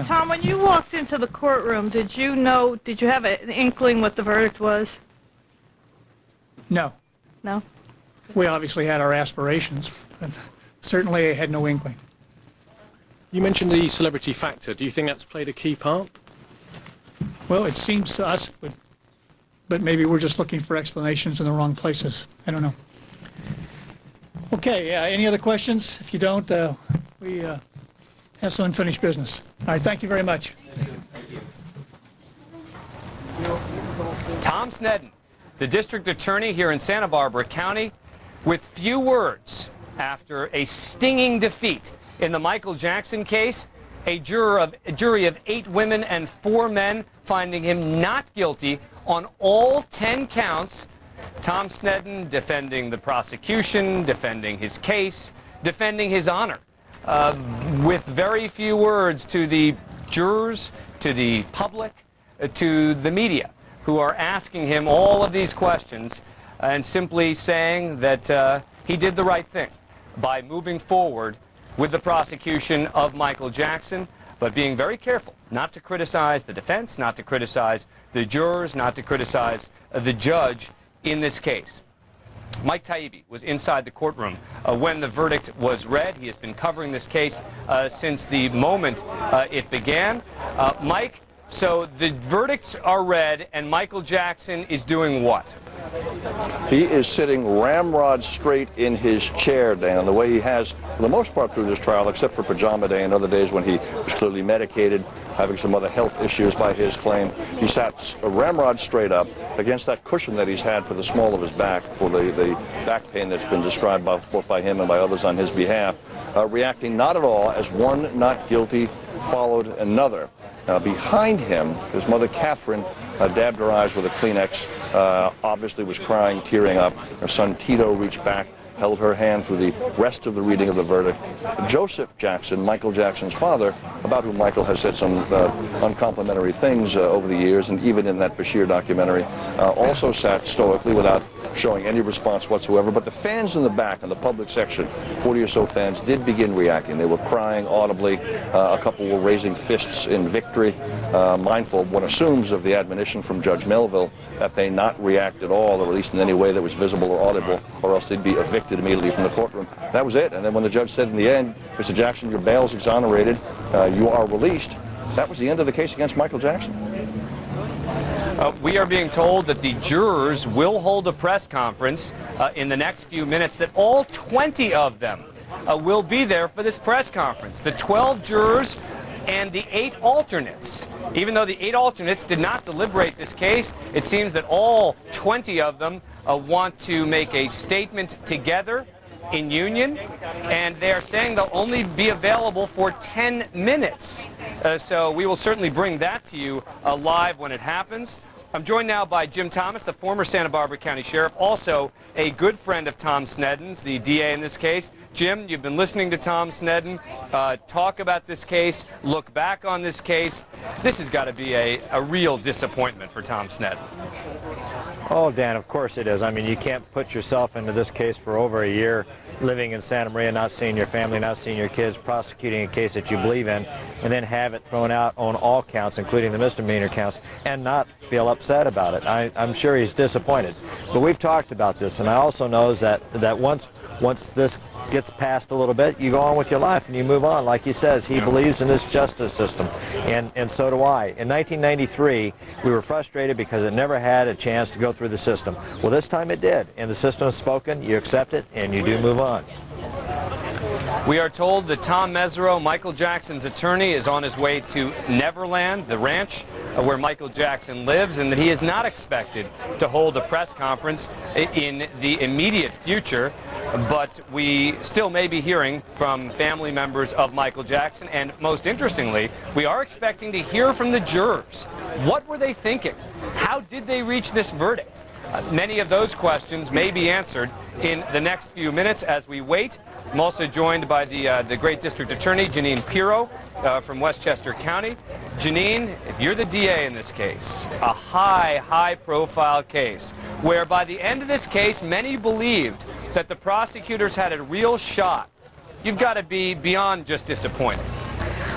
Tom, when you walked into the courtroom, did you have an inkling what the verdict was? No. No? We obviously had our aspirations, but certainly I had no inkling. You mentioned the celebrity factor. Do you think that's played a key part? Well, it seems to us, but maybe we're just looking for explanations in the wrong places. I don't know. Okay, any other questions? If you don't, we have some unfinished business. All right, thank you very much. Tom Sneddon, the district attorney here in Santa Barbara County, with few words after a stinging defeat in the Michael Jackson case, a jury of 8 women and 4 men finding him not guilty on all 10 counts. Tom Sneddon defending the prosecution, defending his case, defending his honor, with very few words to the jurors, to the public, to the media, who are asking him all of these questions, and simply saying that he did the right thing by moving forward with the prosecution of Michael Jackson, but being very careful not to criticize the defense, not to criticize the jurors, not to criticize the judge in this case. Mike Taibbi was inside the courtroom when the verdict was read. He has been covering this case since the moment it began. Mike, so the verdicts are read, and Michael Jackson is doing what? He is sitting ramrod straight in his chair, Dan, the way he has for the most part through this trial, except for pajama day and other days when he was clearly medicated, having some other health issues by his claim. He sat ramrod straight up against that cushion that he's had for the small of his back, for the back pain that's been described both by him and by others on his behalf, reacting not at all as one not guilty followed another. Behind him, his mother, Catherine, dabbed her eyes with a Kleenex, obviously was crying, tearing up. Her son, Tito, reached back, held her hand through the rest of the reading of the verdict. Joseph Jackson, Michael Jackson's father, about whom Michael has said some uncomplimentary things over the years, and even in that Bashir documentary, also sat stoically without showing any response whatsoever. But the fans in the back, in the public section, 40 or so fans, did begin reacting. They were crying audibly. A couple were raising fists in victory, mindful, one assumes, of the admonition from Judge Melville that they not react at all, or at least in any way that was visible or audible, or else they'd be evicted immediately from the courtroom. That was it. And then when the judge said in the end, Mr. Jackson, your bail's exonerated, you are released, that was the end of the case against Michael Jackson. We are being told that the jurors will hold a press conference in the next few minutes, that all 20 of them will be there for this press conference. The 12 jurors and the 8 alternates. Even though the 8 alternates did not deliberate this case, it seems that all 20 of them want to make a statement together in union, and they are saying they'll only be available for 10 minutes. So we will certainly bring that to you live when it happens. I'm joined now by Jim Thomas, the former Santa Barbara County Sheriff, also a good friend of Tom Sneddon's, the DA in this case. Jim, you've been listening to Tom Sneddon talk about this case, look back on this case. This has got to be a real disappointment for Tom Sneddon. Oh, Dan, of course it is. I mean, you can't put yourself into this case for over a year, living in Santa Maria, not seeing your family, not seeing your kids, prosecuting a case that you believe in, and then have it thrown out on all counts, including the misdemeanor counts, and not feel upset about it. I'm sure he's disappointed. But we've talked about this, and I also know that once this gets past a little bit, you go on with your life and you move on. Like he says, he believes in this justice system, and so do I. In 1993, we were frustrated because it never had a chance to go through the system. Well, this time it did, and the system has spoken, you accept it, and you do move on. We are told that Tom Mesereau, Michael Jackson's attorney, is on his way to Neverland, the ranch where Michael Jackson lives, and that he is not expected to hold a press conference in the immediate future. but we still may be hearing from family members of Michael Jackson, and most interestingly, we are expecting to hear from the jurors. What were they thinking? How did they reach this verdict? Many of those questions may be answered in the next few minutes as we wait. I'm also joined by the great District Attorney, Janine Pirro, from Westchester County. Janine, if you're the DA in this case, a high-profile case, where by the end of this case, many believed that the prosecutors had a real shot, you've got to be beyond just disappointed.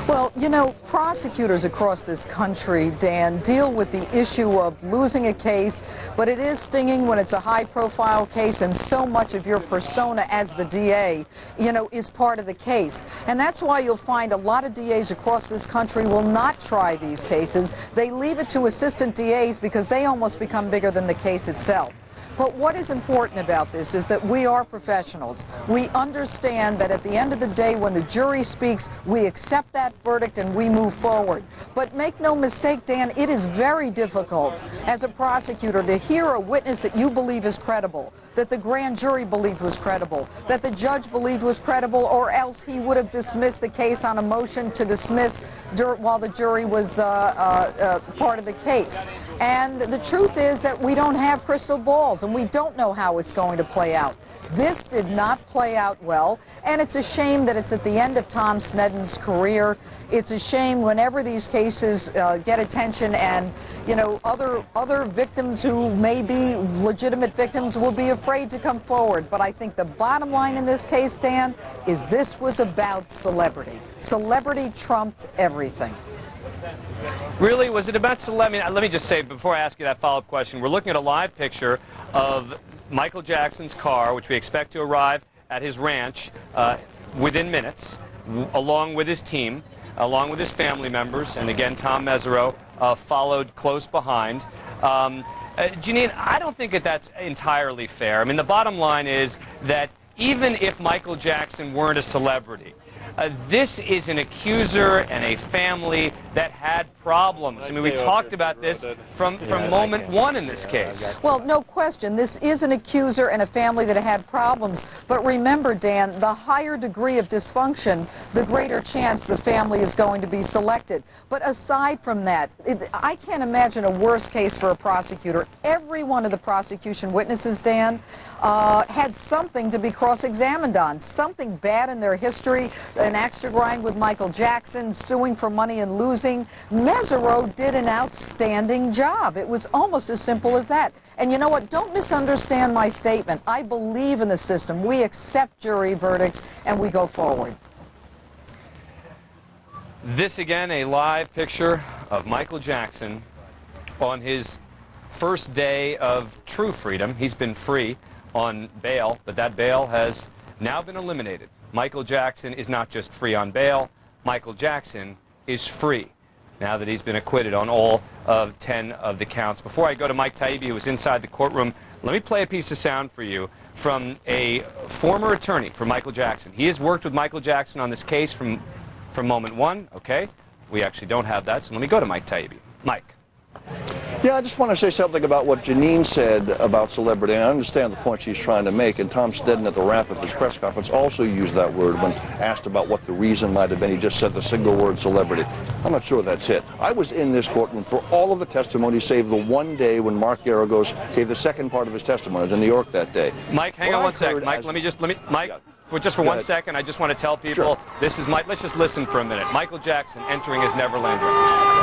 Well, you know, prosecutors across this country, Dan, deal with the issue of losing a case, but it is stinging when it's a high-profile case, and so much of your persona as the DA, you know, is part of the case. And that's why you'll find a lot of DAs across this country will not try these cases. They leave it to assistant DAs because they almost become bigger than the case itself. But what is important about this is that we are professionals. We understand that at the end of the day, when the jury speaks, we accept that verdict and we move forward. But make no mistake, Dan, it is very difficult as a prosecutor to hear a witness that you believe is credible, that the grand jury believed was credible, that the judge believed was credible, or else he would have dismissed the case on a motion to dismiss while the jury was part of the case. And the truth is that we don't have crystal balls, and we don't know how it's going to play out. This did not play out well, and it's a shame that it's at the end of Tom Sneddon's career. It's a shame whenever these cases get attention, and you know, other victims who may be legitimate victims will be afraid to come forward. But I think the bottom line in this case, Dan, is this was about celebrity. Celebrity trumped everything. Really, was it about celebrity? Let me just say, before I ask you that follow-up question, we're looking at a live picture of Michael Jackson's car, which we expect to arrive at his ranch within minutes, along with his team, along with his family members, and again, Tom Mesereau followed close behind. Janine, I don't think that that's entirely fair. I mean, the bottom line is that even if Michael Jackson weren't a celebrity, this is an accuser and a family that had problems. I mean, we talked about this from moment one in this case. Well, no question. This is an accuser and a family that had problems. But remember, Dan, the higher degree of dysfunction, the greater chance the family is going to be selected. But aside from that, I can't imagine a worse case for a prosecutor. Every one of the prosecution witnesses, Dan, had something to be cross-examined on, something bad in their history, an axe to grind with Michael Jackson, suing for money and losing. Mesereau did an outstanding job. It was almost as simple as that. And you know what? Don't misunderstand my statement. I believe in the system. We accept jury verdicts and we go forward. This again, a live picture of Michael Jackson on his first day of true freedom. He's been free on bail, but that bail has now been eliminated. Michael Jackson is not just free on bail. Michael Jackson is free now that he's been acquitted on all of 10 of the counts. Before I go to Mike Taibbi, who was inside the courtroom, let me play a piece of sound for you from a former attorney for Michael Jackson. He has worked with Michael Jackson on this case from moment one. Okay, we actually don't have that, so let me go to Mike Taibbi. Mike. Yeah, I just want to say something about what Janine said about celebrity, and I understand the point she's trying to make, and Tom Sneddon at the wrap of his press conference also used that word when asked about what the reason might have been. He just said the single word celebrity. I'm not sure that's it. I was in this courtroom for all of the testimony, save the one day when Mark Garagos gave the second part of his testimony. I was in New York that day. Mike, hang on one second. Mike, Mike, just for 1 second, I just want to tell people, this is Mike. Let's just listen for a minute. Michael Jackson entering his Neverland Ranch.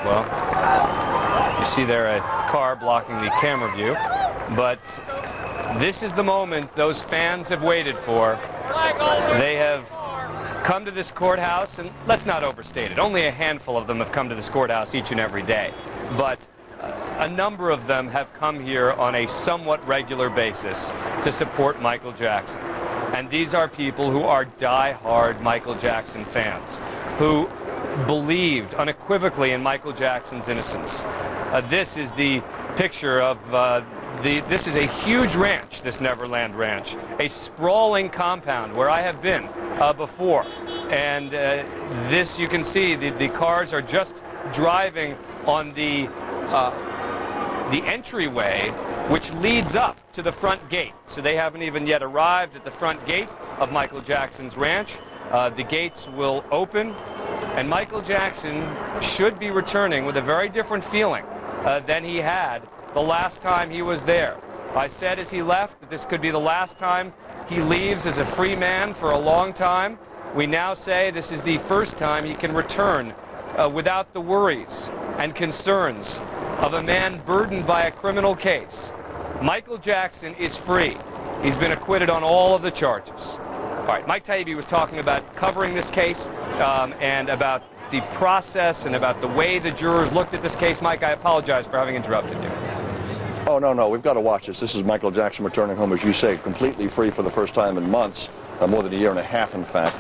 Well, you see there a car blocking the camera view, but this is the moment those fans have waited for. They have come to this courthouse, and let's not overstate it. Only a handful of them have come to this courthouse each and every day, but a number of them have come here on a somewhat regular basis to support Michael Jackson. And these are people who are die-hard Michael Jackson fans, who believed unequivocally in Michael Jackson's innocence. This is the picture of this is a huge ranch, this Neverland Ranch, a sprawling compound where I have been before. And this, you can see, the cars are just driving on the the entryway which leads up to the front gate. So they haven't even yet arrived at the front gate of Michael Jackson's ranch. The gates will open, and Michael Jackson should be returning with a very different feeling than he had the last time he was there. I said as he left that this could be the last time he leaves as a free man for a long time. We now say this is the first time he can return without the worries and concerns of a man burdened by a criminal case. Michael Jackson is free. He's been acquitted on all of the charges. All right, Mike Taibbi was talking about covering this case and about the process and about the way the jurors looked at this case. Mike, I apologize for having interrupted you. Oh, no, we've got to watch this. This is Michael Jackson returning home, as you say, completely free for the first time in months, more than a year and a half, in fact.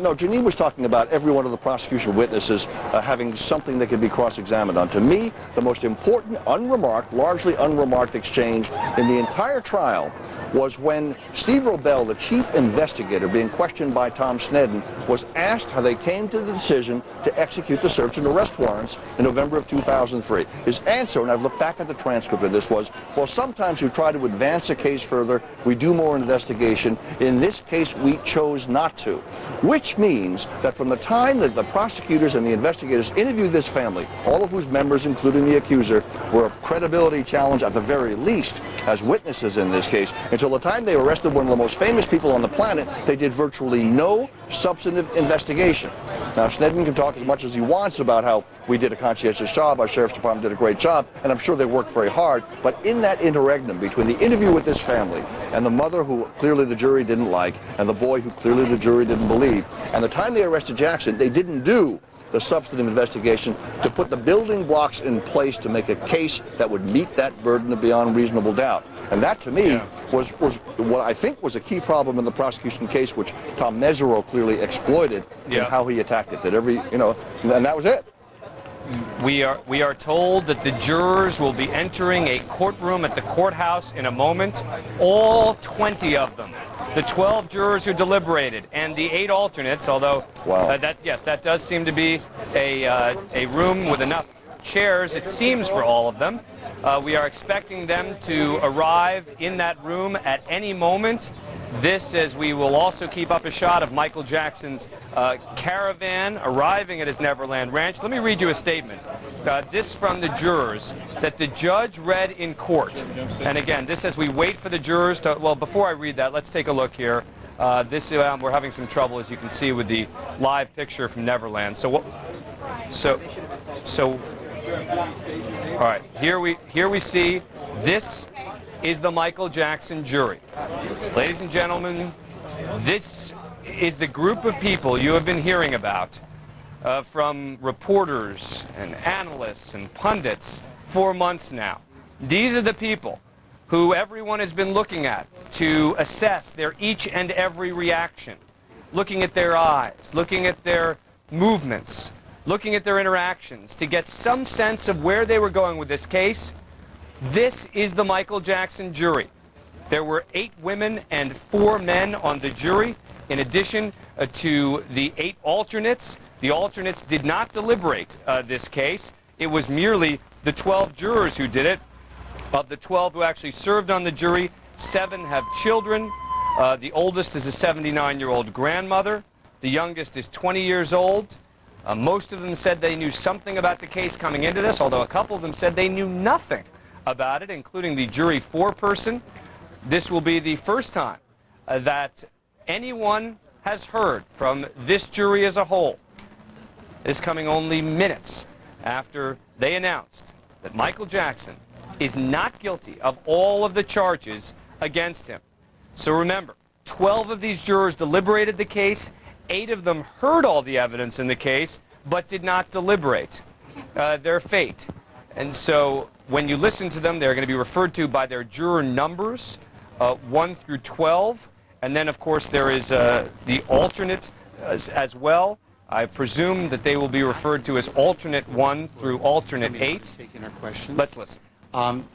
No, Janine was talking about every one of the prosecution witnesses having something that could be cross-examined on. To me, the most important, unremarked, largely unremarked exchange in the entire trial was when Steve Robel, the chief investigator being questioned by Tom Sneddon, was asked how they came to the decision to execute the search and arrest warrants in November of 2003. His answer, and I've looked back at the transcript of this, was, well, sometimes we try to advance a case further, we do more investigation. In this case, we chose not to. Which means that from the time that the prosecutors and the investigators interviewed this family, all of whose members, including the accuser, were a credibility challenge at the very least as witnesses in this case, until the time they arrested one of the most famous people on the planet, they did virtually no substantive investigation. Now, Sneddon can talk as much as he wants about how we did a conscientious job, our sheriff's department did a great job, and I'm sure they worked very hard, but in that interregnum between the interview with this family and the mother who clearly the jury didn't like, and the boy who clearly the jury didn't believe, and the time they arrested Jackson, they didn't do the substantive investigation to put the building blocks in place to make a case that would meet that burden of beyond reasonable doubt. And that, to me, was what I think was a key problem in the prosecution case, which Tom Mesereau clearly exploited in how he attacked it. That and that was it. We are told that the jurors will be entering a courtroom at the courthouse in a moment. All 20 of them. The 12 jurors who deliberated and the 8 alternates, although that does seem to be a room with enough chairs, it seems, for all of them. We are expecting them to arrive in that room at any moment. This, as we will also keep up a shot of Michael Jackson's caravan arriving at his Neverland Ranch. Let me read you a statement. This from the jurors that the judge read in court. And again, this as we wait for the jurors to, well, before I read that, let's take a look here. We're having some trouble, as you can see, with the live picture from Neverland. So all right, here we see this is the Michael Jackson jury. Ladies and gentlemen, this is the group of people you have been hearing about from reporters and analysts and pundits for months now. These are the people who everyone has been looking at to assess their each and every reaction, looking at their eyes, looking at their movements, looking at their interactions to get some sense of where they were going with this case. This is the Michael Jackson jury. There were 8 women and 4 men on the jury, in addition to the 8 alternates. The alternates did not deliberate this case. It was merely the 12 jurors who did it. Of the 12 who actually served on the jury, 7 have children. The oldest is a 79-year-old grandmother. The youngest is 20 years old. Most of them said they knew something about the case coming into this, although a couple of them said they knew nothing about it, including the jury foreperson. This will be the first time that anyone has heard from this jury as a whole. This coming only minutes after they announced that Michael Jackson is not guilty of all of the charges against him. So remember, 12 of these jurors deliberated the case. 8 of them heard all the evidence in the case, but did not deliberate their fate. And so when you listen to them, they're going to be referred to by their juror numbers, 1 through 12. And then, of course, there is the alternate as well. I presume that they will be referred to as alternate 1 through alternate 8. Taking our questions. Let's listen.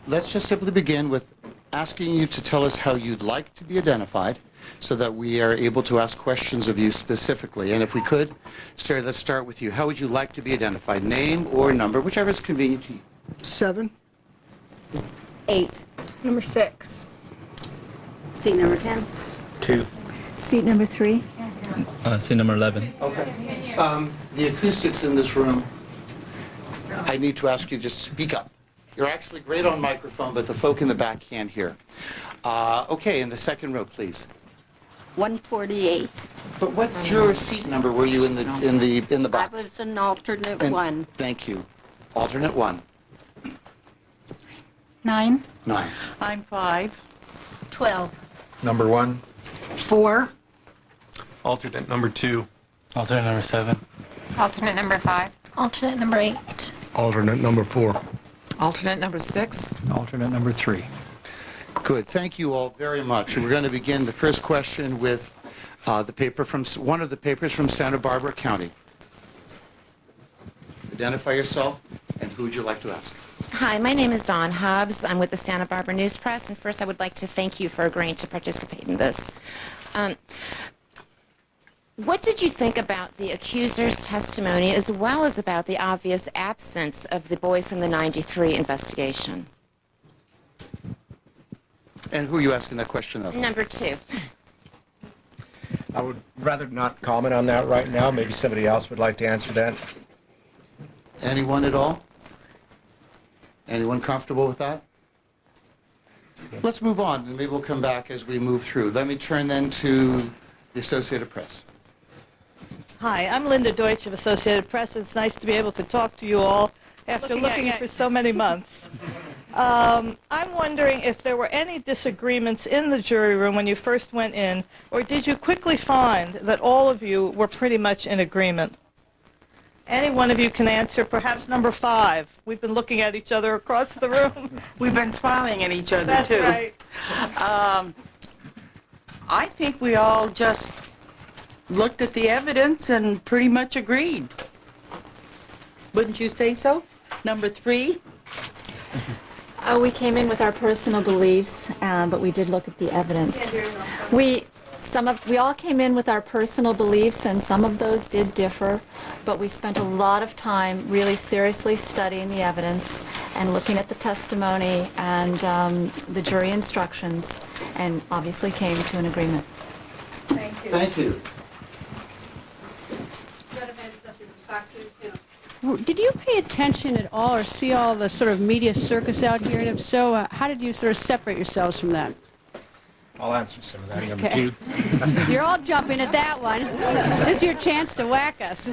Let's just simply begin with asking you to tell us how you'd like to be identified so that we are able to ask questions of you specifically. And if we could, sir, let's start with you. How would you like to be identified? Name or number, whichever is convenient to you. 7. 8. Number 6. Seat number 10. 2. Seat number 3. Seat number 11. Okay. The acoustics in this room, I need to ask you to just speak up. You're actually great on microphone, but the folk in the back can't hear. Okay, in the second row, please. 148. But what juror seat number were you in the I box? was an alternate And- 1. Thank you. Alternate 1. 9. 9. I'm 5. 12. Number 1. 4. Alternate number 2. Alternate number 7. Alternate number 5. Alternate number 8. Alternate number 4. Alternate number 6. Alternate number 3. Good. Thank you all very much. We're going to begin the first question with the paper from one of the papers from Santa Barbara County. Identify yourself and who would you like to ask? Hi, my name is Dawn Hobbs. I'm with the Santa Barbara News Press, and first I would like to thank you for agreeing to participate in this. What did you think about the accuser's testimony as well as about the obvious absence of the boy from the 93 investigation? And who are you asking that question of? Number 2. I would rather not comment on that right now. Maybe somebody else would like to answer that. Anyone at all? Anyone comfortable with that? Let's move on, and maybe we'll come back as we move through. Let me turn then to the Associated Press. Hi, I'm Linda Deutsch of Associated Press. It's nice to be able to talk to you all after looking for so many months. I'm wondering if there were any disagreements in the jury room when you first went in, or did you quickly find that all of you were pretty much in agreement? Any one of you can answer, perhaps number 5. We've been looking at each other across the room. We've been smiling at each other, That's too. right. I think we all just looked at the evidence and pretty much agreed. Wouldn't you say so? Number 3? We came in with our personal beliefs, but we did look at the evidence. We all came in with our personal beliefs, and some of those did differ, but we spent a lot of time really seriously studying the evidence and looking at the testimony and the jury instructions, and obviously came to an agreement. Thank you. Thank you. Did you pay attention at all or see all the sort of media circus out here? And if so, how did you sort of separate yourselves from that? I'll answer some of that. Number Okay. 2. You're all jumping at that one. This is your chance to whack us.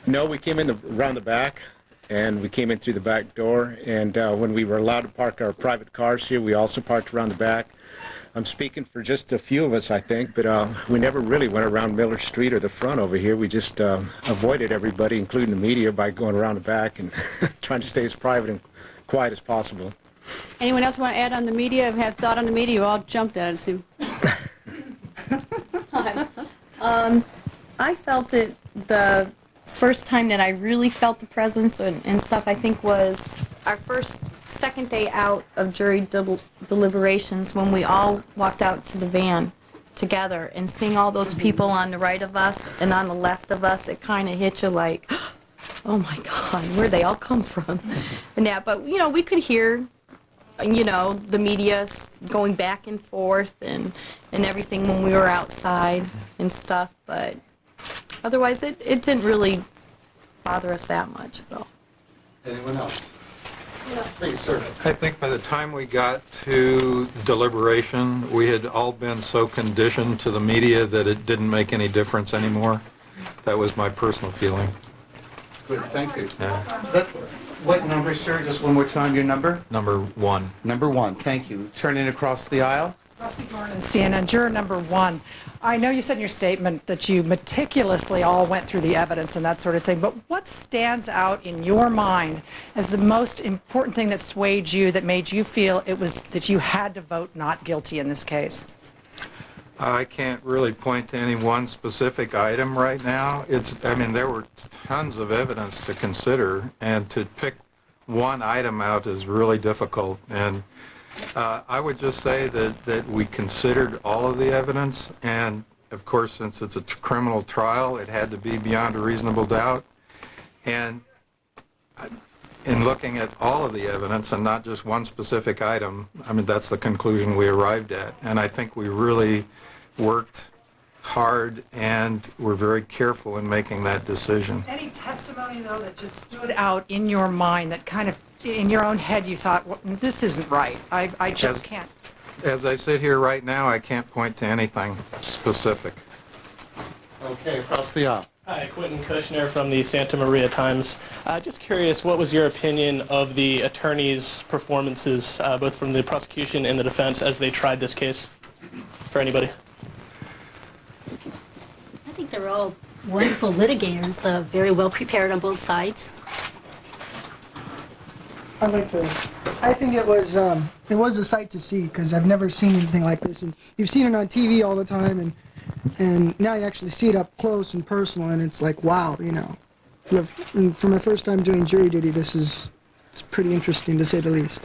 No, we came in around the back, and we came in through the back door. And when we were allowed to park our private cars here, we also parked around the back. I'm speaking for just a few of us, I think, but we never really went around Miller Street or the front over here. We just avoided everybody, including the media, by going around the back and trying to stay as private and quiet as possible. Anyone else want to add on the media? Have thought on the media? You all jumped at it, Sue. I felt it the first time that I really felt the presence and stuff, I think, was our second day out of jury deliberations when we all walked out to the van together, and seeing all those people on the right of us and on the left of us, it kind of hit you like, oh my God, where'd they all come from? And that, but we could hear the media going back and forth and everything when we were outside and stuff, but otherwise it didn't really bother us that much at all. Anyone else? Please, sir. I think by the time we got to deliberation, we had all been so conditioned to the media that it didn't make any difference anymore. That was my personal feeling. Good, thank you. Yeah. What number, sir? Just one more time, your number? Number 1. Number 1, thank you. Turning across the aisle. CNN, juror number 1. I know you said in your statement that you meticulously all went through the evidence and that sort of thing, but what stands out in your mind as the most important thing that swayed you, that made you feel it was that you had to vote not guilty in this case? I can't really point to any one specific item right now. There were tons of evidence to consider, and to pick one item out is really difficult. And I would just say that we considered all of the evidence, and of course, since it's a criminal trial, it had to be beyond a reasonable doubt. And in looking at all of the evidence and not just one specific item, I mean, that's the conclusion we arrived at. And I think we really worked hard and were very careful in making that decision. Any testimony, though, that just stood out in your mind that kind of, in your own head, you thought, well, this isn't right. I just can't. As I sit here right now, I can't point to anything specific. Okay, across the aisle. Hi, Quentin Kushner from the Santa Maria Times. Just curious, what was your opinion of the attorneys' performances, both from the prosecution and the defense, as they tried this case? For anybody? I think they're all wonderful litigators, very well prepared on both sides. I think it was a sight to see, because I've never seen anything like this, and you've seen it on TV all the time, and now you actually see it up close and personal, and it's like, wow, you know. And for my first time doing jury duty, it's pretty interesting, to say the least.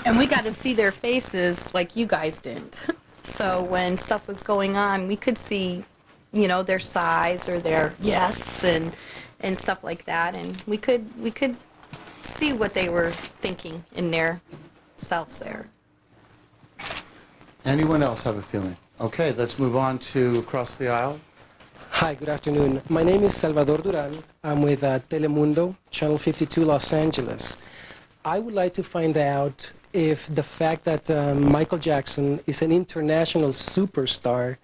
And we got to see their faces like you guys didn't. So when stuff was going on, we could see, you know, their sighs or their yes and stuff like that, and we could see what they were thinking in their selves there. Anyone else have a feeling? Okay, let's move on to across the aisle. Hi, good afternoon. My name is Salvador Duran. I'm with Telemundo, Channel 52, Los Angeles. I would like to find out if the fact that Michael Jackson is an international superstar,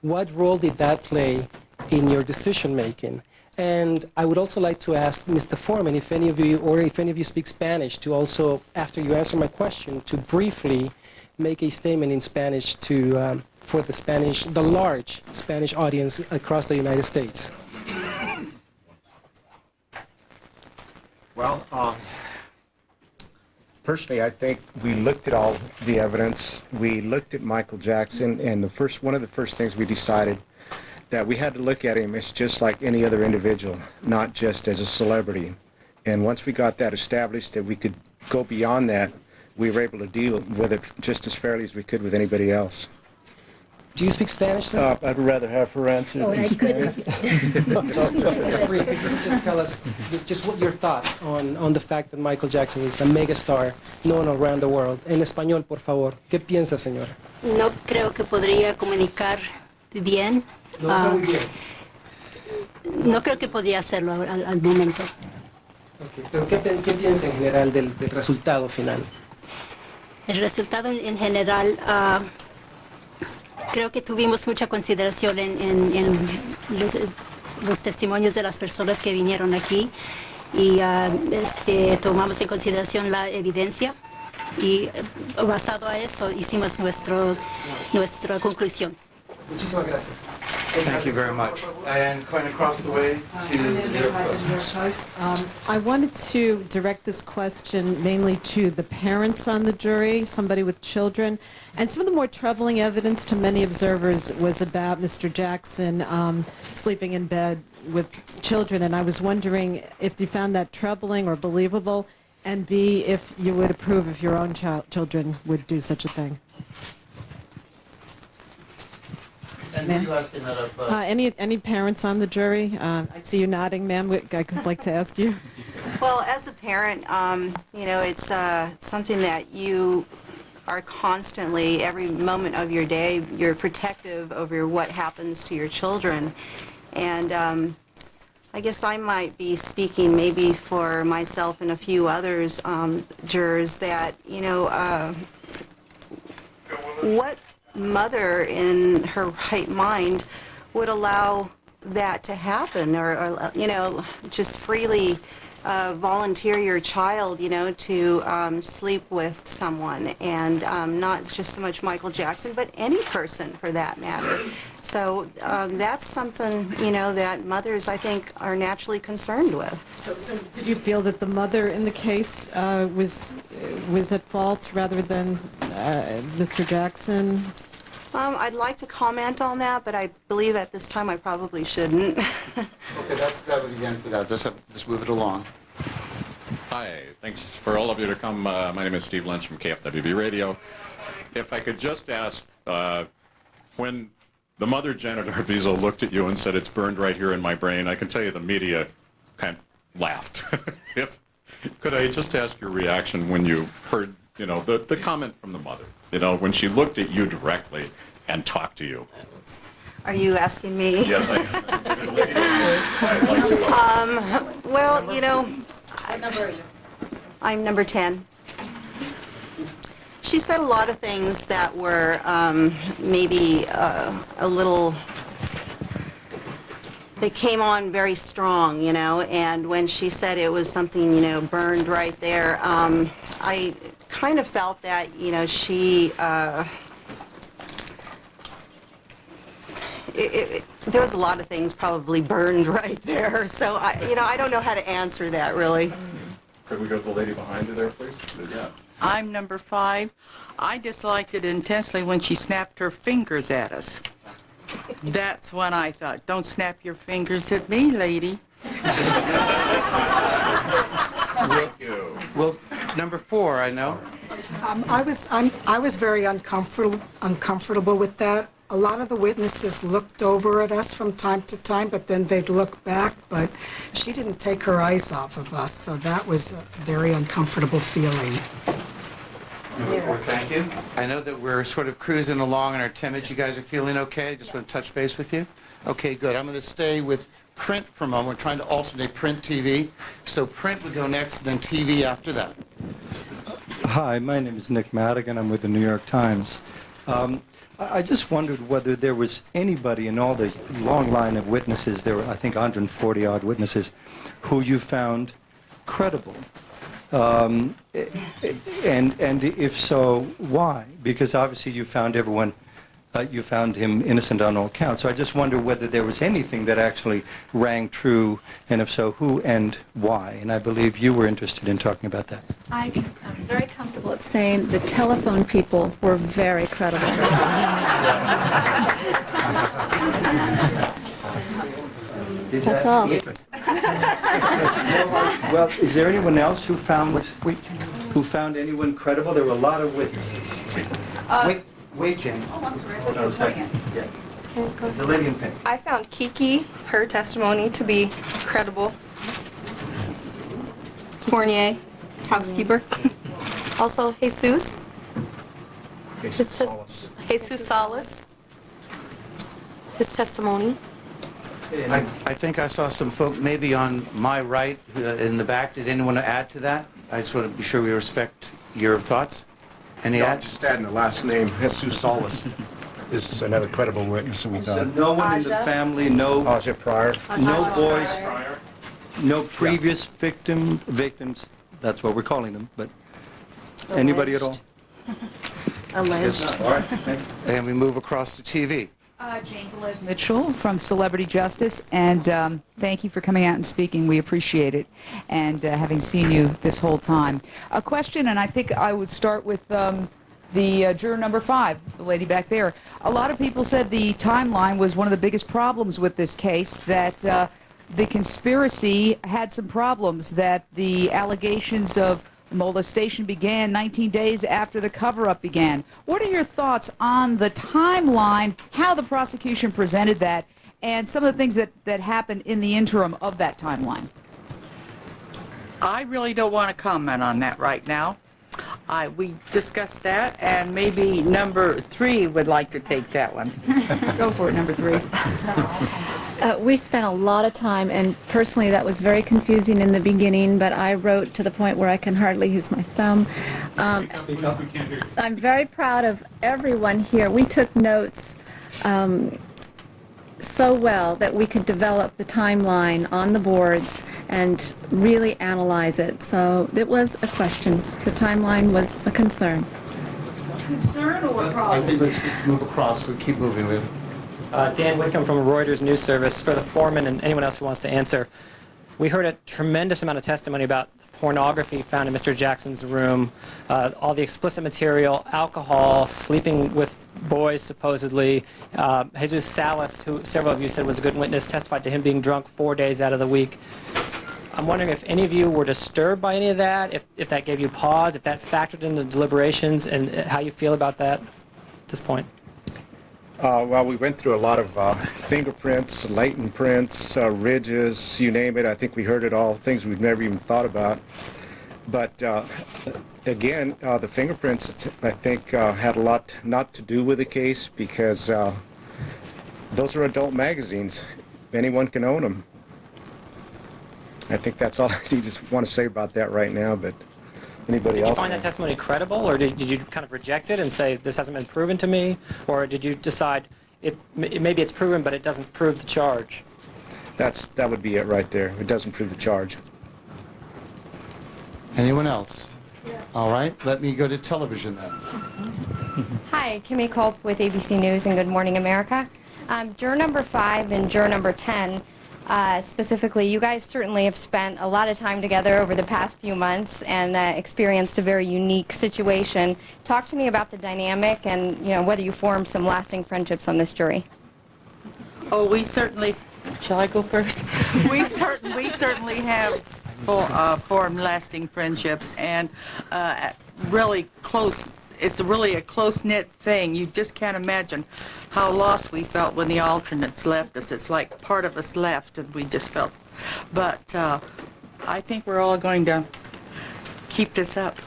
what role did that play in your decision making? And I would also like to ask Mr. Foreman if any of you speak Spanish, to also, after you answer my question, to briefly make a statement in Spanish to for the large Spanish audience across the United States. Well, personally, I think we looked at all the evidence. We looked at Michael Jackson, and one of the first things we decided that we had to look at him as just like any other individual, not just as a celebrity. And once we got that established, that we could go beyond that, we were able to deal with it just as fairly as we could with anybody else. Do you speak Spanish, sir? I'd rather have her answer in Spanish. If you could just tell us just what your thoughts on the fact that Michael Jackson is a megastar known around the world. En español, por favor. ¿Qué piensa, señora? No creo que podría comunicar bien. No está muy bien. No creo que podría hacerlo al momento. Okay. Pero ¿qué piensa en general del resultado final? El resultado en general, creo que tuvimos mucha consideración en los testimonios de las personas que vinieron aquí y tomamos en consideración la evidencia y basado a eso hicimos nuestra conclusión. Muchísimas gracias. Thank you very much. And going across the way to the I wanted to direct this question mainly to the parents on the jury, somebody with children. And some of the more troubling evidence to many observers was about Mr. Jackson sleeping in bed with children. And I was wondering if you found that troubling or believable, and B, if you would approve if your own children would do such a thing. And were you asking that of... Any parents on the jury? I see you nodding, ma'am. I could like to ask you. Well, as a parent, you know, it's something that you are constantly, every moment of your day, you're protective over what happens to your children. And I guess I might be speaking maybe for myself and a few others, jurors, that, you know, what mother in her right mind would allow that to happen, or you know, just freely volunteer your child, you know, to sleep with someone, and not just so much Michael Jackson, but any person for that matter. So that's something, you know, that mothers, I think, are naturally concerned with. So did you feel that the mother in the case was at fault rather than Mr. Jackson? I'd like to comment on that, but I believe at this time I probably shouldn't. Okay, that would be the end for that. Let's move it along. Hi, thanks for all of you to come. My name is Steve Lentz from KFWB Radio. If I could just ask, when the mother, Janet Arvizo, looked at you and said, "It's burned right here in my brain," I can tell you the media kind of laughed. Could I just ask your reaction when you heard, the comment from the mother? When she looked at you directly and talked to you. Are you asking me? Yes, I am. Well, I'm number 10. She said a lot of things that were maybe a little, they came on very strong, and when she said it was something, burned right there, I kind of felt that, she, there was a lot of things probably burned right there, so I don't know how to answer that really. Could we go to the lady behind you there, please? Yeah. I'm number 5. I disliked it intensely when she snapped her fingers at us. That's when I thought, don't snap your fingers at me, lady. Well, number 4, I know. I was very uncomfortable with that. A lot of the witnesses looked over at us from time to time, but then they'd look back, but she didn't take her eyes off of us, so that was a very uncomfortable feeling. Number 4, thank you. I know that we're sort of cruising along in our 10 minutes. You guys are feeling okay? Just want to touch base with you? Okay, good. I'm going to stay with print for a moment. We're trying to alternate print TV. So print would go next, and then TV after that. Hi, my name is Nick Madigan. I'm with the New York Times. I just wondered whether there was anybody in all the long line of witnesses, there were, I think, 140-odd witnesses, who you found credible. And if so, why? Because obviously you found you found him innocent on all counts. So I just wonder whether there was anything that actually rang true, and if so, who and why. And I believe you were interested in talking about that. I'm very comfortable at saying the telephone people were very credible. That's all. Well, is there anyone else who found anyone credible? There were a lot of witnesses. Wait, Jane. Oh, I'm sorry. Hold on a second. Yeah. The lady in pink. I found Kiki, her testimony to be credible. Fournier, housekeeper. Also, Jesus. Jesus Salas. His testimony. I think I saw some folk maybe on my right in the back. Did anyone want to add to that? I just want to be sure we respect your thoughts. Any ads? Just adding the last name, Jesus Salas, is another credible witness that we So thought. no one in the family, no Pryor. No boys, no previous victims, that's what we're calling them, but anybody at all? Alleged. All right. And we move across to TV. Jane Velez Mitchell from Celebrity Justice, and thank you for coming out and speaking. We appreciate it, and having seen you this whole time. A question, and I think I would start with the juror number 5, the lady back there. A lot of people said the timeline was one of the biggest problems with this case, that the conspiracy had some problems, that the allegations of molestation began 19 days after the cover-up began. What are your thoughts on the timeline, how the prosecution presented that, and some of the things that happened in the interim of that timeline? I really don't want to comment on that right now. We discussed that, and maybe number 3 would like to take that one. Go for it, number 3. We spent a lot of time, and personally that was very confusing in the beginning, but I wrote to the point where I can hardly use my thumb. I'm very proud of everyone here. We took notes so well that we could develop the timeline on the boards and really analyze it. So it was a question. The timeline was a concern. Concern or I problem? think let's move across. We keep moving with. Dan Whitcomb from Reuters News Service. For the foreman and anyone else who wants to answer, we heard a tremendous amount of testimony about pornography found in Mr. Jackson's room, all the explicit material, alcohol, sleeping with boys supposedly. Jesus Salas, who several of you said was a good witness, testified to him being drunk 4 days out of the week. I'm wondering if any of you were disturbed by any of that, if that gave you pause, if that factored into the deliberations, and how you feel about that at this point. Well, we went through a lot of fingerprints, latent prints, ridges, you name it. I think we heard it all, things we've never even thought about. But again, the fingerprints, I think, had a lot not to do with the case because those are adult magazines. Anyone can own them. I think that's all I just want to say about that right now, but anybody Did you else? find that testimony credible, or did you kind of reject it and say, this hasn't been proven to me? Or did you decide, maybe it's proven, but it doesn't prove the charge? That would be it right there. It doesn't prove the charge. Anyone else? All right, let me go to television then. Hi, Kimmy Culp with ABC News and Good Morning America. Juror number 5 and juror number 10, specifically, you guys certainly have spent a lot of time together over the past few months and experienced a very unique situation. Talk to me about the dynamic and, you know, whether you formed some lasting friendships on this jury. Oh, we certainly, shall I go first? we certainly have formed lasting friendships and really close. It's really a close-knit thing. You just can't imagine how lost we felt when the alternates left us. It's like part of us left, and we just felt. But I think we're all going to keep this up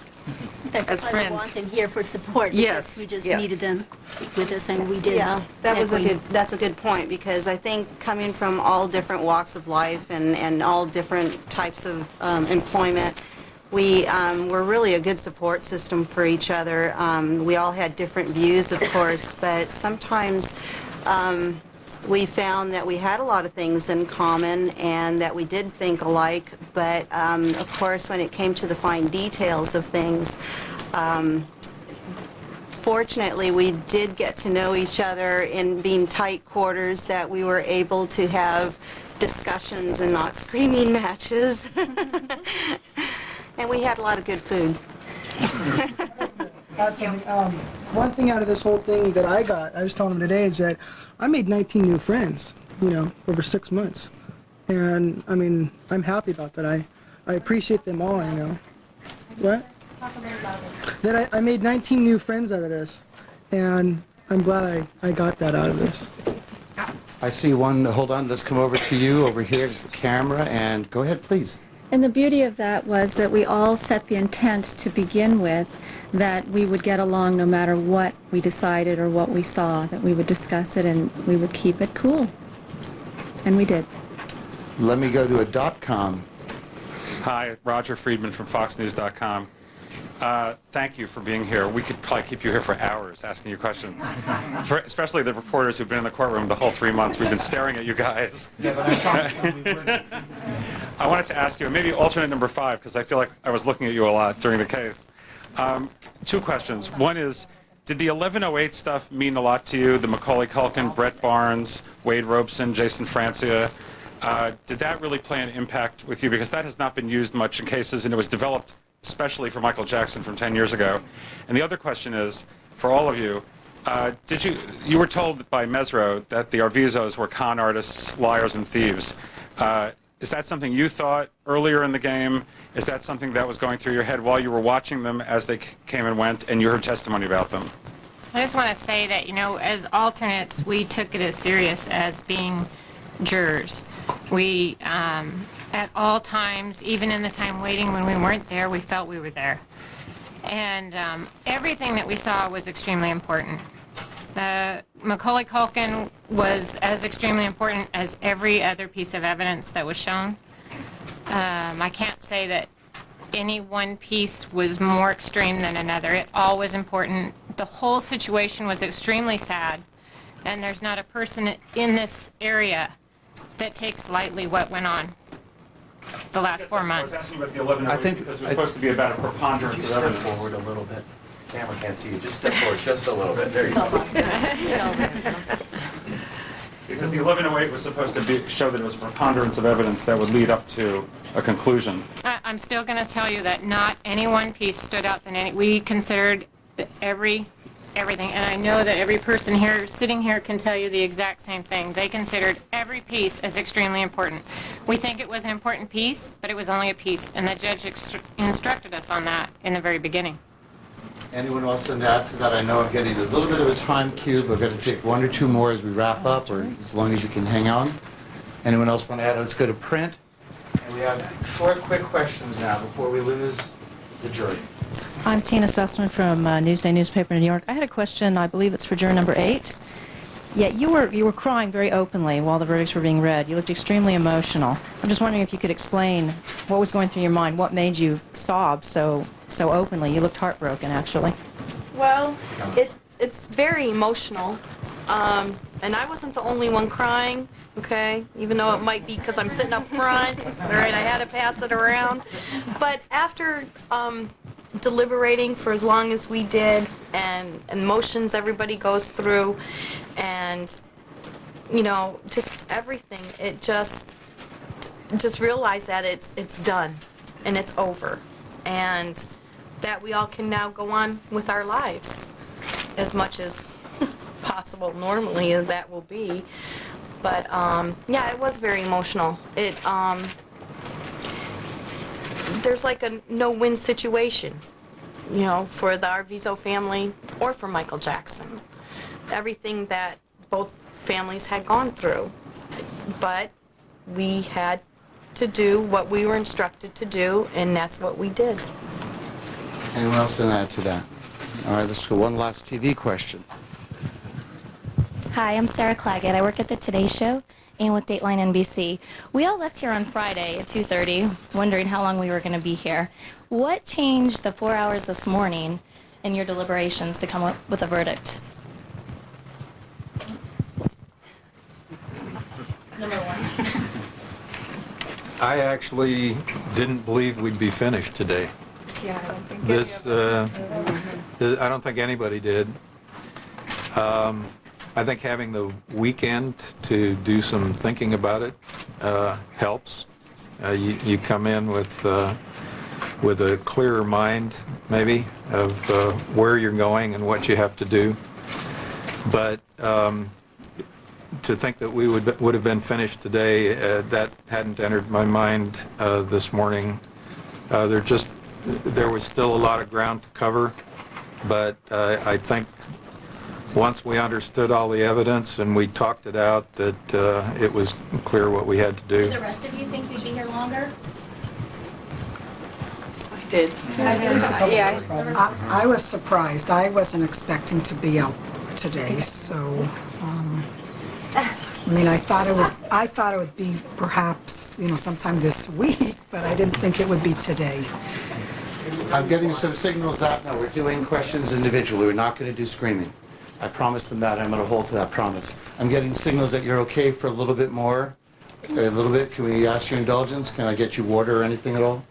That's as why friends. we want them here for support. Yes, Because we just yes. needed them with us, and we did. Yeah, that's a agree. good point, because I think coming from all different walks of life and all different types of employment, we were really a good support system for each other. We all had different views, of course, but sometimes we found that we had a lot of things in common and that we did think alike, but of course when it came to the fine details of things, fortunately we did get to know each other in being tight quarters, that we were able to have discussions and not screaming matches. And we had a lot of good food. One thing out of this whole thing that I was telling him today, is that I made 19 new friends, you know, over 6 months. And, I mean, I'm happy about that. I appreciate them all, you know. What? That I made 19 new friends out of this. And I'm glad I got that out of this. I see one. Hold on. Let's come over to you. Over here is the camera. And go ahead, please. And the beauty of that was that we all set the intent to begin with, that we would get along no matter what we decided or what we saw, that we would discuss it and we would keep it cool. And we did. Let me go to a .com. Hi, Roger Friedman from FoxNews.com. Thank you for being here. We could probably keep you here for hours asking you questions, especially the reporters who've been in the courtroom the whole 3 months. We've been staring at you guys. Yeah, but I wanted to ask you, maybe alternate number 5, because I feel like I was looking at you a lot during the case. 2 questions. One is, did the 1108 stuff mean a lot to you? The Macaulay Culkin, Brett Barnes, Wade Robeson, Jason Francia. Did that really play an impact with you? Because that has not been used much in cases, and it was developed especially for Michael Jackson from 10 years ago. And the other question is, for all of you, you were told by Mesro that the Arvizos were con artists, liars, and thieves. Is that something you thought earlier in the game? Is that something that was going through your head while you were watching them as they came and went, and you heard testimony about them? I just want to say that, you know, as alternates, we took it as serious as being jurors. We, at all times, even in the time waiting when we weren't there, we felt we were there. And everything that we saw was extremely important. The Macaulay Culkin was as extremely important as every other piece of evidence that was shown. I can't say that any one piece was more extreme than another. It all was important. The whole situation was extremely sad, and there's not a person in this area that takes lightly what went on the last 4 months. I was asking about the 1108 because it was supposed to be about a preponderance of evidence. Step forward a little bit. Camera can't see you. Just step forward just a little bit. There you go. Because the 1108 was supposed to show that it was a preponderance of evidence that would lead up to a conclusion. I'm still going to tell you that not any one piece stood out than any. We considered everything, and I know that every person here, sitting here, can tell you the exact same thing. They considered every piece as extremely important. We think it was an important piece, but it was only a piece, and the judge instructed us on that in the very beginning. Anyone else want to add to that? I know I'm getting a little bit of a time cube. We're going to take 1 or 2 more as we wrap up, or as long as you can hang on. Anyone else want to add? Let's go to print. And we have short, quick questions now before we lose the jury. I'm Tina Sussman from Newsday newspaper in New York. I had a question, I believe it's for juror number 8. Yeah, you were crying very openly while the verdicts were being read. You looked extremely emotional. I'm just wondering if you could explain what was going through your mind, what made you sob so openly. You looked heartbroken, actually. Well, it's very emotional, and I wasn't the only one crying, okay? Even though it might be because I'm sitting up front, all right, I had to pass it around. But after deliberating for as long as we did, and emotions everybody goes through, and, you know, just everything, it just realize that it's done, and it's over, and that we all can now go on with our lives as much as possible normally as that will be. But yeah, it was very emotional. There's like a no-win situation, you know, for the Arvizo family or for Michael Jackson. Everything that both families had gone through. But we had to do what we were instructed to do, and that's what we did. Anyone else to add to that? All right, let's go one last TV question. Hi, I'm Sarah Claggett. I work at the Today Show and with Dateline NBC. We all left here on Friday at 2:30, wondering how long we were going to be here. What changed the 4 hours this morning in your deliberations to come up with a verdict? Number one. I actually didn't believe we'd be finished today. Yeah, I don't think I don't think anybody did. I think having the weekend to do some thinking about it helps. You come in with a clearer mind, maybe, of where you're going and what you have to do. But to think that we would have been finished today, that hadn't entered my mind this morning. There was still a lot of ground to cover, but I think once we understood all the evidence and we talked it out, that it was clear what we had to do. Did the rest of you think we'd be here longer? I did. Yeah. I was surprised. I wasn't expecting to be out today, so I mean, I thought it would be perhaps, you know, sometime this week, but I didn't think it would be today. I'm getting some signals that no, we're doing questions individually. We're not going to do screaming. I promised them that. I'm going to hold to that promise. I'm getting signals that you're okay for a little bit more. A little bit. Can we ask your indulgence? Can I get you water or anything at all?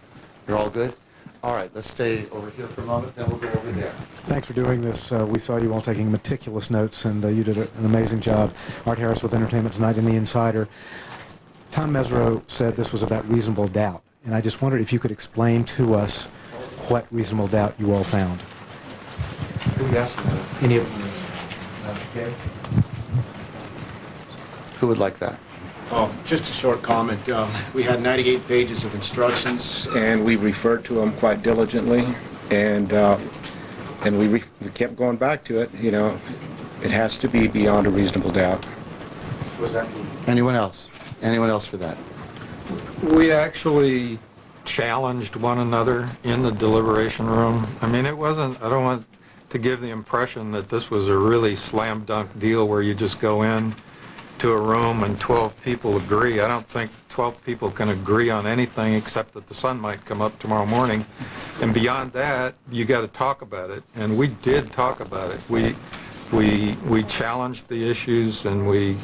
You're all good? All right, let's stay over here for a moment, then we'll go over there. Thanks for doing this. We saw you all taking meticulous notes, and you did an amazing job. Art Harris with Entertainment Tonight in The Insider. Tom Mesereau said this was about reasonable doubt, and I just wondered if you could explain to us what reasonable doubt you all found. Who asked me that? Any of them? Okay. Who would like that? Oh, just a short comment. We had 98 pages of instructions, and we referred to them quite diligently, and we kept going back to it. You know, it has to be beyond a reasonable doubt. Was that anyone else? Anyone else for that? We actually challenged one another in the deliberation room. I mean, it wasn't, I don't want to give the impression that this was a really slam dunk deal where you just go in to a room and 12 people agree. I don't think 12 people can agree on anything except that the sun might come up tomorrow morning. And beyond that, you got to talk about it. And we did talk about it. We challenged the issues, and we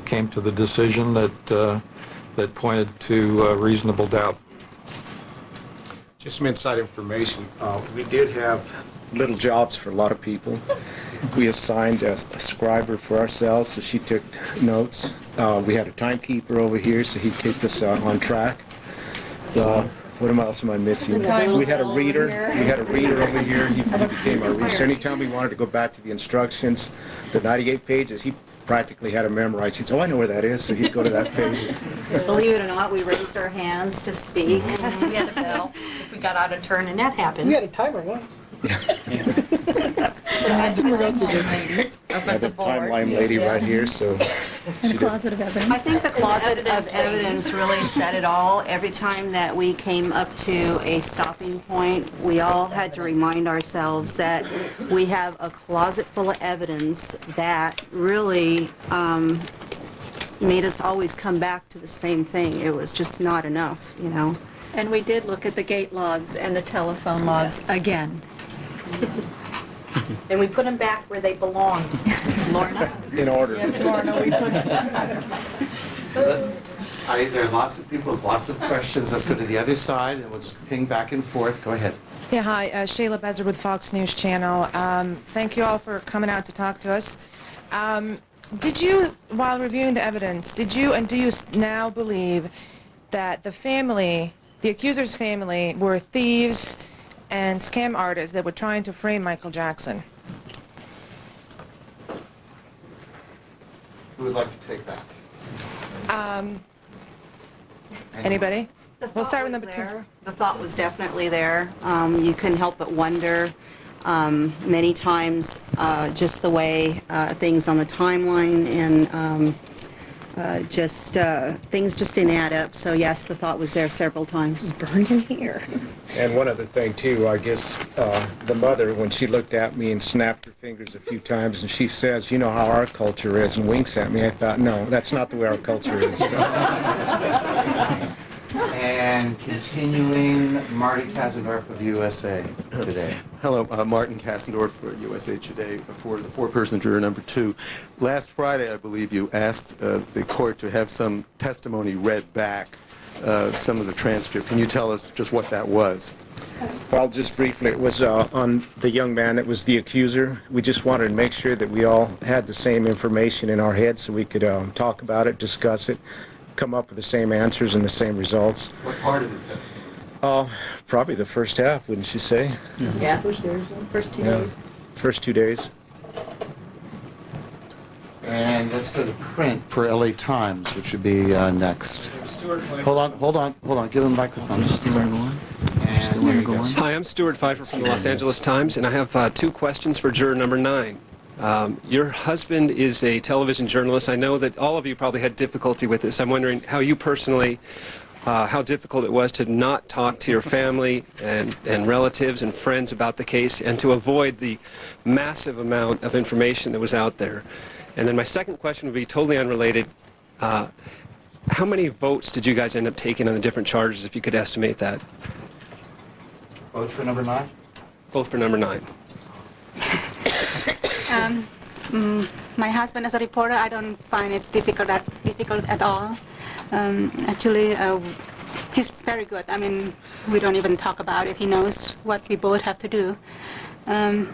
came to the decision that pointed to reasonable doubt. Just some inside information. We did have little jobs for a lot of people. We assigned a scriber for ourselves, so she took notes. We had a timekeeper over here, so he'd keep us on track. So what else am I missing? We had a reader. We had a reader over here. He became our reader. So anytime we wanted to go back to the instructions, the 98 pages, he practically had them memorized. He'd say, "Oh, I know where that is," so he'd go to that page. Believe it or not, we raised our hands to speak. We had a bell if we got out of turn, and that happened. We had a timer once. I had the timeline lady up I at had the the board. timeline lady right here, so And the closet of evidence. I think the closet of evidence really said it all. Every time that we came up to a stopping point, we all had to remind ourselves that we have a closet full of evidence that really made us always come back to the same thing. It was just not enough, you know. And we did look at the gate logs and the telephone logs again. And we put them back where they belonged. Lorna? In order. Yes, Lorna, we put There are lots of people with lots of questions. Let's go to the other side, and we'll just ping back and forth. Go ahead. Yeah, hi, Shayla Bezer with Fox News Channel. Thank you all for coming out to talk to us. Did you, while reviewing the evidence, did you and do you now believe that the family, the accuser's family, were thieves and scam artists that were trying to frame Michael Jackson? Who would like to take that? Anybody? We'll start with number 2. The thought was definitely there. You couldn't help but wonder many times just the way things on the timeline and things just didn't add up. So yes, the thought was there several times. Burned in here. And one other thing, too, I guess the mother, when she looked at me and snapped her fingers a few times, and she says, you know how our culture is, and winks at me, I thought, no, that's not the way our culture is. And continuing, Marty Kasendorf of USA Today. Hello, Martin Kassendorf for USA Today for the four-person juror number 2. Last Friday, I believe you asked the court to have some testimony read back, some of the transcript. Can you tell us just what that was? Well, just briefly, it was on the young man that was the accuser. We just wanted to make sure that we all had the same information in our heads so we could talk about it, discuss it, come up with the same answers and the same results. What part of it? Probably the first half, wouldn't you say? Yeah. First 2 days. First 2 days. And let's go to print for LA Times, which would be next. Hold on. Give him a microphone. Hi, I'm Stuart Pfeiffer from the Los Angeles Times, and I have 2 questions for juror number 9. Your husband is a television journalist. I know that all of you probably had difficulty with this. I'm wondering how you personally, how difficult it was to not talk to your family and relatives and friends about the case and to avoid the massive amount of information that was out there. And then my second question would be totally unrelated. How many votes did you guys end up taking on the different charges, if you could estimate that? Both for number 9? Both for number 9. My husband, as a reporter, I don't find it difficult at all. Actually, he's very good. I mean, we don't even talk about it. He knows what we both have to do. And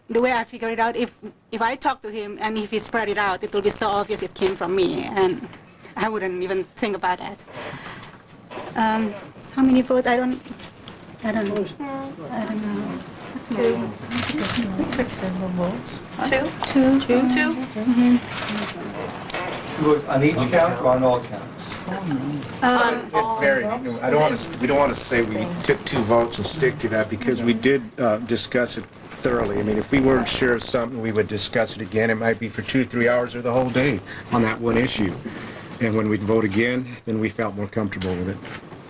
the way I figure it out, if I talk to him and if he spread it out, it will be so obvious it came from me, and I wouldn't even think about that. How many votes? I don't know. Two. On each count or on all counts? It varied. We don't want to say we took 2 votes and stick to that because we did discuss it thoroughly. I mean, if we weren't sure of something, we would discuss it again. It might be for 2 or 3 hours or the whole day on that one issue. And when we'd vote again, then we felt more comfortable with it.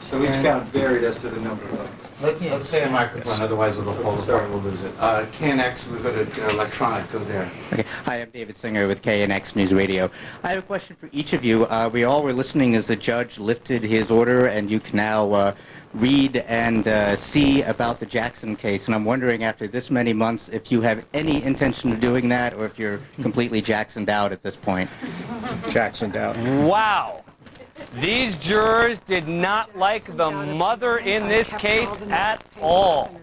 So each count varied as to the number of votes. Let's stay on microphone, otherwise it'll fall apart, we'll lose it. KNX, we'll go to electronic, go there. Okay. Hi, I'm David Singer with KNX News Radio. I have a question for each of you. We all were listening as the judge lifted his order, and you can now read and see about the Jackson case. And I'm wondering, after this many months, if you have any intention of doing that, or if you're completely Jacksoned out at this point. Jacksoned out. Wow. These jurors did not like the mother in this case at all.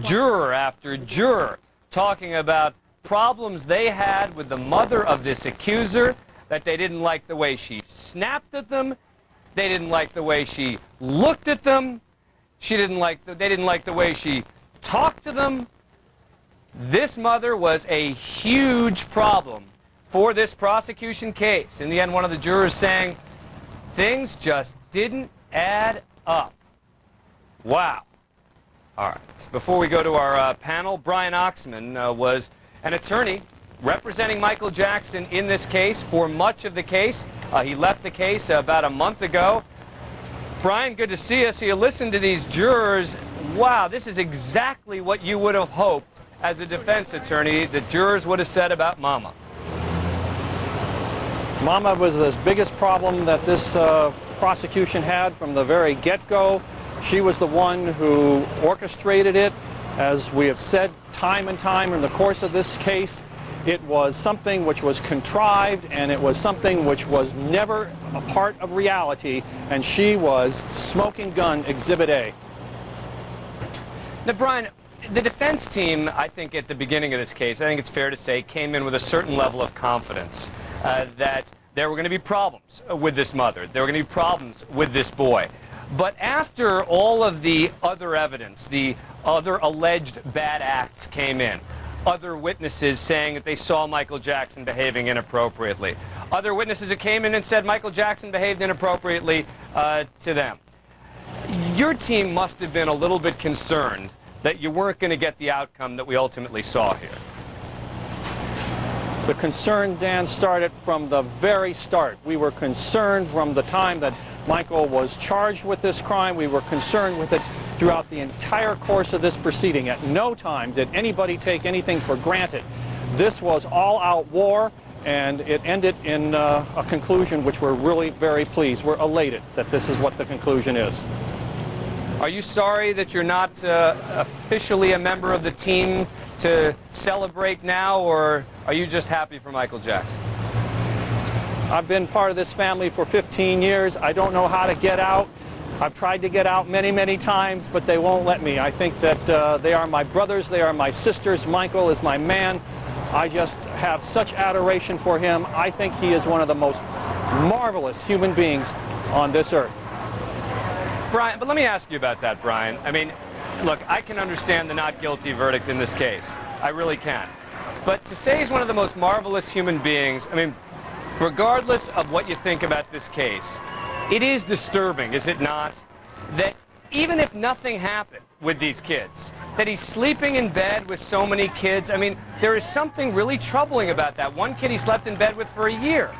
Juror after juror talking about problems they had with the mother of this accuser, that they didn't like the way she snapped at them, they didn't like the way she looked at them, they didn't like the way she talked to them. This mother was a huge problem for this prosecution case. In the end, one of the jurors saying, things just didn't add up. Wow. All right. Before we go to our panel, Brian Oxman was an attorney representing Michael Jackson in this case for much of the case. He left the case about a month ago. Brian, good to see you. So you listen to these jurors. Wow, this is exactly what you would have hoped as a defense attorney the jurors would have said about Mama. Mama was the biggest problem that this prosecution had from the very get-go. She was the one who orchestrated it. As we have said time and time in the course of this case, it was something which was contrived, and it was something which was never a part of reality, and she was smoking gun Exhibit A. Now, Brian, the defense team, I think at the beginning of this case, I think it's fair to say, came in with a certain level of confidence that there were going to be problems with this mother. There were going to be problems with this boy. But after all of the other evidence, the other alleged bad acts came in, other witnesses saying that they saw Michael Jackson behaving inappropriately, other witnesses that came in and said Michael Jackson behaved inappropriately to them, your team must have been a little bit concerned that you weren't going to get the outcome that we ultimately saw here. The concern, Dan, started from the very start. We were concerned from the time that Michael was charged with this crime. We were concerned with it throughout the entire course of this proceeding. At no time did anybody take anything for granted. This was all-out war, and it ended in a conclusion which we're really very pleased. We're elated that this is what the conclusion is. Are you sorry that you're not officially a member of the team to celebrate now, or are you just happy for Michael Jackson? I've been part of this family for 15 years. I don't know how to get out. I've tried to get out many, many times, but they won't let me. I think that they are my brothers, they are my sisters. Michael is my man. I just have such adoration for him. I think he is one of the most marvelous human beings on this earth. Brian, but let me ask you about that, Brian. I mean, look, I can understand the not guilty verdict in this case. I really can. But to say he's one of the most marvelous human beings, I mean, regardless of what you think about this case, it is disturbing, is it not, that even if nothing happened with these kids, that he's sleeping in bed with so many kids. I mean, there is something really troubling about that. One kid he slept in bed with for a year.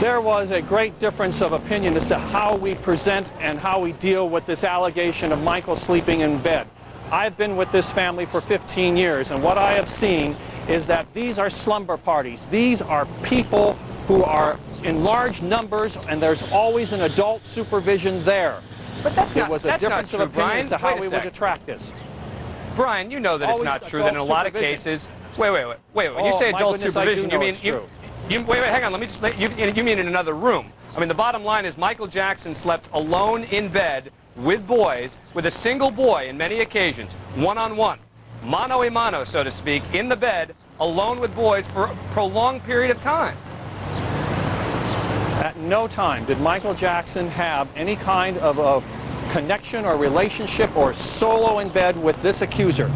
There was a great difference of opinion as to how we present and how we deal with this allegation of Michael sleeping in bed. I've been with this family for 15 years, and what I have seen is that these are slumber parties. These are people who are in large numbers, and there's always an adult supervision there. But that's It was a difference of opinion as to how we would attract this. Brian, you know that it's not true that in a lot of cases... Wait. When you Oh, say my adult goodness, I do supervision, know you mean... it's true. Wait, hang on. Let me just... You mean in another room. I mean, the bottom line is Michael Jackson slept alone in bed with boys, with a single boy in many occasions, one-on-one, mano a mano, so to speak, in the bed, alone with boys for a prolonged period of time. At no time did Michael Jackson have any kind of a connection or relationship or solo in bed with this accuser.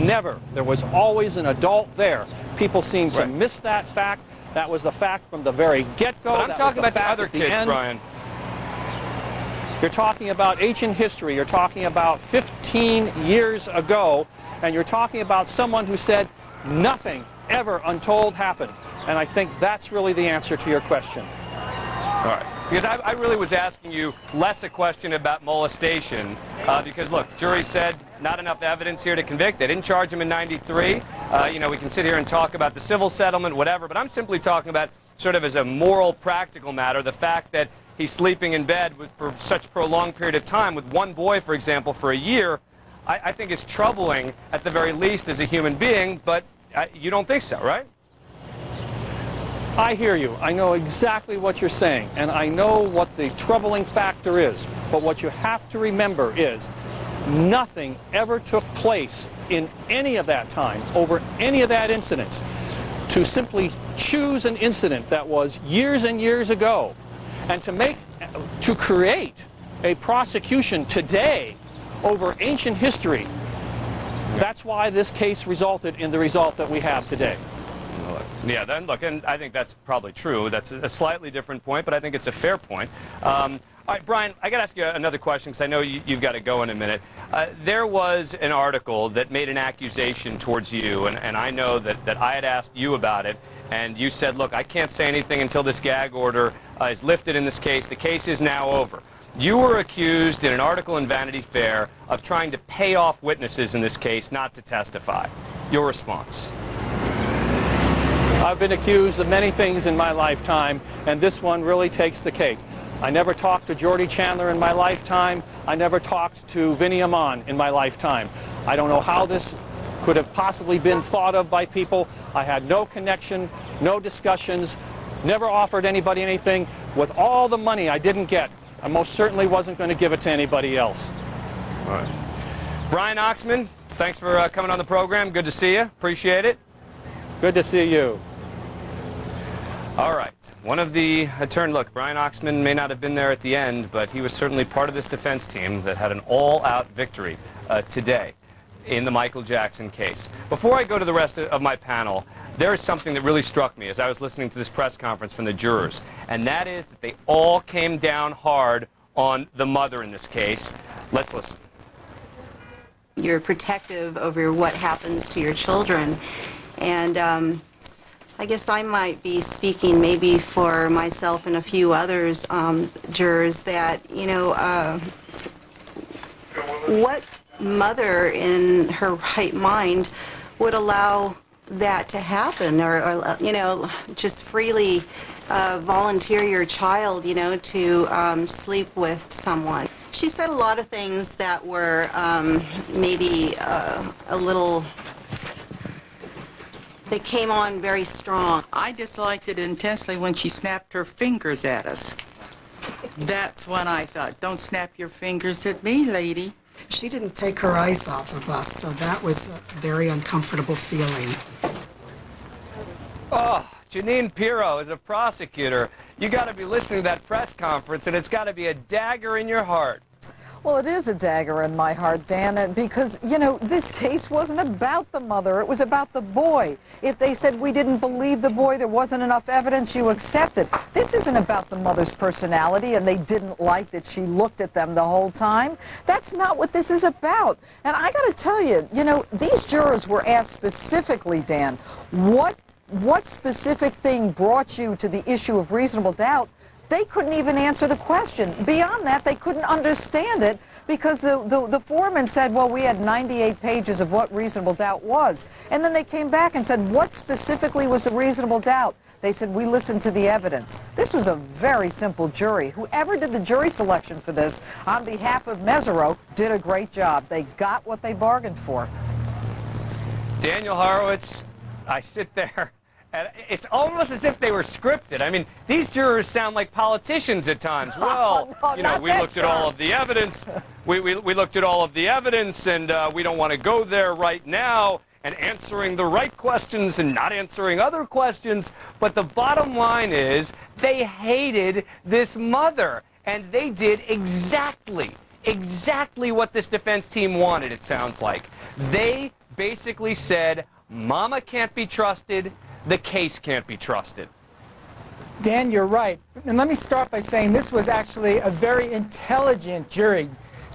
Never. There was always an adult there. People seem to miss that fact. That was the fact from the very get-go. But I'm talking about the other kids, Brian. You're talking about ancient history. You're talking about 15 years ago, and you're talking about someone who said nothing ever untold happened. And I think that's really the answer to your question. All right. Because I really was asking you less a question about molestation, because, look, jury said not enough evidence here to convict. They didn't charge him in '93. You know, we can sit here and talk about the civil settlement, whatever, but I'm simply talking about sort of as a moral, practical matter, the fact that he's sleeping in bed for such a prolonged period of time with one boy, for example, for a year, I think is troubling at the very least as a human being, but you don't think so, right? I hear you. I know exactly what you're saying, and I know what the troubling factor is. But what you have to remember is nothing ever took place in any of that time, over any of that incidents. To simply choose an incident that was years and years ago and to create a prosecution today over ancient history, that's why this case resulted in the result that we have today. Yeah, then look, and I think that's probably true. That's a slightly different point, but I think it's a fair point. All right, Brian, I got to ask you another question because I know you've got to go in a minute. There was an article that made an accusation towards you, and I know that I had asked you about it, and you said, look, I can't say anything until this gag order is lifted in this case. The case is now over. You were accused in an article in Vanity Fair of trying to pay off witnesses in this case not to testify. Your response? I've been accused of many things in my lifetime, and this one really takes the cake. I never talked to Jordy Chandler in my lifetime. I never talked to Vinnie Amon in my lifetime. I don't know how this could have possibly been thought of by people. I had no connection, no discussions, never offered anybody anything. With all the money I didn't get, I most certainly wasn't going to give it to anybody else. All right. Brian Oxman, thanks for coming on the program. Good to see you. Appreciate it. Good to see you. All right. One of the attorneys, look, Brian Oxman may not have been there at the end, but he was certainly part of this defense team that had an all-out victory today in the Michael Jackson case. Before I go to the rest of my panel, there is something that really struck me as I was listening to this press conference from the jurors, and that is that they all came down hard on the mother in this case. Let's listen. You're protective over what happens to your children, and I guess I might be speaking maybe for myself and a few others, jurors, that, you know, what mother in her right mind would allow that to happen, or you know, just freely volunteer your child, you know, to sleep with someone. She said a lot of things that were maybe a little, they came on very strong. I disliked it intensely when she snapped her fingers at us. That's when I thought, don't snap your fingers at me, lady. She didn't take her eyes off of us, so that was a very uncomfortable feeling. Oh, Janine Pirro is a prosecutor. You got to be listening to that press conference, and it's got to be a dagger in your heart. Well, it is a dagger in my heart, Dan, because, you know, this case wasn't about the mother. It was about the boy. If they said we didn't believe the boy, there wasn't enough evidence, you accept it. This isn't about the mother's personality, and they didn't like that she looked at them the whole time. That's not what this is about. And I got to tell you, you know, these jurors were asked specifically, Dan, what specific thing brought you to the issue of reasonable doubt? They couldn't even answer the question. Beyond that, they couldn't understand it because the foreman said, well, we had 98 pages of what reasonable doubt was. And then they came back and said, what specifically was the reasonable doubt? They said, we listened to the evidence. This was a very simple jury. Whoever did the jury selection for this, on behalf of Mesereau, did a great job. They got what they bargained for. Daniel Horowitz, I sit there, and it's almost as if they were scripted. I mean, these jurors sound like politicians at times. Well, no, you know, we looked at all of the evidence. We looked at all of the evidence, and we don't want to go there right now, and answering the right questions and not answering other questions. But the bottom line is they hated this mother, and they did exactly what this defense team wanted, it sounds like. They basically said, Mama can't be trusted, the case can't be trusted. Dan, you're right. And let me start by saying this was actually a very intelligent jury.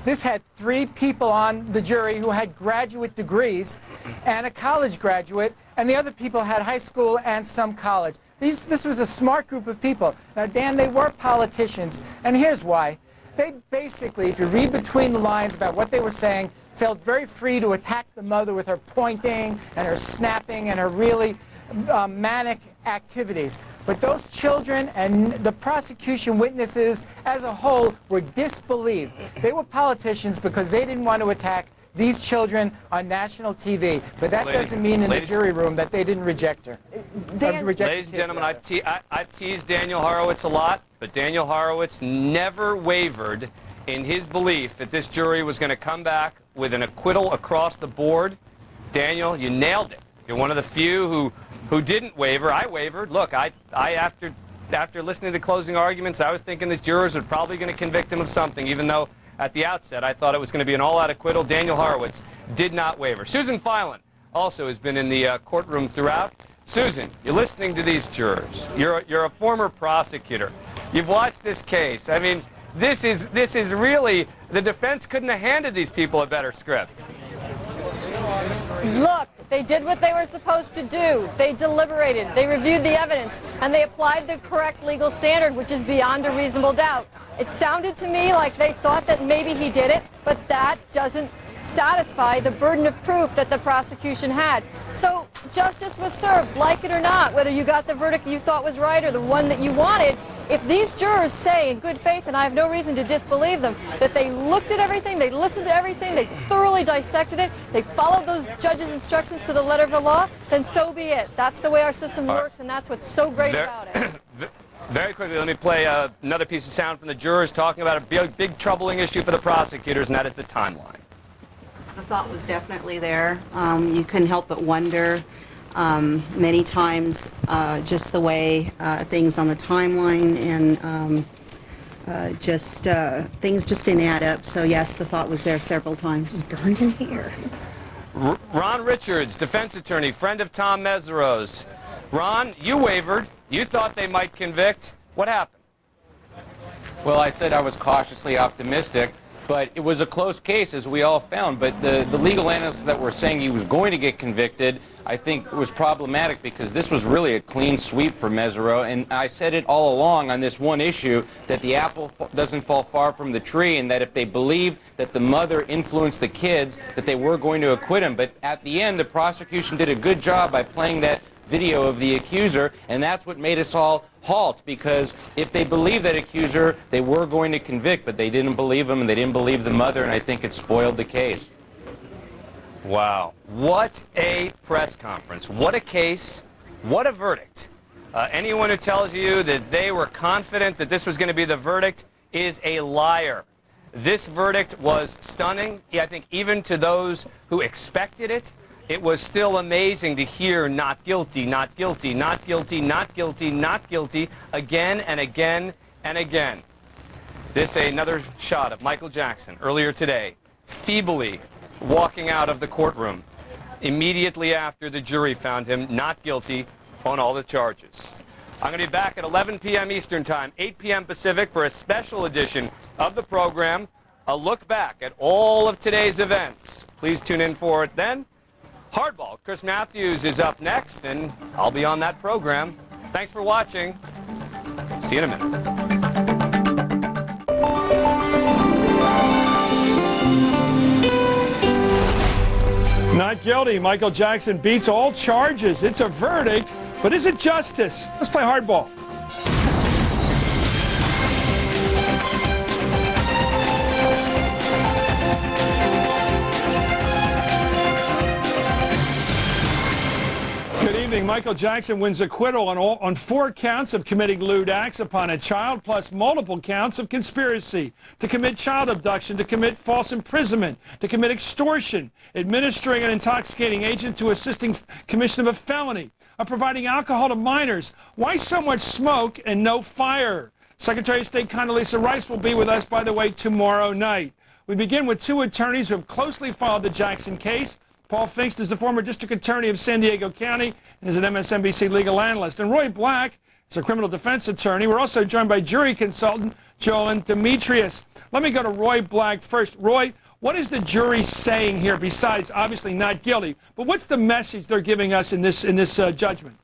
This had 3 people on the jury who had graduate degrees and a college graduate, and the other people had high school and some college. This was a smart group of people. Now, Dan, they were politicians, and here's why. They basically, if you read between the lines about what they were saying, felt very free to attack the mother with her pointing and her snapping and her really manic activities. But those children and the prosecution witnesses as a whole were disbelieved. They were politicians because they didn't want to attack these children on national TV. But that doesn't mean in the jury room that they didn't reject her. Ladies and gentlemen, I've teased Daniel Horowitz a lot, but Daniel Horowitz never wavered in his belief that this jury was going to come back with an acquittal across the board. Daniel, you nailed it. You're one of the few who didn't waver. I wavered. Look, after listening to the closing arguments, I was thinking these jurors were probably going to convict him of something, even though at the outset I thought it was going to be an all-out acquittal. Daniel Horowitz did not waver. Susan Filan also has been in the courtroom throughout. Susan, you're listening to these jurors. You're a former prosecutor. You've watched this case. I mean, this is really, the defense couldn't have handed these people a better script. Look, they did what they were supposed to do. They deliberated, they reviewed the evidence, and they applied the correct legal standard, which is beyond a reasonable doubt. It sounded to me like they thought that maybe he did it, but that doesn't satisfy the burden of proof that the prosecution had. So justice was served, like it or not, whether you got the verdict you thought was right or the one that you wanted. If these jurors say in good faith, and I have no reason to disbelieve them, that they looked at everything, they listened to everything, they thoroughly dissected it, they followed those judges' instructions to the letter of the law, then so be it. That's the way our system works, and that's what's so great about it. Very quickly, let me play another piece of sound from the jurors talking about a big troubling issue for the prosecutors, and that is the timeline. The thought was definitely there. You couldn't help but wonder many times just the way things on the timeline and things just didn't add up. So yes, the thought was there several times. Burned in here. Ron Richards, defense attorney, friend of Tom Mesereau's. Ron, you wavered. You thought they might convict. What happened? Well, I said I was cautiously optimistic, but it was a close case, as we all found. But the legal analysts that were saying he was going to get convicted, I think was problematic because this was really a clean sweep for Mesereau. And I said it all along on this one issue, that the apple doesn't fall far from the tree, and that if they believe that the mother influenced the kids, that they were going to acquit him. But at the end, the prosecution did a good job by playing that video of the accuser, and that's what made us all halt, because if they believed that accuser, they were going to convict, but they didn't believe him, and they didn't believe the mother, and I think it spoiled the case. Wow. What a press conference. What a case. What a verdict. Anyone who tells you that they were confident that this was going to be the verdict is a liar. This verdict was stunning. I think even to those who expected it, it was still amazing to hear not guilty, not guilty, not guilty, not guilty, not guilty, again and again and again. This another shot of Michael Jackson earlier today, feebly walking out of the courtroom immediately after the jury found him not guilty on all the charges. I'm going to be back at 11 p.m. Eastern Time, 8 p.m. Pacific for a special edition of the program, a look back at all of today's events. Please tune in for it then. Hardball, Chris Matthews is up next, and I'll be on that program. Thanks for watching. See you in a minute. Not guilty. Michael Jackson beats all charges. It's a verdict, but is it justice? Let's play hardball. Michael Jackson wins acquittal on 4 counts of committing lewd acts upon a child, plus multiple counts of conspiracy to commit child abduction, to commit false imprisonment, to commit extortion, administering an intoxicating agent to assisting commission of a felony, of providing alcohol to minors. Why so much smoke and no fire? Secretary of State Condoleezza Rice will be with us, by the way, tomorrow night. We begin with 2 attorneys who have closely followed the Jackson case. Paul Finks is the former district attorney of San Diego County and is an MSNBC legal analyst. And Roy Black is a criminal defense attorney. We're also joined by jury consultant Joan Demetrius. Let me go to Roy Black first. Roy, what is the jury saying here besides obviously not guilty? But what's the message they're giving us in this judgment?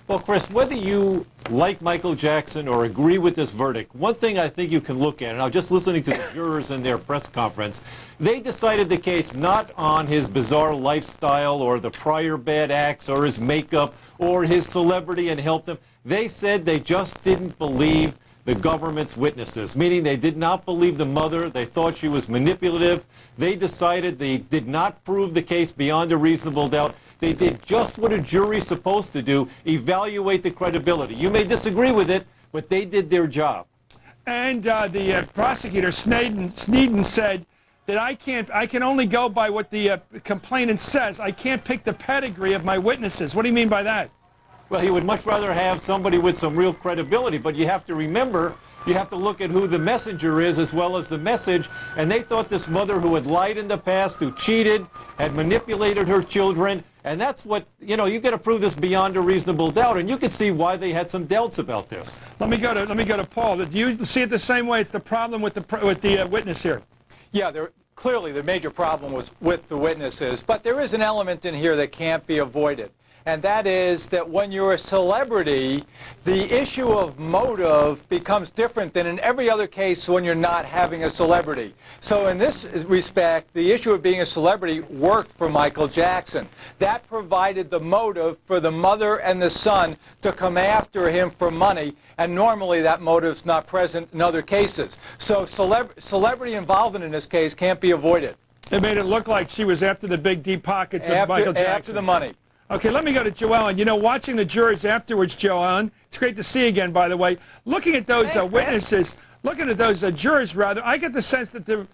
Well, Chris, whether you like Michael Jackson or agree with this verdict, one thing I think you can look at, and I was just listening to the jurors in their press conference, they decided the case not on his bizarre lifestyle or the prior bad acts or his makeup or his celebrity and helped him. They said they just didn't believe the government's witnesses, meaning they did not believe the mother. They thought she was manipulative. They decided they did not prove the case beyond a reasonable doubt. They did just what a jury's supposed to do, evaluate the credibility. You may disagree with it, but they did their job. And the prosecutor, Sneeden, said that I can only go by what the complainant says. I can't pick the pedigree of my witnesses. What do you mean by that? Well, he would much rather have somebody with some real credibility, but you have to remember, you have to look at who the messenger is as well as the message, and they thought this mother who had lied in the past, who cheated, had manipulated her children, And that's what, you know, you got to prove this beyond a reasonable doubt, and you can see why they had some doubts about this. Let me go to Paul. Do you see it the same way? It's the problem with the witness here. Yeah, clearly the major problem was with the witnesses, but there is an element in here that can't be avoided. And that is that when you're a celebrity, the issue of motive becomes different than in every other case when you're not having a celebrity. So in this respect, the issue of being a celebrity worked for Michael Jackson. That provided the motive for the mother and the son to come after him for money, and normally that motive's not present in other cases. So celebrity involvement in this case can't be avoided. It made it look like she was after the big deep pockets of Michael Jackson. After the money. Okay, let me go to Joellen. You know, watching the jurors afterwards, Joellen, it's great to see you again, by the way. Looking at those witnesses, looking at those jurors, rather, I get the sense that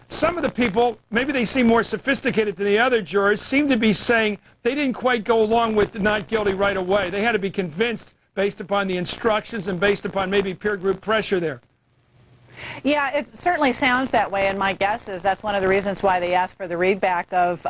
some of the people, maybe they seem more sophisticated than the other jurors, seem to be saying they didn't quite go along with the not guilty right away. They had to be convinced based upon the instructions and based upon maybe peer group pressure there. Yeah, it certainly sounds that way, and my guess is that's one of the reasons why they asked for the readback of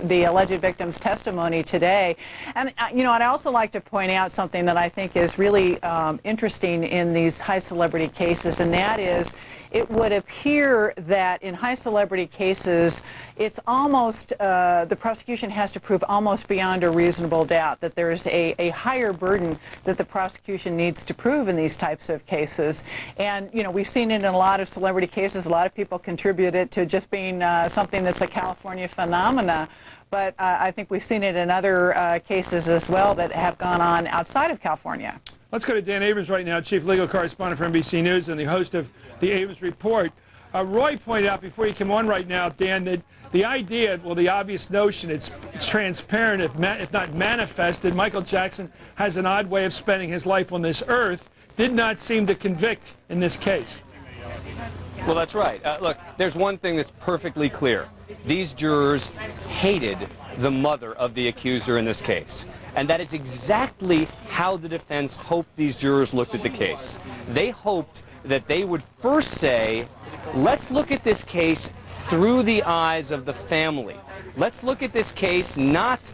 the alleged victim's testimony today. And, you know, I'd also like to point out something that I think is really interesting in these high celebrity cases, and that is it would appear that in high celebrity cases, it's almost, the prosecution has to prove almost beyond a reasonable doubt that there's a higher burden that the prosecution needs to prove in these types of cases. And, you know, we've seen it in a lot of celebrity cases. A lot of people contribute it to just being something that's a California phenomena. But I think we've seen it in other cases as well that have gone on outside of California. Let's go to Dan Abrams right now, chief legal correspondent for NBC News and the host of the Abrams Report. Roy pointed out before you came on right now, Dan, that the idea, well, the obvious notion, it's transparent, if not manifest, that Michael Jackson has an odd way of spending his life on this earth, did not seem to convict in this case. Well, that's right. Look, there's one thing that's perfectly clear. These jurors hated the mother of the accuser in this case. And that is exactly how the defense hoped these jurors looked at the case. They hoped that they would first say, let's look at this case through the eyes of the family. Let's look at this case not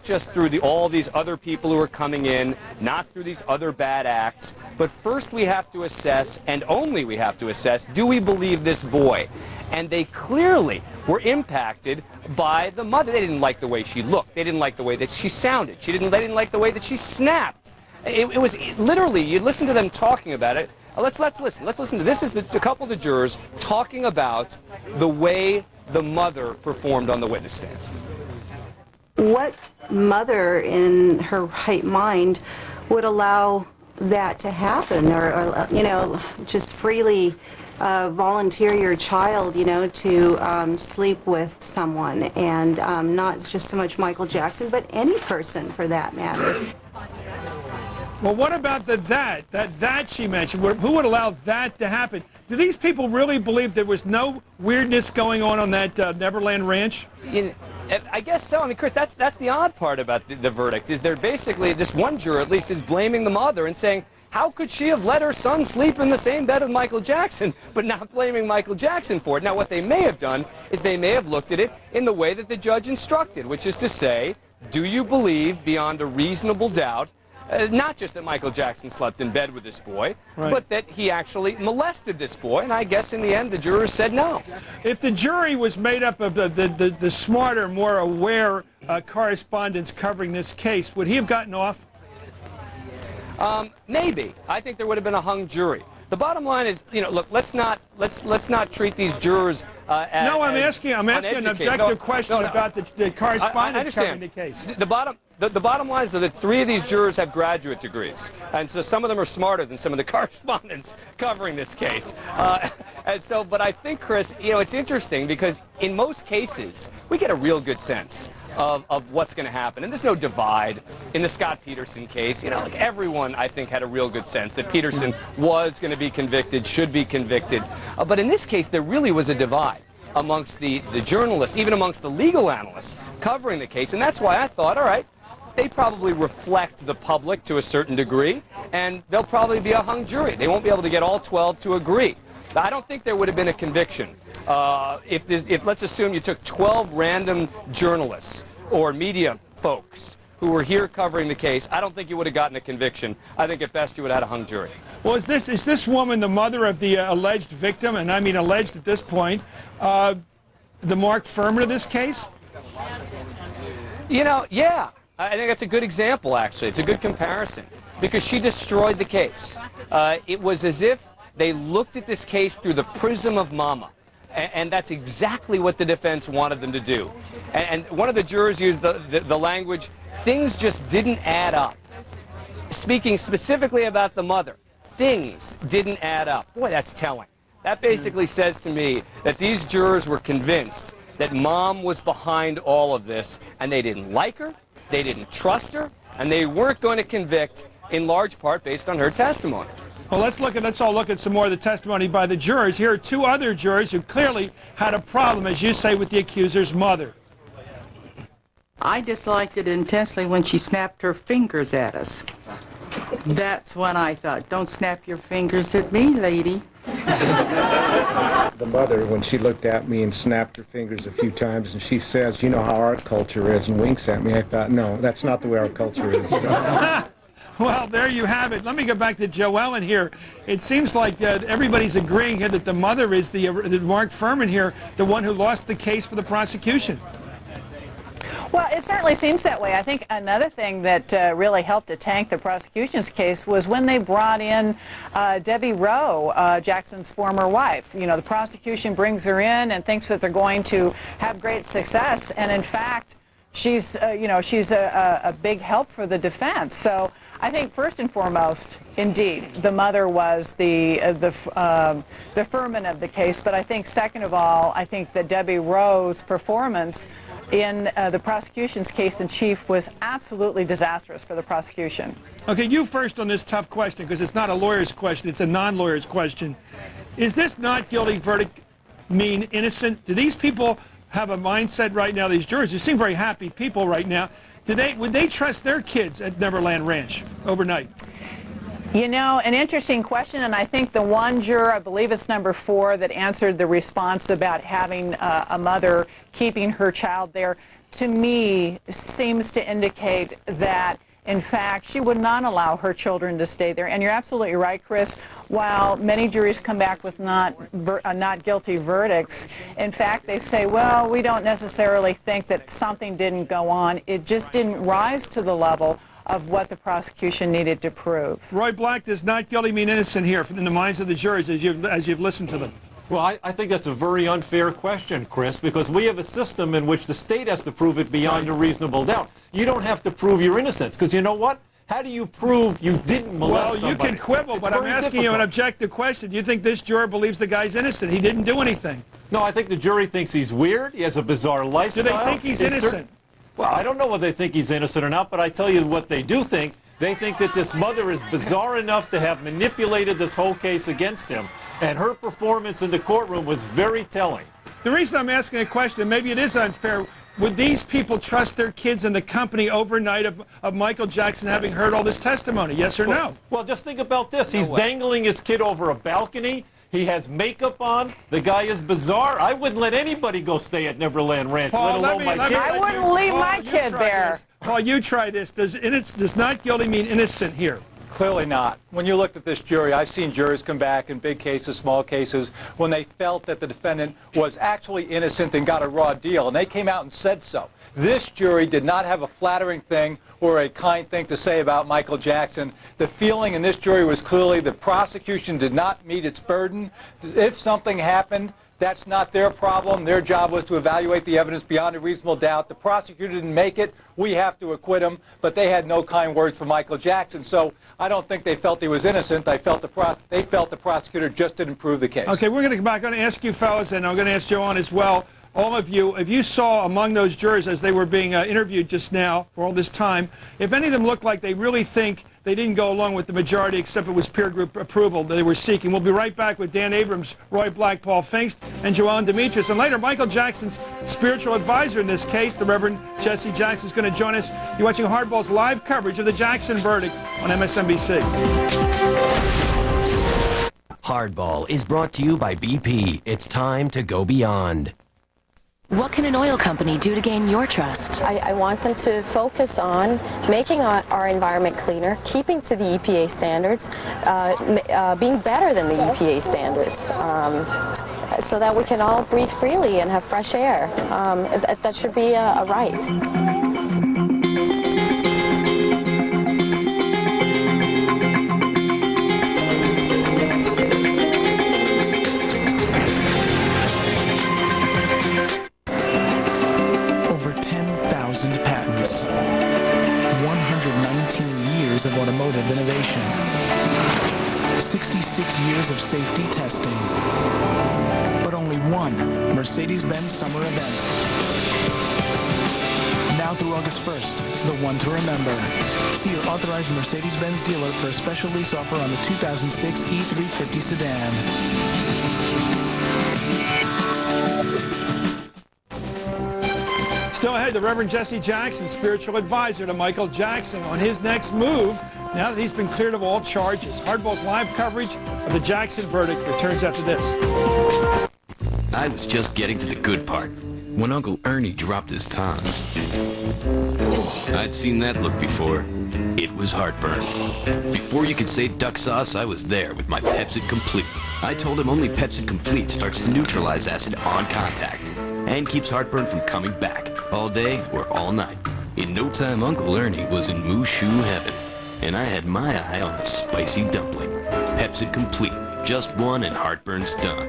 just through all these other people who are coming in, not through these other bad acts, but first we have to assess, and only we have to assess, do we believe this boy? And they clearly were impacted by the mother. They didn't like the way she looked. They didn't like the way that she sounded. They didn't like the way that she snapped. It was literally, you listen to them talking about it. Let's listen. Let's listen to this. Is a couple of the jurors talking about the way the mother performed on the witness stand. What mother in her right mind would allow that to happen, or you know, just freely volunteer your child, you know, to sleep with someone, and not just so much Michael Jackson, but any person for that matter. Well, what about that she mentioned? Who would allow that to happen? Do these people really believe there was no weirdness going on that Neverland Ranch? I guess so. I mean, Chris, that's the odd part about the verdict, is they're basically, this one juror at least is blaming the mother and saying, how could she have let her son sleep in the same bed with Michael Jackson, but not blaming Michael Jackson for it? Now, what they may have done is they may have looked at it in the way that the judge instructed, which is to say, do you believe beyond a reasonable doubt, not just that Michael Jackson slept in bed with this boy, but that he actually molested this boy? And I guess in the end, the jurors said no. If the jury was made up of the smarter, more aware correspondents covering this case, would he have gotten off? Maybe. I think there would have been a hung jury. The bottom line is, you know, look, let's not treat these jurors as no, I'm asking an objective question about the correspondents covering the case. The bottom line is that 3 of these jurors have graduate degrees, and so some of them are smarter than some of the correspondents covering this case. And so, but I think, Chris, you know, it's interesting because in most cases we get a real good sense of what's going to happen, and there's no divide. In the Scott Peterson case, you know, like everyone I think had a real good sense that Peterson was going to be convicted, should be convicted. But in this case, there really was a divide amongst the journalists, even amongst the legal analysts covering the case, and that's why I thought, all right, they probably reflect the public to a certain degree, and they'll probably be a hung jury. They won't be able to get all 12 to agree. I don't think there would have been a conviction if let's assume you took 12 random journalists or media folks who were here covering the case, I don't think you would have gotten a conviction. I think at best you would have had a hung jury. Well, is this woman the mother of the alleged victim, and I mean alleged at this point, the Mark Furman of this case? You know, yeah. I think that's a good example, actually. It's a good comparison because she destroyed the case. It was as if they looked at this case through the prism of Mama. And that's exactly what the defense wanted them to do. And one of the jurors used the language, things just didn't add up. Speaking specifically about the mother, things didn't add up. Boy, that's telling. That basically says to me that these jurors were convinced that Mom was behind all of this, and they didn't like her, they didn't trust her, and they weren't going to convict in large part based on her testimony. Well, let's all look at some more of the testimony by the jurors. Here are two other jurors who clearly had a problem, as you say, with the accuser's mother. I disliked it intensely when she snapped her fingers at us. That's when I thought, don't snap your fingers at me, lady. The mother, when she looked at me and snapped her fingers a few times, and she says, you know how our culture is, and winks at me, I thought, no, that's not the way our culture is. Well, there you have it. Let me go back to Joellen here. It seems like everybody's agreeing here that the mother is the Mark Furman here, the one who lost the case for the prosecution. Well, it certainly seems that way. I think another thing that really helped to tank the prosecution's case was when they brought in Debbie Rowe, Jackson's former wife. You know, the prosecution brings her in and thinks that they're going to have great success, and in fact, she's a big help for the defense. So I think first and foremost, indeed, the mother was the Furman of the case. But I think second of all, I think that Debbie Rowe's performance in the prosecution's case in chief was absolutely disastrous for the prosecution. Okay, you first on this tough question, because it's not a lawyer's question, it's a non-lawyer's question. Is this not guilty verdict mean innocent? Do these people have a mindset right now, these jurors, who seem very happy people right now, would they trust their kids at Neverland Ranch overnight? You know, an interesting question, and I think the one juror, I believe it's number 4, that answered the response about having a mother keeping her child there, to me seems to indicate that in fact, she would not allow her children to stay there. And you're absolutely right, Chris. While many juries come back with not guilty verdicts, in fact, they say, well, we don't necessarily think that something didn't go on. It just didn't rise to the level of what the prosecution needed to prove. Roy Black, does not guilty mean innocent here in the minds of the juries as you've listened to them? Well, I think that's a very unfair question, Chris, because we have a system in which the state has to prove it beyond a reasonable doubt. You don't have to prove your innocence, because you know what? How do you prove you didn't molest somebody? Well, you can quibble, but I'm asking you an objective question. Do you think this juror believes the guy's innocent? He didn't do anything. No, I think the jury thinks he's weird. He has a bizarre lifestyle. Do they think he's innocent? Well, I don't know whether they think he's innocent or not, but I tell you what they do think. They think that this mother is bizarre enough to have manipulated this whole case against him. And her performance in the courtroom was very telling. The reason I'm asking a question, and maybe it is unfair, would these people trust their kids in the company overnight of Michael Jackson having heard all this testimony, yes or no? Well, just think about this. He's dangling his kid over a balcony. He has makeup on. The guy is bizarre. I wouldn't let anybody go stay at Neverland Ranch, Paul, let alone my kid. I wouldn't leave my kid there. Paul, you try this. Does not guilty mean innocent here? Clearly not. When you looked at this jury, I've seen jurors come back in big cases, small cases, when they felt that the defendant was actually innocent and got a raw deal, and they came out and said so. This jury did not have a flattering thing or a kind thing to say about Michael Jackson. The feeling in this jury was clearly the prosecution did not meet its burden. If something happened, that's not their problem. Their job was to evaluate the evidence beyond a reasonable doubt. The prosecutor didn't make it. We have to acquit him. But they had no kind words for Michael Jackson. So I don't think they felt he was innocent. They felt the prosecutor just didn't prove the case. Okay, we're going to come back. I'm going to ask you fellas, and I'm going to ask Joanne as well. All of you, if you saw among those jurors as they were being interviewed just now for all this time, if any of them looked like they really think they didn't go along with the majority except it was peer group approval that they were seeking. We'll be right back with Dan Abrams, Roy Black, Paul Pfingst, and Joanne Demetrius. And later, Michael Jackson's spiritual advisor in this case, the Reverend Jesse Jackson, is going to join us. You're watching Hardball's live coverage of the Jackson verdict on MSNBC. Hardball is brought to you by BP. It's time to go beyond. What can an oil company do to gain your trust? I want them to focus on making our environment cleaner, keeping to the EPA standards, being better than the EPA standards, so that we can all breathe freely and have fresh air. That should be a right. Patents, 119 years of automotive innovation, 66 years of safety testing, but only one Mercedes-Benz summer event. Now through August 1st, the one to remember. See your authorized Mercedes-Benz dealer for a special lease offer on the 2006 E350 sedan. Still ahead, the Reverend Jesse Jackson, spiritual advisor to Michael Jackson, on his next move now that he's been cleared of all charges. Hardball's live coverage of the Jackson verdict returns after this. I was just getting to the good part when Uncle Ernie dropped his tons. Oh, I'd seen that look before. It was heartburn. Before you could say duck sauce, I was there with my Pepsid Complete. I told him only Pepsid Complete starts to neutralize acid on contact and keeps heartburn from coming back all day or all night. In no time, Uncle Ernie was in Mushu heaven, and I had my eye on a spicy dumpling. Pepsid Complete, just one and heartburn's done.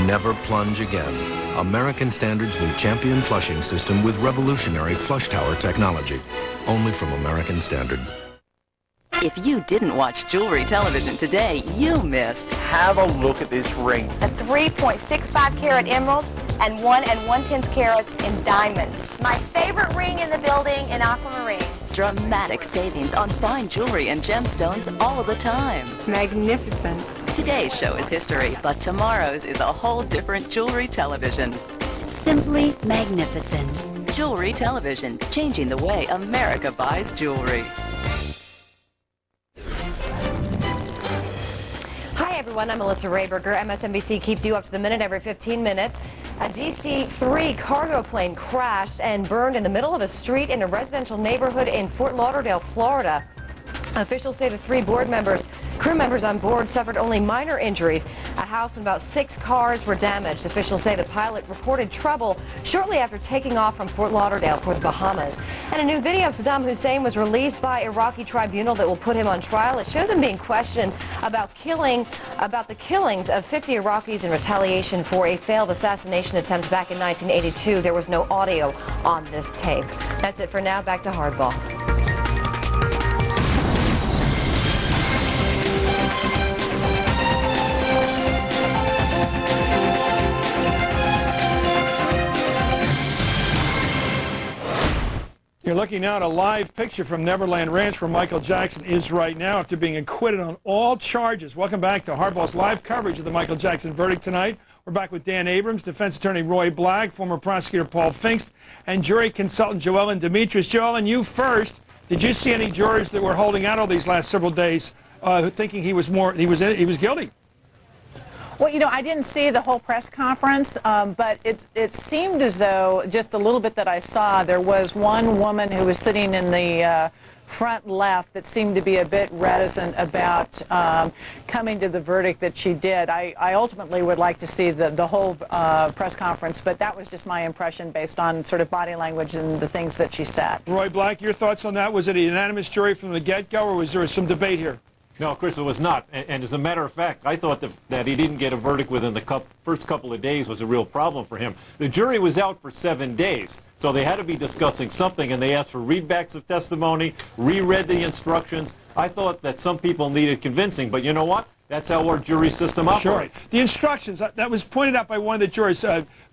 Never plunge again. American Standard's new Champion flushing system with revolutionary flush tower technology. Only from American Standard. If you didn't watch Jewelry Television today, you missed. Have a look at this ring. A 3.65 carat emerald and 1 1/10 carats in diamonds. My favorite ring in the building in aquamarine. Dramatic savings on fine jewelry and gemstones all the time. Magnificent. Today's show is history, but tomorrow's is a whole different Jewelry Television. Simply magnificent. Jewelry Television, changing the way America buys jewelry. Hi everyone, I'm Melissa Rayberger. MSNBC keeps you up to the minute every 15 minutes. A DC-3 cargo plane crashed and burned in the middle of a street in a residential neighborhood in Fort Lauderdale, Florida. Officials say the 3 crew members on board suffered only minor injuries. A house and about 6 cars were damaged. Officials say the pilot reported trouble shortly after taking off from Fort Lauderdale for the Bahamas. And a new video of Saddam Hussein was released by Iraqi tribunal that will put him on trial. It shows him being questioned about the killings of 50 Iraqis in retaliation for a failed assassination attempt back in 1982. There was no audio on this tape. That's it for now. Back to Hardball. You're looking now at a live picture from Neverland Ranch where Michael Jackson is right now after being acquitted on all charges. Welcome back to Hardball's live coverage of the Michael Jackson verdict tonight. We're back with Dan Abrams, defense attorney Roy Black, former prosecutor Paul Finkst, and jury consultant Joellen Demetrius. Joellen, you first. Did you see any jurors that were holding out all these last several days thinking he was guilty? Well, you know, I didn't see the whole press conference, but it seemed as though, just a little bit that I saw, there was one woman who was sitting in the front left that seemed to be a bit reticent about coming to the verdict that she did. I ultimately would like to see the whole press conference, but that was just my impression based on sort of body language and the things that she said. Roy Black, your thoughts on that? Was it a unanimous jury from the get-go, or was there some debate here? No, Chris, it was not. And as a matter of fact, I thought that he didn't get a verdict within the first couple of days was a real problem for him. The jury was out for 7 days, so they had to be discussing something, and they asked for readbacks of testimony, reread the instructions. I thought that some people needed convincing, but you know what? That's how our jury system operates. Sure. The instructions, that was pointed out by one of the jurors.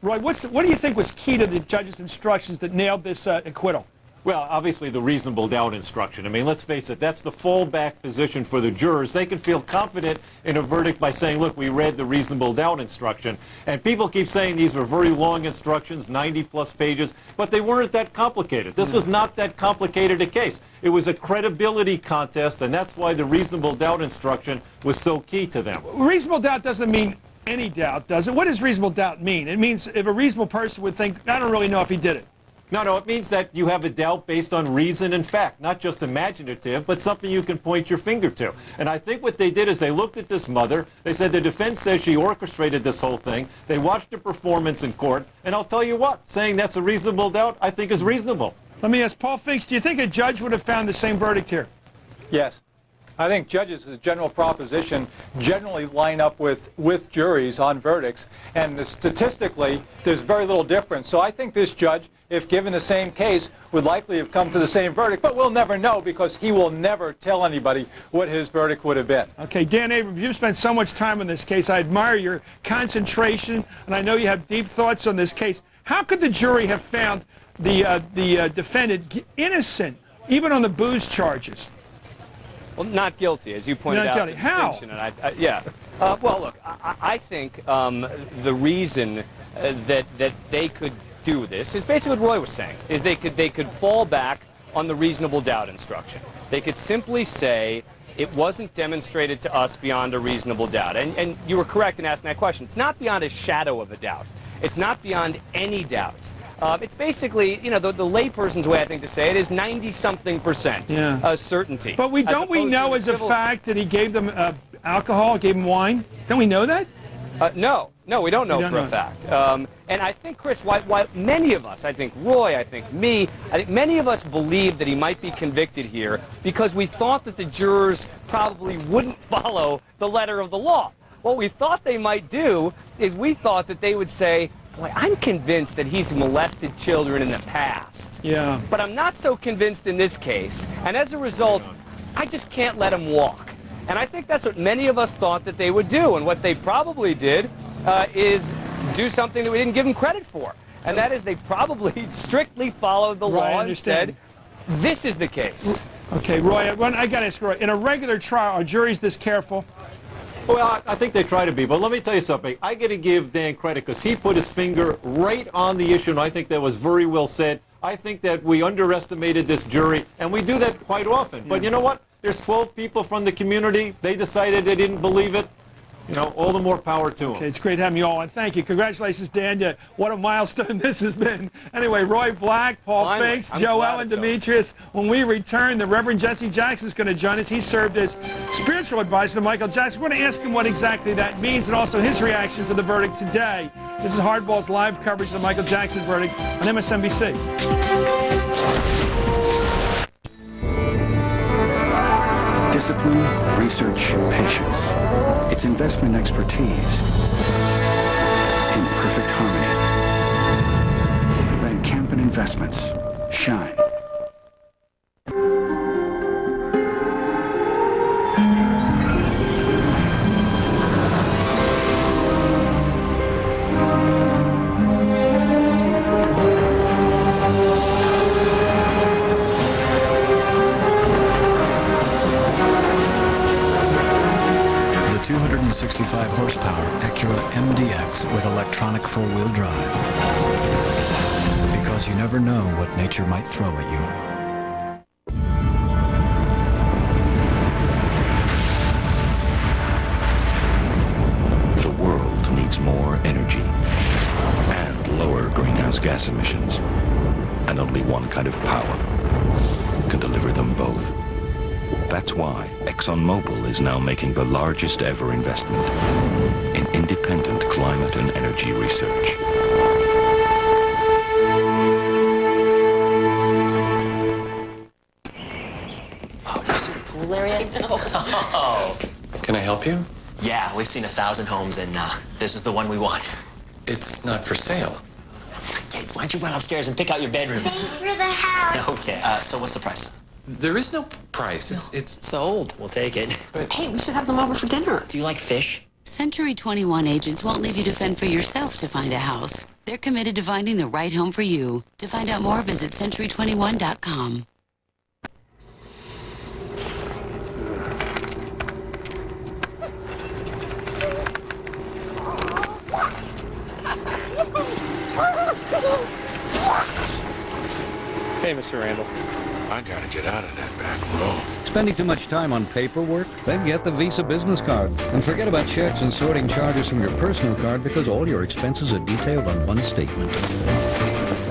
Roy, what do you think was key to the judge's instructions that nailed this acquittal? Well, obviously the reasonable doubt instruction. I mean, let's face it, that's the fallback position for the jurors. They can feel confident in a verdict by saying, look, we read the reasonable doubt instruction. And people keep saying these were very long instructions, 90-plus pages, but they weren't that complicated. This was not that complicated a case. It was a credibility contest, and that's why the reasonable doubt instruction was so key to them. Reasonable doubt doesn't mean any doubt, does it? What does reasonable doubt mean? It means if a reasonable person would think, I don't really know if he did it. No, it means that you have a doubt based on reason and fact, not just imaginative, but something you can point your finger to. And I think what they did is they looked at this mother, they said the defense says she orchestrated this whole thing, they watched the performance in court, and I'll tell you what, saying that's a reasonable doubt, I think is reasonable. Let me ask Paul Finks, do you think a judge would have found the same verdict here? Yes. I think judges, as a general proposition, generally line up with juries on verdicts, and statistically, there's very little difference. So I think this judge, if given the same case, would likely have come to the same verdict, but we'll never know because he will never tell anybody what his verdict would have been. Okay, Dan Abrams, you've spent so much time on this case. I admire your concentration, and I know you have deep thoughts on this case. How could the jury have found the defendant innocent, even on the booze charges? Well, not guilty, as you pointed out. The How? distinction, and well, look, I think the reason that they could do this is basically what Roy was saying, is they could fall back on the reasonable doubt instruction. They could simply say it wasn't demonstrated to us beyond a reasonable doubt. And you were correct in asking that question. It's not beyond a shadow of a doubt. It's not beyond any doubt. It's basically, you know, the layperson's way, I think, to say it is 90-something% certainty. But don't we know as a fact that he gave them alcohol, gave them wine? Don't we know that? No, we don't know for a fact. And I think, Chris, why many of us, I think Roy, I think me, I think many of us believed that he might be convicted here because we thought that the jurors probably wouldn't follow the letter of the law. What we thought they might do is we thought that they would say, boy, I'm convinced that he's molested children in the past. Yeah. But I'm not so convinced in this case. And as a result, I just can't let him walk. And I think that's what many of us thought that they would do. And what they probably did is do something that we didn't give them credit for. And that is they probably strictly followed the law and said, this is the case. Okay, Roy, I got to ask Roy, in a regular trial, are juries this careful? Well, I think they try to be, but let me tell you something. I got to give Dan credit because he put his finger right on the issue, and I think that was very well said. I think that we underestimated this jury, and we do that quite often. But you know what? There's 12 people from the community. They decided they didn't believe it. You know, all the more power to them. Okay, it's great having you all on. Thank you. Congratulations, Dan. What a milestone this has been. Anyway, Roy Black, Paul Finks, Joel, and Demetrius. When we return, the Reverend Jesse Jackson is going to join us. He served as spiritual advisor to Michael Jackson. We're going to ask him what exactly that means and also his reaction to the verdict today. This is Hardball's live coverage of the Michael Jackson verdict on MSNBC. Discipline, research, patience. It's investment expertise in perfect harmony. Van Kampen Investments. Shine. The 265 horsepower Acura MDX with electronic four-wheel drive. Because you never know what nature might throw at you. The world needs more energy and lower greenhouse gas emissions. And only one kind of power can deliver them both. That's why ExxonMobil is now making the largest ever investment in independent climate and energy research. Oh, you see the pool area? Oh. Can I help you? Yeah, we've seen 1,000 homes, and this is the one we want. It's not for sale. Kids, why don't you run upstairs and pick out your bedrooms? Thanks for the house. Okay, so what's the price? There is no price. It's sold. We'll take it. Hey, we should have them over for dinner. Do you like fish? Century 21 agents won't leave you to fend for yourself to find a house. They're committed to finding the right home for you. To find out more, visit century21.com. Hey, Mr. Randall. I gotta get out of that back row. Spending too much time on paperwork? Then get the Visa Business Card. And forget about checks and sorting charges from your personal card because all your expenses are detailed on one statement.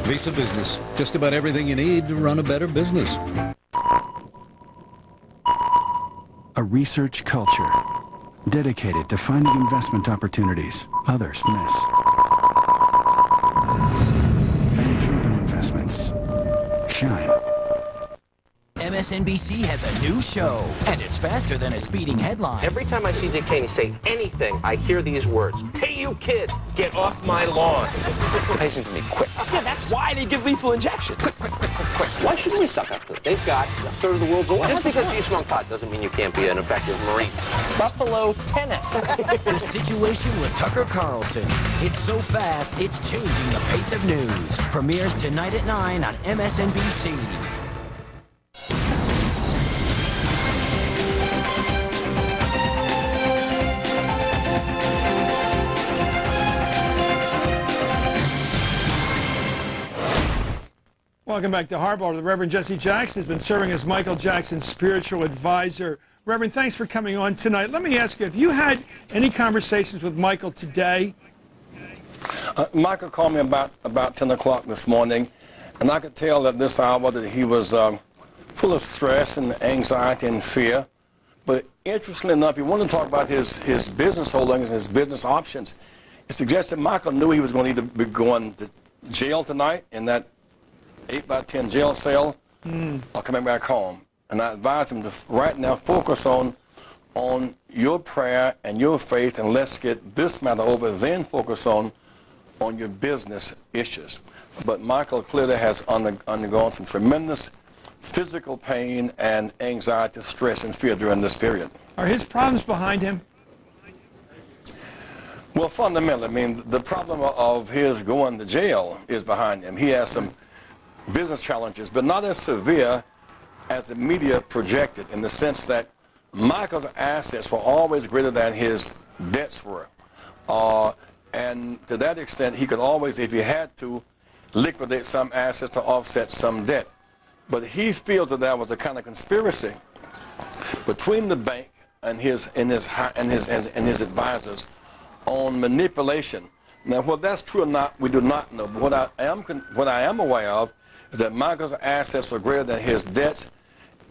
Visa Business. Just about everything you need to run a better business. A research culture dedicated to finding investment opportunities others miss. Van Campen Investments. Shine. MSNBC has a new show, and it's faster than a speeding headline. Every time I see Dick Cheney say anything, I hear these words. Hey, you kids, get off my lawn. Listen to me, quick. Yeah, that's why they give lethal injections. Quick. Why shouldn't we suck up to it? They've got a third of the world's oil. Just because you smoke pot doesn't mean you can't be an effective Marine. Buffalo tennis. The Situation with Tucker Carlson. It's so fast, it's changing the pace of news. Premieres tonight at 9 on MSNBC. Welcome back to Hardball. The Reverend Jesse Jackson has been serving as Michael Jackson's spiritual advisor. Reverend, thanks for coming on tonight. Let me ask you, have you had any conversations with Michael today? Michael called me about 10 o'clock this morning, and I could tell at this hour that he was full of stress and anxiety and fear. But interestingly enough, he wanted to talk about his business holdings and his business options. It suggested Michael knew he was going to either be going to jail tonight in that 8x10 jail cell or coming back home. And I advised him to right now focus on your prayer and your faith, and let's get this matter over, then focus on your business issues. But Michael clearly has undergone some tremendous physical pain and anxiety, stress, and fear during this period. Are his problems behind him? Well, fundamentally, I mean, the problem of his going to jail is behind him. He has some business challenges, but not as severe as the media projected, in the sense that Michael's assets were always greater than his debts were. And to that extent, he could always, if he had to, liquidate some assets to offset some debt. But he feels that there was a kind of conspiracy between the bank and his advisors on manipulation. Now, whether that's true or not, we do not know. But what I am aware of is that Michael's assets were greater than his debts,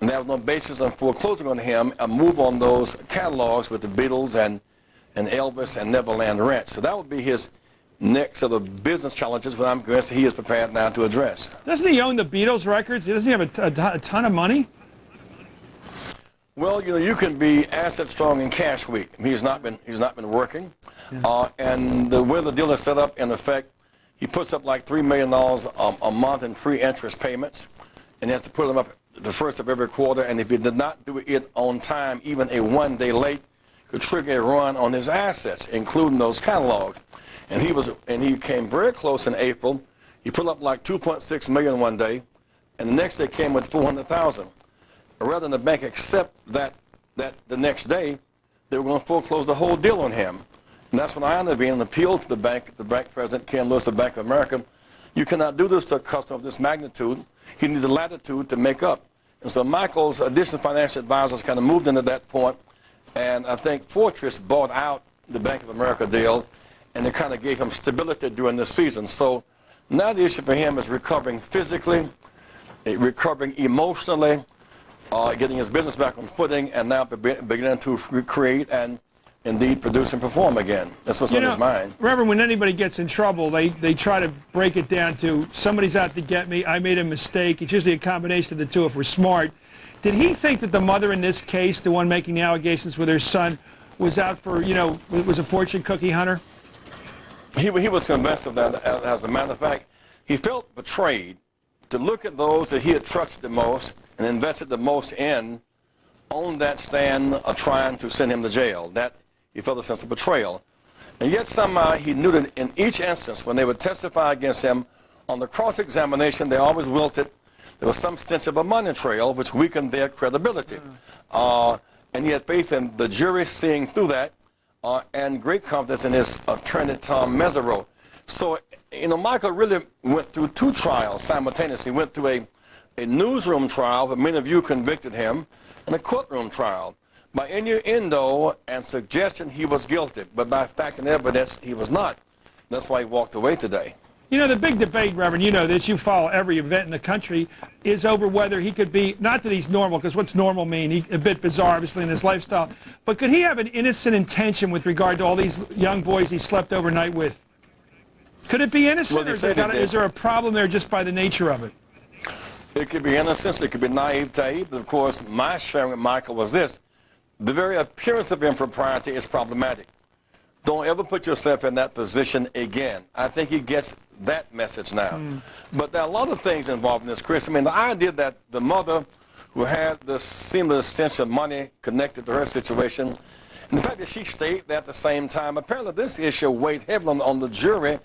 and there was no basis on foreclosing on him, a move on those catalogs with the Beatles and Elvis and Neverland Ranch. So that would be his next set of business challenges, what I'm convinced he is prepared now to address. Doesn't he own the Beatles records? Doesn't he have a ton of money? Well, you know, you can be asset strong and cash weak. He's not been working, and the way the deal is set up, in effect, he puts up like $3 million a month in free interest payments, and he has to put them up the first of every quarter. And if he did not do it on time, even a 1 day late, could trigger a run on his assets, including those catalogs. And he came very close in April. He put up like 2.6 million one day, and the next day came with 400,000. Rather than the bank accept that the next day, they were going to foreclose the whole deal on him. And that's when I intervened and appealed to the bank president, Ken Lewis of Bank of America. You cannot do this to a customer of this magnitude. He needs the latitude to make up. And so Michael's additional financial advisors kind of moved into that point, and I think Fortress bought out the Bank of America deal, and it kind of gave him stability during this season. So now the issue for him is recovering physically, recovering emotionally, getting his business back on footing, and now beginning to create and indeed produce and perform again. That's what's on his mind. Reverend, when anybody gets in trouble, they try to break it down to somebody's out to get me, I made a mistake. It's usually a combination of the two if we're smart. Did he think that the mother in this case, the one making the allegations with her son, was out for, was a fortune cookie hunter? He was convinced of that. As a matter of fact, he felt betrayed to look at those that he had trusted the most and invested the most in on that stand of trying to send him to jail. That he felt a sense of betrayal. And yet somehow he knew that in each instance, when they would testify against him on the cross-examination, they always wilted. There was some stench of a money trail, which weakened their credibility. And he had faith in the jury seeing through that, and great confidence in his attorney, Tom Mesereau. So, you know, Michael really went through two trials simultaneously. He went through a newsroom trial, where many of you convicted him, and a courtroom trial. By innuendo and suggestion, he was guilty, but by fact and evidence, he was not. That's why he walked away today. You know, the big debate, Reverend, you know this, you follow every event in the country, is over whether he could be, not that he's normal, because what's normal mean? He's a bit bizarre, obviously, in his lifestyle, but could he have an innocent intention with regard to all these young boys he slept overnight with? Could it be innocent, or is there a problem there just by the nature of it? It could be innocence, it could be naivete, but of course, my sharing with Michael was this. The very appearance of impropriety is problematic. Don't ever put yourself in that position again. I think he gets that message now. But there are a lot of things involved in this, Chris. I mean, the idea that the mother who had the seamless sense of money connected to her situation, and the fact that she stayed there at the same time, apparently this issue weighed heavily on the jury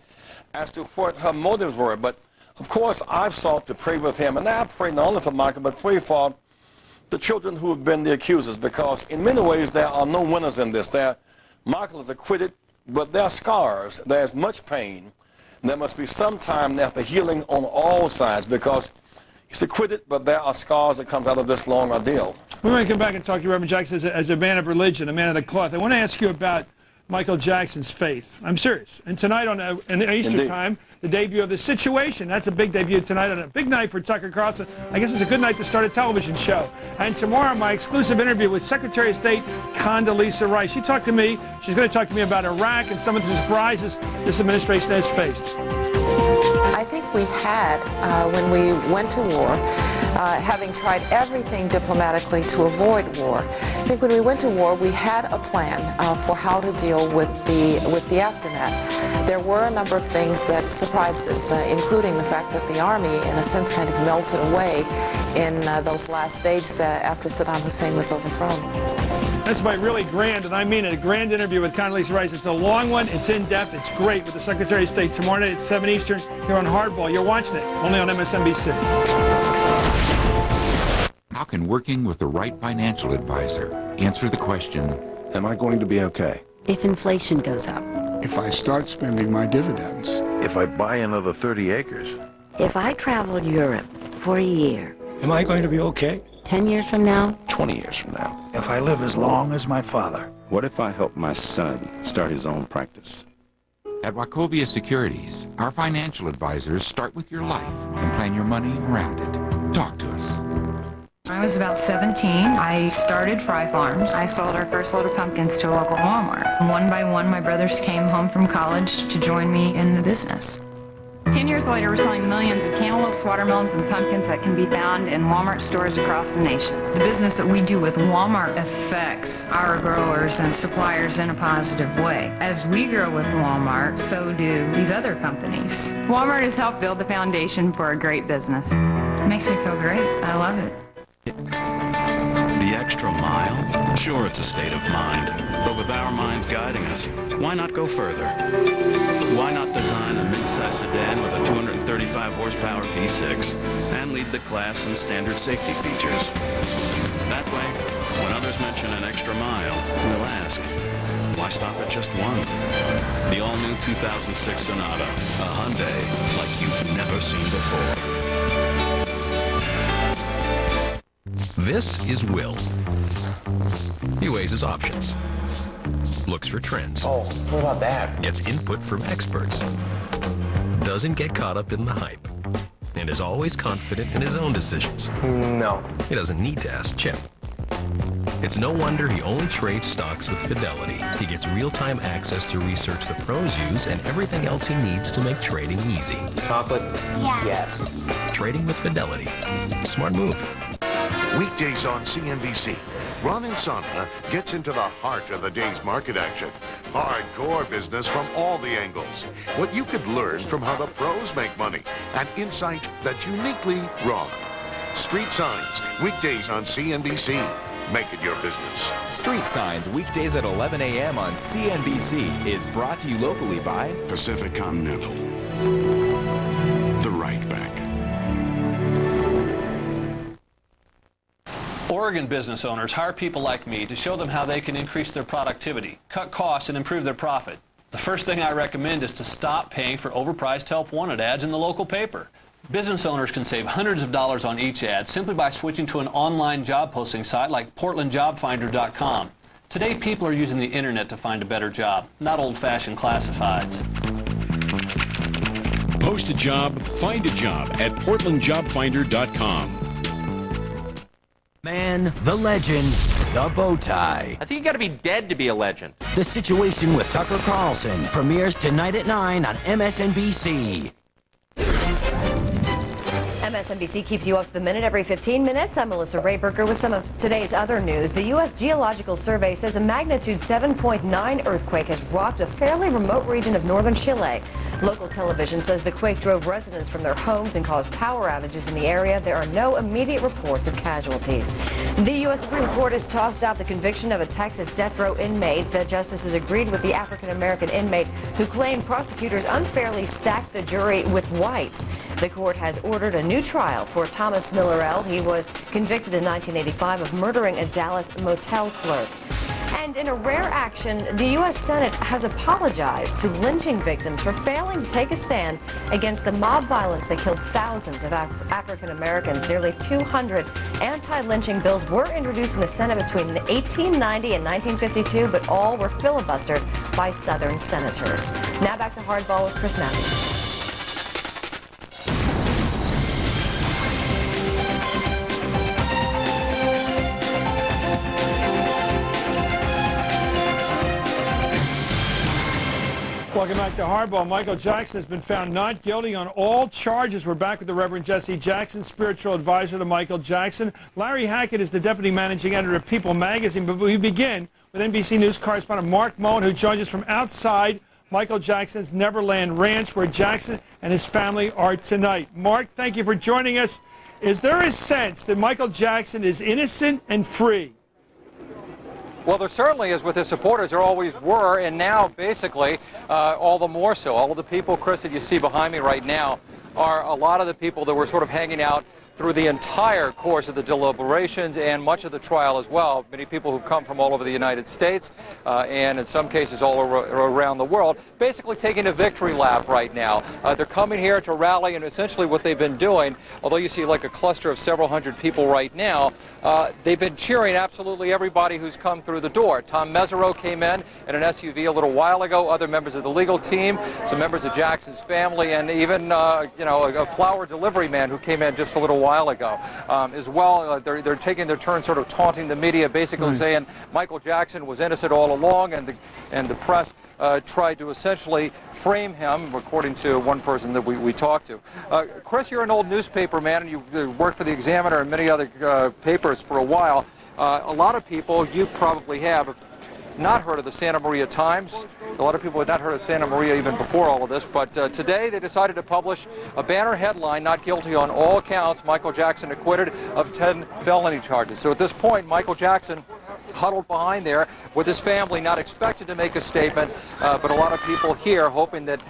as to what her motives were. But, of course, I've sought to pray with him, and I pray not only for Michael, but pray for the children who have been the accusers, because in many ways there are no winners in this. Michael is acquitted, but there are scars. There's much pain. There must be some time there for healing on all sides, because he's acquitted, but there are scars that come out of this long ordeal. We're going to come back and talk to you, Reverend Jackson, as a man of religion, a man of the cloth. I want to ask you about Michael Jackson's faith. I'm serious. And tonight on Easter time, the debut of The Situation. That's a big debut tonight on a big night for Tucker Carlson. I guess it's a good night to start a television show. And tomorrow, my exclusive interview with Secretary of State Condoleezza Rice. She talked to me. She's going to talk to me about Iraq and some of the surprises this administration has faced. I think we had, when we went to war, having tried everything diplomatically to avoid war, I think when we went to war, we had a plan for how to deal with the aftermath. There were a number of things that surprised us, including the fact that the Army, in a sense, kind of melted away in those last days after Saddam Hussein was overthrown. That's my really grand, and I mean it, a grand interview with Condoleezza Rice. It's a long one, it's in-depth, it's great, with the Secretary of State tomorrow night at 7 Eastern here on Hardball. You're watching it, only on MSNBC. How can working with the right financial advisor answer the question, am I going to be okay? If inflation goes up. If I start spending my dividends. If I buy another 30 acres. If I travel Europe for a year. Am I going to be okay? 10 years from now? 20 years from now. If I live as long as my father. What if I help my son start his own practice? At Wachovia Securities, our financial advisors start with your life and plan your money around it. Talk to us. I was about 17. I started Fry Farms. I sold our first load of pumpkins to a local Walmart. One by one, my brothers came home from college to join me in the business. 10 years later, we're selling millions of cantaloupes, watermelons, and pumpkins that can be found in Walmart stores across the nation. The business that we do with Walmart affects our growers and suppliers in a positive way. As we grow with Walmart, so do these other companies. Walmart has helped build the foundation for a great business. It makes me feel great. I love it. The extra mile? Sure, it's a state of mind. But with our minds guiding us, why not go further? Why not design a mid-size sedan with a 235 horsepower V6 and lead the class in standard safety features? That way, when others mention an extra mile, we'll ask, why stop at just one? The all-new 2006 Sonata, a Hyundai like you've never seen before. This is Will. He weighs his options, looks for trends. Oh, what about that? Gets input from experts, doesn't get caught up in the hype, and is always confident in his own decisions. No. He doesn't need to ask Chip. It's no wonder he only trades stocks with Fidelity. He gets real-time access to research the pros use and everything else he needs to make trading easy. Chocolate? Yeah. Yes. Trading with Fidelity. Smart move. Weekdays on CNBC, Ron Insomnia gets into the heart of the day's market action. Hardcore business from all the angles. What you could learn from how the pros make money. An insight that's uniquely wrong. Street Signs, weekdays on CNBC. Make it your business. Street Signs, weekdays at 11 a.m. on CNBC, is brought to you locally by Pacific Continental. The Right Bank. Oregon business owners hire people like me to show them how they can increase their productivity, cut costs, and improve their profit. The first thing I recommend is to stop paying for overpriced help wanted ads in the local paper. Business owners can save hundreds of dollars on each ad simply by switching to an online job posting site like PortlandJobFinder.com. Today, people are using the internet to find a better job, not old-fashioned classifieds. Post a job, find a job at PortlandJobFinder.com. Man, the legend, the bow tie. I think you got to be dead to be a legend. The Situation with Tucker Carlson premieres tonight at 9 on MSNBC. MSNBC keeps you up to the minute every 15 minutes. I'm Melissa Rayberger with some of today's other news. The U.S. Geological Survey says a magnitude 7.9 earthquake has rocked a fairly remote region of northern Chile. Local television says the quake drove residents from their homes and caused power outages in the area. There are no immediate reports of casualties. The U.S. Supreme Court has tossed out the conviction of a Texas death row inmate. The justices agreed with the African-American inmate who claimed prosecutors unfairly stacked the jury with whites. The court has ordered a new trial for Thomas Millerell. He was convicted in 1985 of murdering a Dallas motel clerk. And in a rare action, the U.S. Senate has apologized to lynching victims for failing to take a stand against the mob violence that killed thousands of African Americans. Nearly 200 anti-lynching bills were introduced in the Senate between 1890 and 1952, but all were filibustered by Southern senators. Now back to Hardball with Chris Matthews. Welcome back to Hardball. Michael Jackson has been found not guilty on all charges. We're back with the Reverend Jesse Jackson, spiritual advisor to Michael Jackson. Larry Hackett is the deputy managing editor of People magazine. But we begin with NBC News correspondent Mark Moen, who joins us from outside Michael Jackson's Neverland Ranch, where Jackson and his family are tonight. Mark, thank you for joining us. Is there a sense that Michael Jackson is innocent and free? Well, there certainly is with his supporters. There always were, and now basically all the more so. All of the people, Chris, that you see behind me right now are a lot of the people that were sort of hanging out through the entire course of the deliberations and much of the trial as well. Many people who've come from all over the United States and in some cases all around the world, basically taking a victory lap right now. They're coming here to rally, and essentially what they've been doing, although you see like a cluster of several hundred people right now, they've been cheering absolutely everybody who's come through the door. Tom Mesereau came in an SUV a little while ago, other members of the legal team, some members of Jackson's family, and even a flower delivery man who came in just a little while ago as well. They're taking their turn sort of taunting the media, basically saying Michael Jackson was innocent all along, and the press tried to essentially frame him, according to one person that we talked to. Chris, you're an old newspaper man, and you worked for the Examiner and many other papers for a while. A lot of people, you probably have not heard of the Santa Maria Times. A lot of people had not heard of Santa Maria even before all of this, but today they decided to publish a banner headline, not guilty on all counts, Michael Jackson acquitted of 10 felony charges. So at this point, Michael Jackson huddled behind there with his family, not expected to make a statement, but a lot of people here hoping that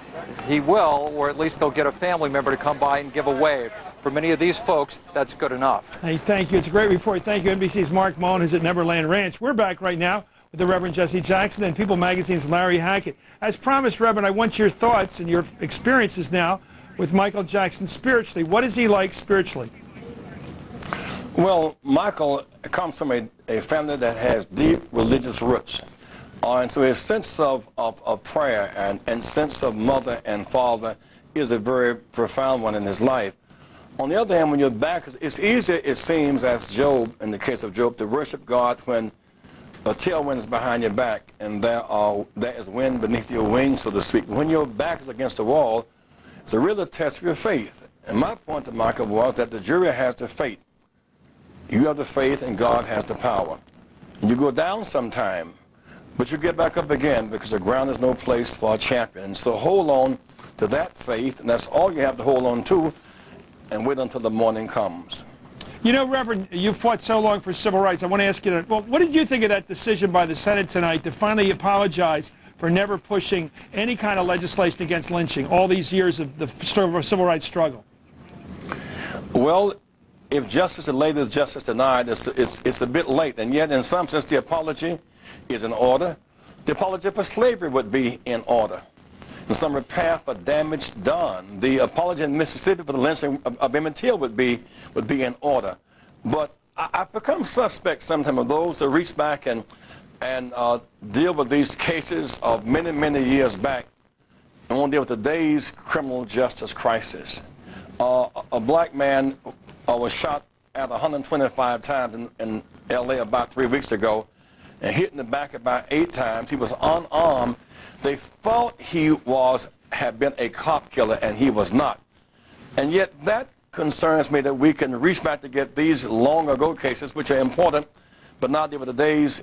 he will, or at least they'll get a family member to come by and give a wave. For many of these folks, that's good enough. Hey, thank you. It's a great report. Thank you. NBC's Mark Moen is at Neverland Ranch. We're back right now with the Reverend Jesse Jackson and People magazine's Larry Hackett. As promised, Reverend, I want your thoughts and your experiences now with Michael Jackson spiritually. What is he like spiritually? Well, Michael comes from a family that has deep religious roots. And so his sense of prayer and sense of mother and father is a very profound one in his life. On the other hand, when you're back, it's easier, it seems, as Job, in the case of Job, to worship God when a tailwind is behind your back and there is wind beneath your wings, so to speak. When your back is against the wall, it's a real test of your faith. And my point to Michael was that the jury has the faith. You have the faith and God has the power. And you go down sometime, but you get back up again because the ground is no place for a champion. So hold on to that faith, and that's all you have to hold on to, and wait until the morning comes. You know, Reverend, you fought so long for civil rights. I want to ask you, well, what did you think of that decision by the Senate tonight to finally apologize for never pushing any kind of legislation against lynching, all these years of the civil rights struggle? Well, if justice delayed is justice denied, it's a bit late. And yet, in some sense, the apology is in order. The apology for slavery would be in order. And some repair for damage done. The apology in Mississippi for the lynching of Emmett Till would be in order. But I've become suspect sometimes of those who reach back and deal with these cases of many, many years back and want to deal with today's criminal justice crisis. A black man was shot at 125 times in L.A. about 3 weeks ago and hit in the back about 8 times. He was unarmed. They thought he had been a cop killer, and he was not. And yet that concerns me, that we can reach back to get these long ago cases, which are important, but not deal with today's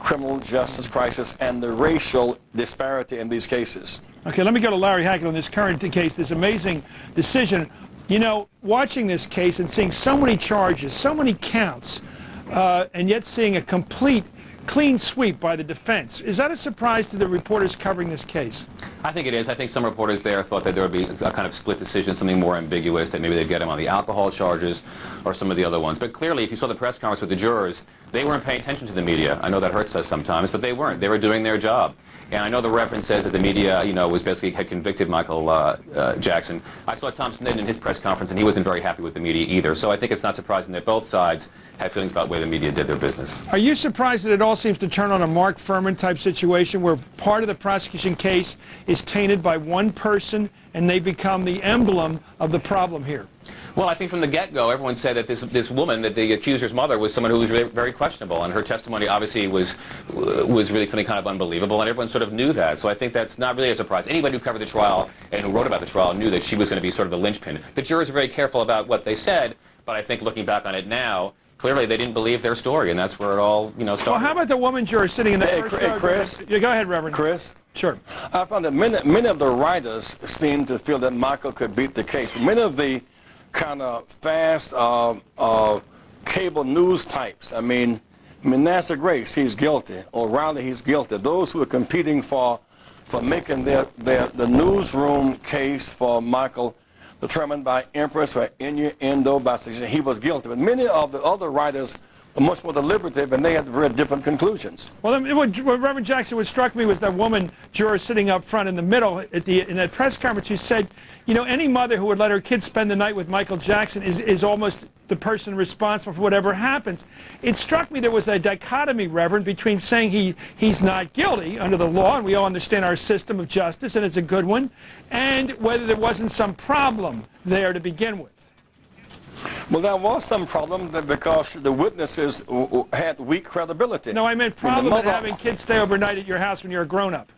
criminal justice crisis and the racial disparity in these cases. Okay, let me go to Larry Hackett on this current case, this amazing decision. You know, watching this case and seeing so many charges, so many counts, and yet seeing a complete clean sweep by the defense. Is that a surprise to the reporters covering this case? I think it is. I think some reporters there thought that there would be a kind of split decision, something more ambiguous, that maybe they'd get him on the alcohol charges or some of the other ones. But clearly, if you saw the press conference with the jurors, they weren't paying attention to the media. I know that hurts us sometimes, but they weren't. They were doing their job. And I know the reference says that the media, you know, was basically had convicted Michael Jackson. I saw Tom Sneddon in his press conference, and he wasn't very happy with the media either. So I think it's not surprising that both sides had feelings about the way the media did their business. Are you surprised that it all seems to turn on a Mark Furman type situation where part of the prosecution case is tainted by one person and they become the emblem of the problem here? Well, I think from the get-go, everyone said that this woman, that the accuser's mother, was someone who was really, very questionable, and her testimony obviously was really something kind of unbelievable, and everyone sort of knew that. So I think that's not really a surprise. Anybody who covered the trial and who wrote about the trial knew that she was going to be sort of the linchpin. The jurors are very careful about what they said, but I think looking back on it now, clearly they didn't believe their story, and that's where it all, you know, started. Well, how about the woman juror sitting in the first row? Chris. Yeah, go ahead, Reverend. Chris. Sure. I found that many of the writers seemed to feel that Michael could beat the case. Many of the kind of fast cable news types. I mean Nancy Grace, he's guilty. O'Reilly, he's guilty. Those who are competing for making the newsroom case for Michael determined by inference, by innuendo, by suggestion, he was guilty. But many of the other writers were much more deliberative, and they had very different conclusions. Well, what Reverend Jackson, what struck me was that woman juror sitting up front in the middle in that press conference who said, you know, any mother who would let her kids spend the night with Michael Jackson is almost the person responsible for whatever happens. It struck me there was a dichotomy, Reverend, between saying he's not guilty under the law, and we all understand our system of justice, and it's a good one, and whether there wasn't some problem there to begin with. Well, there was some problem because the witnesses had weak credibility. No, I meant problem in having kids stay overnight at your house when you're a grown-up.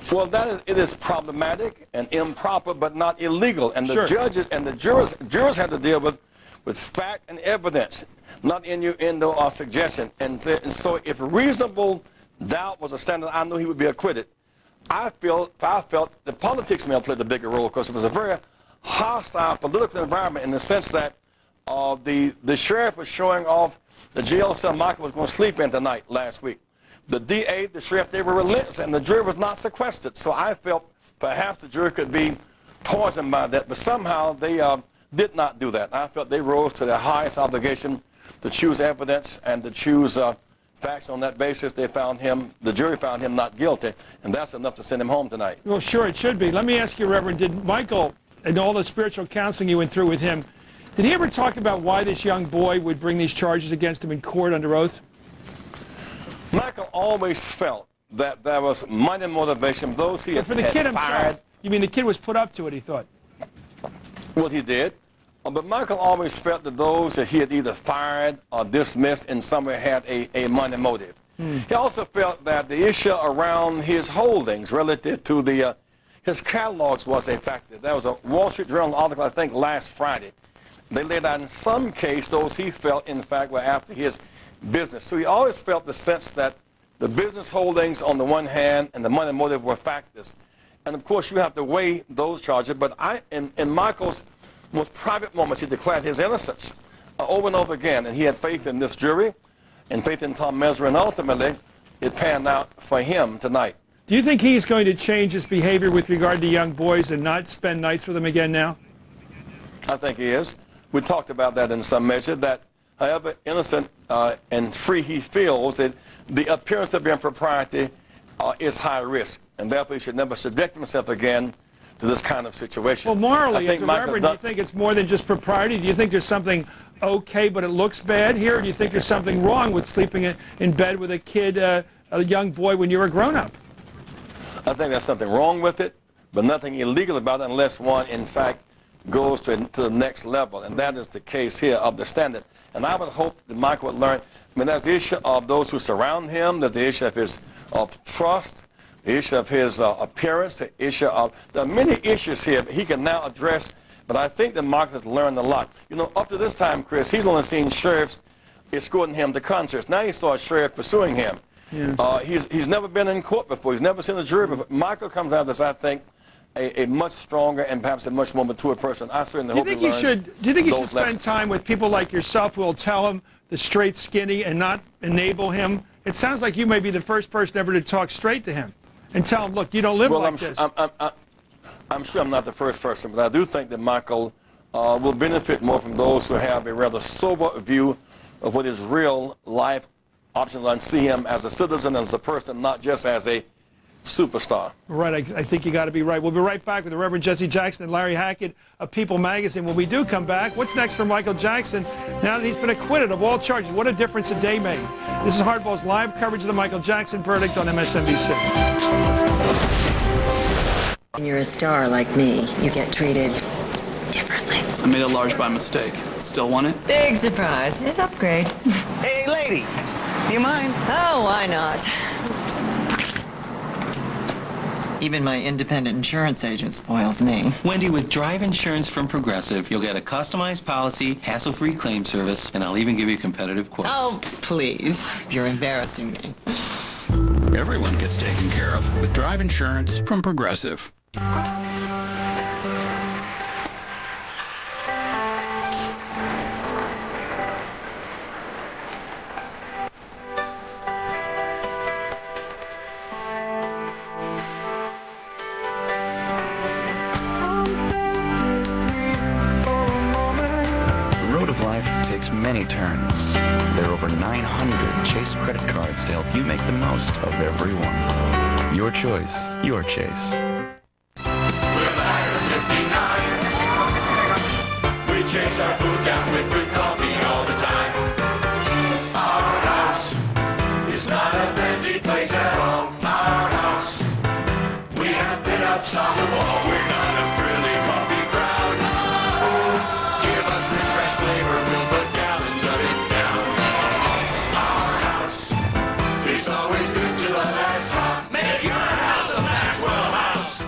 Well, it is problematic and improper, but not illegal. And the judges and the jurors had to deal with fact and evidence, not innuendo or suggestion. And so if reasonable doubt was a standard, I knew he would be acquitted. I felt the politics may have played a bigger role because it was a very hostile political environment in the sense that the sheriff was showing off the jail cell Michael was going to sleep in tonight last week. The DA, the sheriff, they were relentless, and the jury was not sequestered. So I felt perhaps the jury could be poisoned by that, but somehow they did not do that. I felt they rose to their highest obligation to choose evidence and to choose facts. On that basis, the jury found him not guilty, and that's enough to send him home tonight. Well, sure, it should be. Let me ask you, Reverend, did Michael, and all the spiritual counseling you went through with him, did he ever talk about why this young boy would bring these charges against him in court under oath? Michael always felt that there was money motivation. Those he had, for the kid himself, you mean the kid was put up to it, he thought? Well, he did. But Michael always felt that those that he had either fired or dismissed in some way had a money motive. He also felt that the issue around his holdings relative to his catalogs was a factor. There was a Wall Street Journal article, I think, last Friday. They laid out in some case those he felt, in fact, were after his business. So he always felt the sense that the business holdings on the one hand and the money motive were factors. And, of course, you have to weigh those charges. But in Michael's most private moments, he declared his innocence. over and over again. And he had faith in this jury and faith in Tom Messer, and ultimately it panned out for him tonight. Do you think he's going to change his behavior with regard to young boys and not spend nights with them again now? I think he is. We talked about that in some measure, that however innocent and free he feels, that the appearance of impropriety is high risk, and therefore he should never subject himself again to this kind of situation. Well, morally, as a reverend, do you think it's more than just propriety? Do you think there's something okay but it looks bad here? Or do you think there's something wrong with sleeping in bed with a kid, a young boy, when you're a grown-up? I think there's something wrong with it, but nothing illegal about it unless one, in fact, goes to the next level. And that is the case here of the standard. And I would hope that Michael would learn. I mean, there's the issue of those who surround him. There's the issue of his trust, the issue of his appearance, the issue of, there are many issues here that he can now address. But I think that Michael has learned a lot. You know, up to this time, Chris, he's only seen sheriffs escorting him to concerts. Now he saw a sheriff pursuing him. Yeah. He's never been in court before. He's never seen a jury before. Michael comes out of this, I think, a much stronger and perhaps a much more mature person. I certainly hope he learns. Do you think he should spend lessons. time with people like yourself who will tell him the straight skinny and not enable him? It sounds like you may be the first person ever to talk straight to him and tell him, look, you don't live like this. I'm sure I'm not the first person, but I do think that Michael will benefit more from those who have a rather sober view of what his real life options are and see him as a citizen, as a person, not just as a superstar. Right, I think you got to be right. We'll be right back with the Reverend Jesse Jackson and Larry Hackett of People Magazine. When we do come back, what's next for Michael Jackson now that he's been acquitted of all charges? What a difference a day made. This is Hardball's live coverage of the Michael Jackson verdict on MSNBC. When you're a star like me, you get treated differently. I made a large by mistake. Still want it? Big surprise. Big upgrade. Hey, lady. You mind? Oh, why not? Even my independent insurance agent spoils me. Wendy, with Drive Insurance from Progressive, you'll get a customized policy, hassle-free claim service, and I'll even give you competitive quotes. Oh, please. You're embarrassing me. Everyone gets taken care of with Drive Insurance from Progressive. Many turns. There are over 900 Chase credit cards to help you make the most of every one. Your choice, your Chase. We're the Hatters 59. We chase our food down with good coffee all the time. Our house is not a fancy place at all. Our house, we have pin-ups on the wall. We're not a frilly coffee crowd. Give us rich, fresh flavor. We'll put gallons of it down. Our house is always good to the last drop. Make your house a Maxwell house.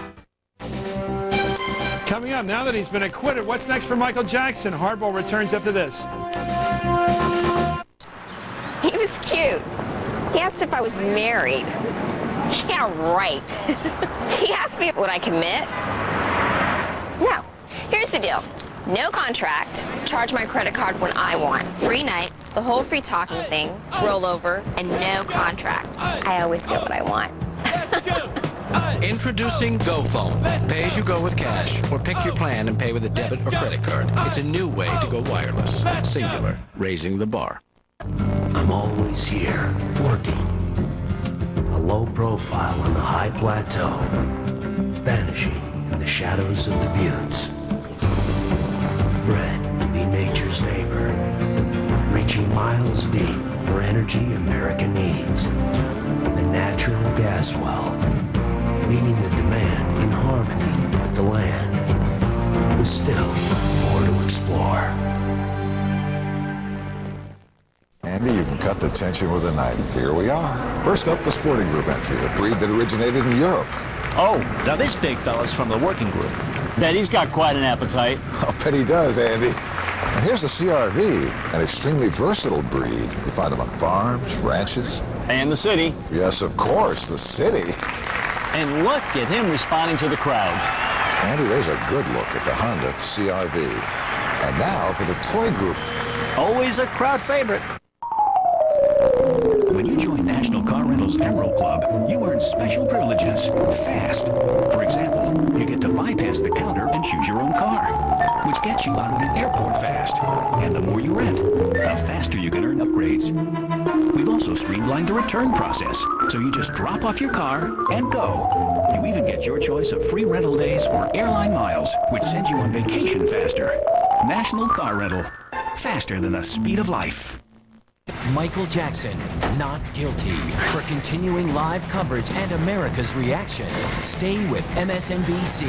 Coming up, now that he's been acquitted, what's next for Michael Jackson? Hardball returns after this. He was cute. He asked if I was married. Yeah, right. He asked me, would I commit? No. Here's the deal. No contract, charge my credit card when I want. Free nights, the whole free talking thing, rollover, and no contract. I always get what I want. Introducing GoPhone. Pay as you go with cash, or pick your plan and pay with a debit or credit card. It's a new way to go wireless. Singular, raising the bar. I'm always here, working. A low profile on the high plateau, vanishing in the shadows of the buttes. Bred to be nature's neighbor, reaching miles deep for energy America needs. The natural gas well, meeting the demand in harmony with the land. With still more to explore. Andy, you can cut the tension with a knife. Here we are. First up, the sporting group entry, the breed that originated in Europe. Oh, now this big fella's from the working group. Bet he's got quite an appetite. I'll bet he does, Andy. And here's the CRV, an extremely versatile breed. You find them on farms, ranches. And the city. Yes, of course, the city. And look at him responding to the crowd. Andy, there's a good look at the Honda CRV. And now for the toy group. Always a crowd favorite. When you join National Car Rental's Emerald Club, you earn special privileges fast. For example, you get to bypass the counter and choose your own car, which gets you out of the airport fast. And the more you rent, the faster you can earn upgrades. We've also streamlined the return process, so you just drop off your car and go. You even get your choice of free rental days or airline miles, which sends you on vacation faster. National Car Rental. Faster than the speed of life. Michael Jackson, not guilty. For continuing live coverage and America's reaction, stay with MSNBC.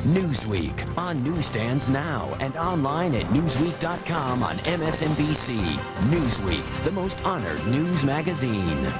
Newsweek, on newsstands now and online at Newsweek.com on MSNBC. Newsweek, the most honored news magazine.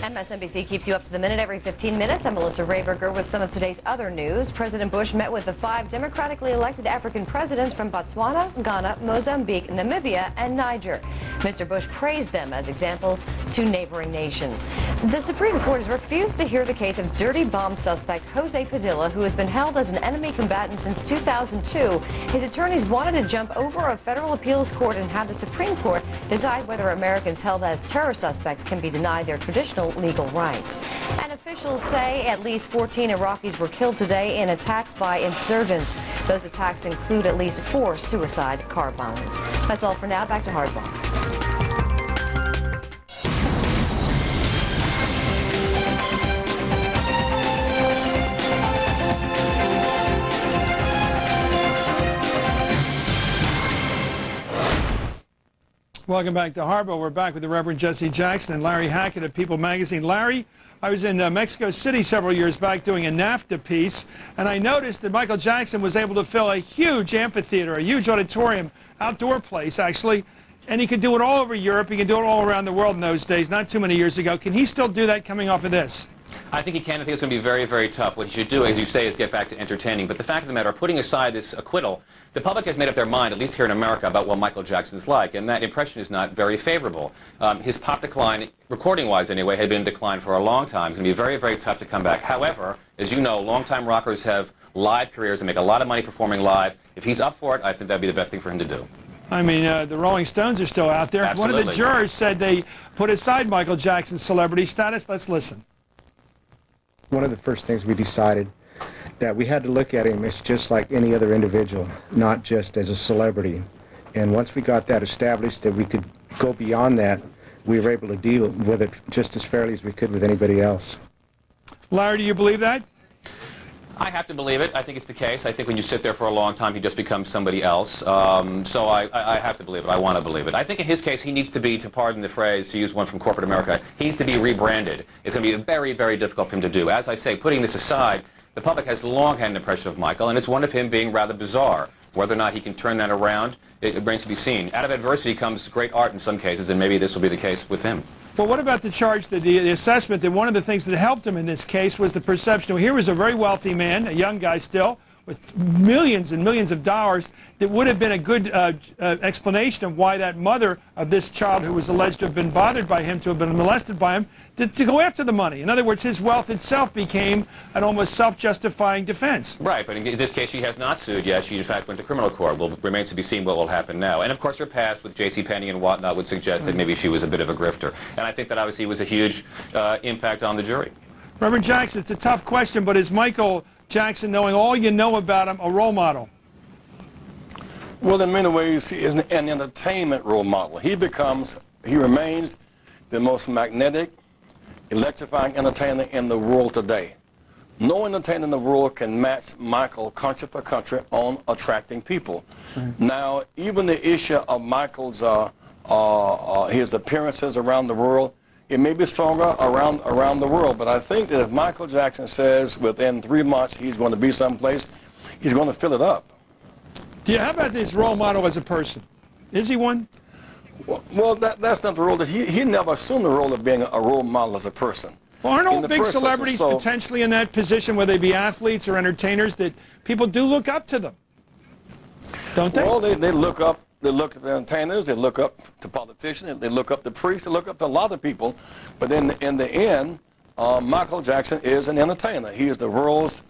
MSNBC keeps you up to the minute every 15 minutes. I'm Melissa Rayberger with some of today's other news. President Bush met with the 5 democratically elected African presidents from Botswana, Ghana, Mozambique, Namibia, and Niger. Mr. Bush praised them as examples to neighboring nations. The Supreme Court has refused to hear the case of dirty bomb suspect Jose Padilla, who has been held as an enemy combatant since 2002. His attorneys wanted to jump over a federal appeals court and have the Supreme Court decide whether Americans held as terror suspects can be denied their traditional legal rights. And officials say at least 14 Iraqis were killed today in attacks by insurgents. Those attacks include at least 4 suicide car bombings. That's all for now. Back to Hardball. Welcome back to Harbor. We're back with the Reverend Jesse Jackson and Larry Hackett of People Magazine. Larry, I was in Mexico City several years back doing a NAFTA piece, and I noticed that Michael Jackson was able to fill a huge amphitheater, a huge auditorium, outdoor place actually, and he could do it all over Europe. He could do it all around the world in those days, not too many years ago. Can he still do that coming off of this? I think he can. I think it's going to be very, very tough. What he should do, as you say, is get back to entertaining. But the fact of the matter, putting aside this acquittal, the public has made up their mind, at least here in America, about what Michael Jackson's like, and that impression is not very favorable. His pop decline, recording-wise anyway, had been in decline for a long time. It's going to be very, very tough to come back. However, as you know, longtime rockers have live careers and make a lot of money performing live. If he's up for it, I think that would be the best thing for him to do. I mean, the Rolling Stones are still out there. Absolutely. One of the jurors said they put aside Michael Jackson's celebrity status. Let's listen. One of the first things we decided that we had to look at him as just like any other individual, not just as a celebrity. And once we got that established, that we could go beyond that, we were able to deal with it just as fairly as we could with anybody else. Larry, do you believe that? I have to believe it. I think it's the case. I think when you sit there for a long time, he just becomes somebody else. So I have to believe it. I want to believe it. I think in his case, he needs to be, to pardon the phrase, to use one from corporate America, he needs to be rebranded. It's going to be very, very difficult for him to do. As I say, putting this aside, the public has long had an impression of Michael, and it's one of him being rather bizarre. Whether or not he can turn that around, it remains to be seen. Out of adversity comes great art in some cases, and maybe this will be the case with him. Well, what about the charge, the assessment that one of the things that helped him in this case was the perception, well, here was a very wealthy man, a young guy still, with millions and millions of dollars, that would have been a good explanation of why that mother of this child who was alleged to have been bothered by him, to have been molested by him, to go after the money. In other words, his wealth itself became an almost self-justifying defense. Right, but in this case, she has not sued yet. She, in fact, went to criminal court. Well, it remains to be seen what will happen now. And, of course, her past with JCPenney and whatnot would suggest that maybe she was a bit of a grifter. And I think that obviously was a huge impact on the jury. Reverend Jackson, it's a tough question, but is Michael Jackson, knowing all you know about him, a role model? Well, in many ways, he is an entertainment role model. He remains the most magnetic, electrifying entertainer in the world today. No entertainer in the world can match Michael country for country on attracting people. Mm-hmm. Now, even the issue of Michael's his appearances around the world, it may be stronger around the world, but I think that if Michael Jackson says within 3 months he's going to be someplace, he's going to fill it up. How about this role model as a person? Is he one? Well, that's not the role. He never assumed the role of being a role model as a person. Well, aren't all big celebrities potentially in that position, whether they be athletes or entertainers, that people do look up to them? Don't they? Well, they look up. They look at the entertainers, they look up to politicians, they look up to priests, they look up to a lot of people. But in the end, Michael Jackson is an entertainer. He is the world's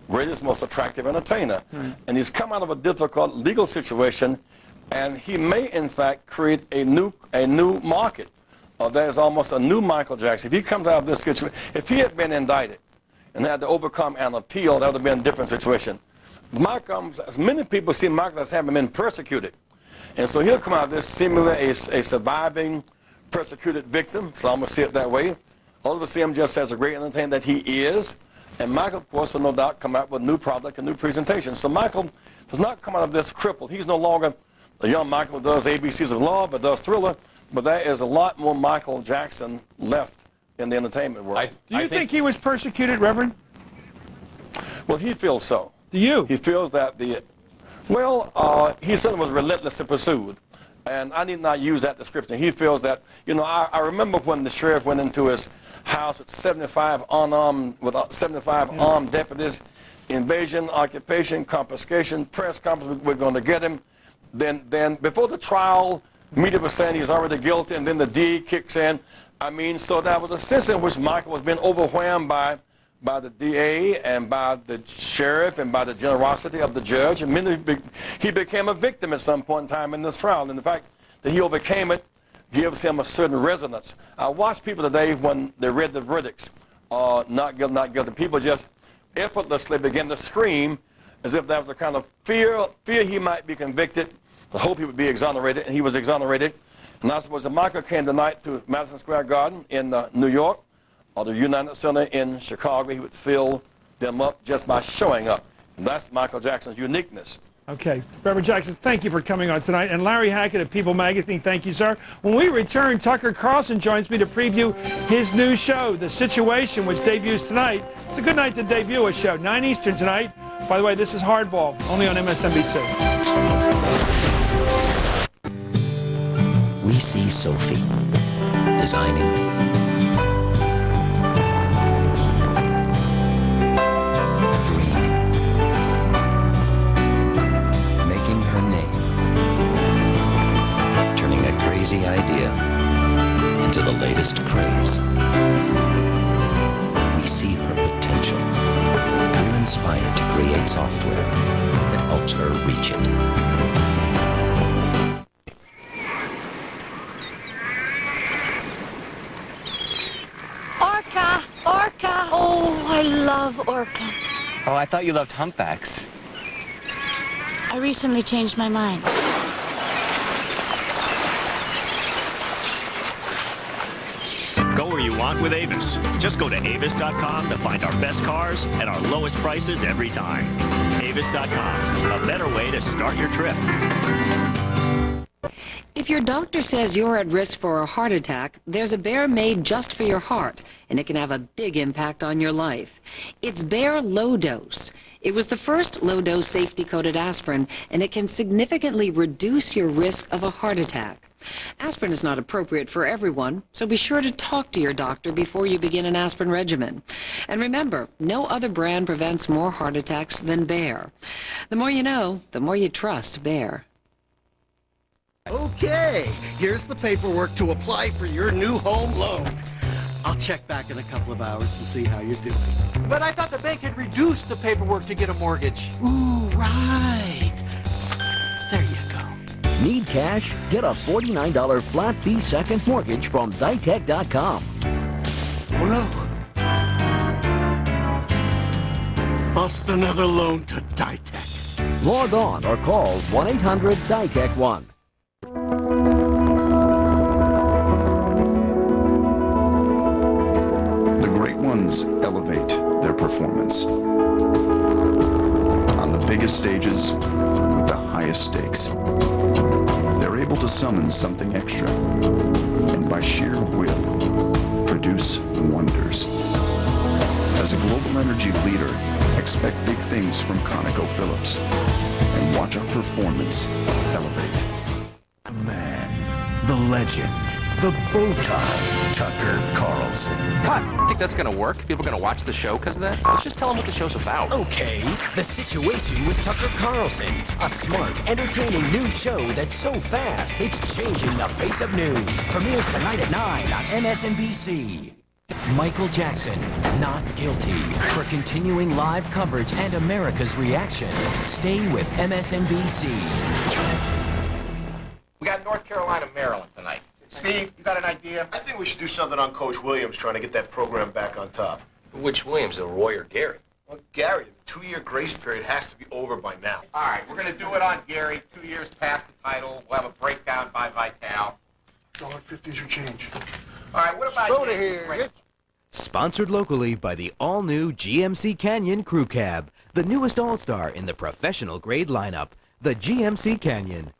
greatest, most attractive entertainer. And he's come out of a difficult legal situation, and he may, in fact, create a new market. There's almost a new Michael Jackson. If he comes out of this situation, if he had been indicted and had to overcome an appeal, that would have been a different situation. Michael, as many people see Michael as having been persecuted. And so he'll come out of this seemingly a surviving, persecuted victim. So I'm going to see it that way. All of us see him just as a great entertainer that he is. And Michael, of course, will no doubt come out with new product and new presentation. So Michael does not come out of this crippled. He's no longer the young Michael who does ABCs of Love, but does Thriller. But there is a lot more Michael Jackson left in the entertainment world. Do you think he was persecuted, Reverend? Well, he feels so. Do you? He feels that he certainly was relentlessly pursued. And I need not use that description. He feels that, I remember when the sheriff went into his house with 75 armed deputies, invasion, occupation, confiscation, press conference, we're going to get him. Then before the trial, media was saying he's already guilty, and then the DA kicks in. So there was a sense in which Michael was being overwhelmed by the DA and by the sheriff and by the generosity of the judge. And he became a victim at some point in time in this trial. And the fact that he overcame it gives him a certain resonance. I watched people today when they read the verdicts, not guilty, not guilty. People just effortlessly began to scream as if that was a kind of fear he might be convicted, the hope he would be exonerated, and he was exonerated. And I suppose if Michael came tonight to Madison Square Garden in New York, or the United Center in Chicago, he would fill them up just by showing up. And that's Michael Jackson's uniqueness. Okay. Reverend Jackson, thank you for coming on tonight. And Larry Hackett of People Magazine, thank you, sir. When we return, Tucker Carlson joins me to preview his new show, The Situation, which debuts tonight. It's a good night to debut a show, 9 Eastern tonight. By the way, this is Hardball, only on MSNBC. We see Sophie designing, dreaming, making her name, turning a crazy idea into the latest craze. We see her potential. We're inspired to create software that helps her reach it. Orca! Oh, I love Orca. Oh, I thought you loved humpbacks. I recently changed my mind. Go where you want with Avis. Just go to avis.com to find our best cars at our lowest prices every time. Avis.com, a better way to start your trip. If your doctor says you're at risk for a heart attack, there's a Bayer made just for your heart, and it can have a big impact on your life. It's Bayer Low Dose. It was the first low-dose safety-coated aspirin, and it can significantly reduce your risk of a heart attack. Aspirin is not appropriate for everyone, so be sure to talk to your doctor before you begin an aspirin regimen. And remember, no other brand prevents more heart attacks than Bayer. The more you know, the more you trust Bayer. Okay, here's the paperwork to apply for your new home loan. I'll check back in a couple of hours to see how you're doing. But I thought the bank had reduced the paperwork to get a mortgage. Ooh, right. There you go. Need cash? Get a $49 flat fee second mortgage from Ditech.com. Oh no. Bust another loan to Ditech. Log on or call 1-800-DITECH-1. The great ones elevate their performance. On the biggest stages, with the highest stakes, they're able to summon something extra, and by sheer will, produce wonders. As a global energy leader, expect big things from ConocoPhillips, and watch our performance elevate. The man, the legend, the bow-tie, Tucker Carlson. Cut! You think that's gonna work? People are gonna watch the show because of that? Let's just tell them what the show's about. Okay, The Situation with Tucker Carlson. A smart, entertaining new show that's so fast, it's changing the face of news. Premieres tonight at 9 on MSNBC. Michael Jackson, not guilty. For continuing live coverage and America's reaction, stay with MSNBC. We got North Carolina, Maryland tonight. Steve, you got an idea? I think we should do something on Coach Williams trying to get that program back on top. Which Williams, Roy or Gary? Well, Gary, the 2-year grace period has to be over by now. All right, we're going to do it on Gary. 2 years past the title. We'll have a breakdown by Vital. $1.50 is your change. All right, what about Soda James here. Grant? Sponsored locally by the all-new GMC Canyon Crew Cab, the newest all-star in the professional grade lineup, the GMC Canyon.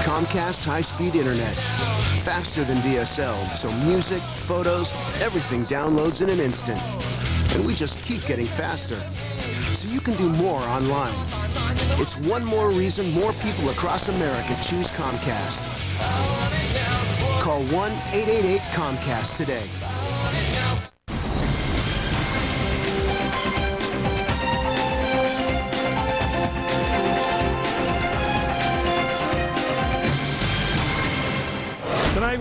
Comcast high-speed internet. Faster than DSL, so music, photos, everything downloads in an instant. And we just keep getting faster. So you can do more online. It's one more reason more people across America choose Comcast. Call 1-888-COMCAST today. Tonight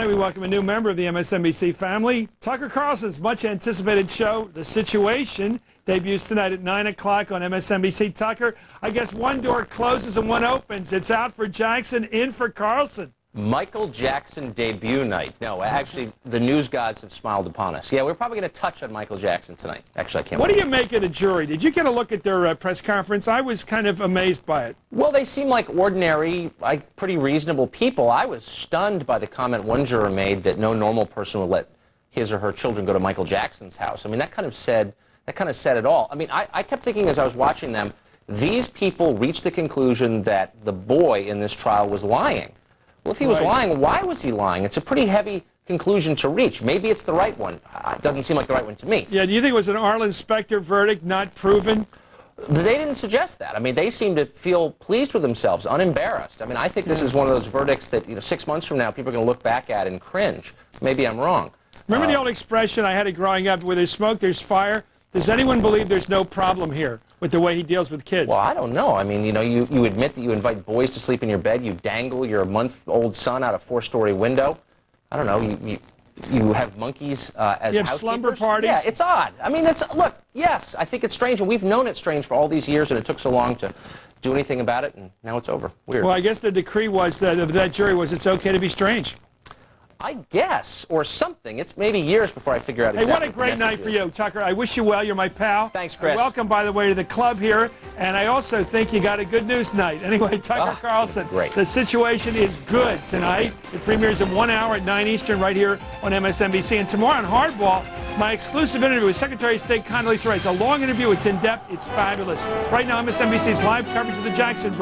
we welcome a new member of the MSNBC family. Tucker Carlson's much anticipated show, The Situation, debuts tonight at 9 o'clock on MSNBC. Tucker, I guess one door closes and one opens. It's out for Jackson, in for Carlson. Michael Jackson debut night. No, actually, the news gods have smiled upon us. Yeah, we're probably going to touch on Michael Jackson tonight. Actually, I can't What wait. do you make of the jury? Did you get a look at their press conference? I was kind of amazed by it. Well, they seem like ordinary, like pretty reasonable people. I was stunned by the comment one juror made that no normal person would let his or her children go to Michael Jackson's house. I mean, that kind of said it all. I mean, I kept thinking as I was watching them, these people reached the conclusion that the boy in this trial was lying. Well, if he was lying, why was he lying? It's a pretty heavy conclusion to reach. Maybe it's the right one. It doesn't seem like the right one to me. Yeah, do you think it was an Arlen Specter verdict, not proven? They didn't suggest that. I mean, they seem to feel pleased with themselves, unembarrassed. I mean, I think this is one of those verdicts that, 6 months from now, people are going to look back at and cringe. Maybe I'm wrong. Remember the old expression I had it growing up, where there's smoke, there's fire? Does anyone believe there's no problem here with the way he deals with kids? Well, I don't know. I mean, you admit that you invite boys to sleep in your bed, you dangle your month-old son out a 4-story window. I don't know, you have monkeys as you have housekeepers. slumber parties? Yeah, it's odd. I mean, look, yes, I think it's strange, and we've known it's strange for all these years, and it took so long to do anything about it, and now it's over. Weird. Well, I guess the decree was that jury was it's okay to be strange. I guess, or something. It's maybe years before I figure out exactly. Hey, what a great night for you, Tucker. I wish you well. You're my pal. Thanks, Chris. Welcome, by the way, to the club here. And I also think you got a good news night. Anyway, Tucker Carlson, great. The Situation is good tonight. It premieres in 1 hour at 9 Eastern right here on MSNBC. And tomorrow on Hardball, my exclusive interview with Secretary of State Condoleezza Rice. It's a long interview. It's in-depth. It's fabulous. Right now, MSNBC's live coverage of the Jackson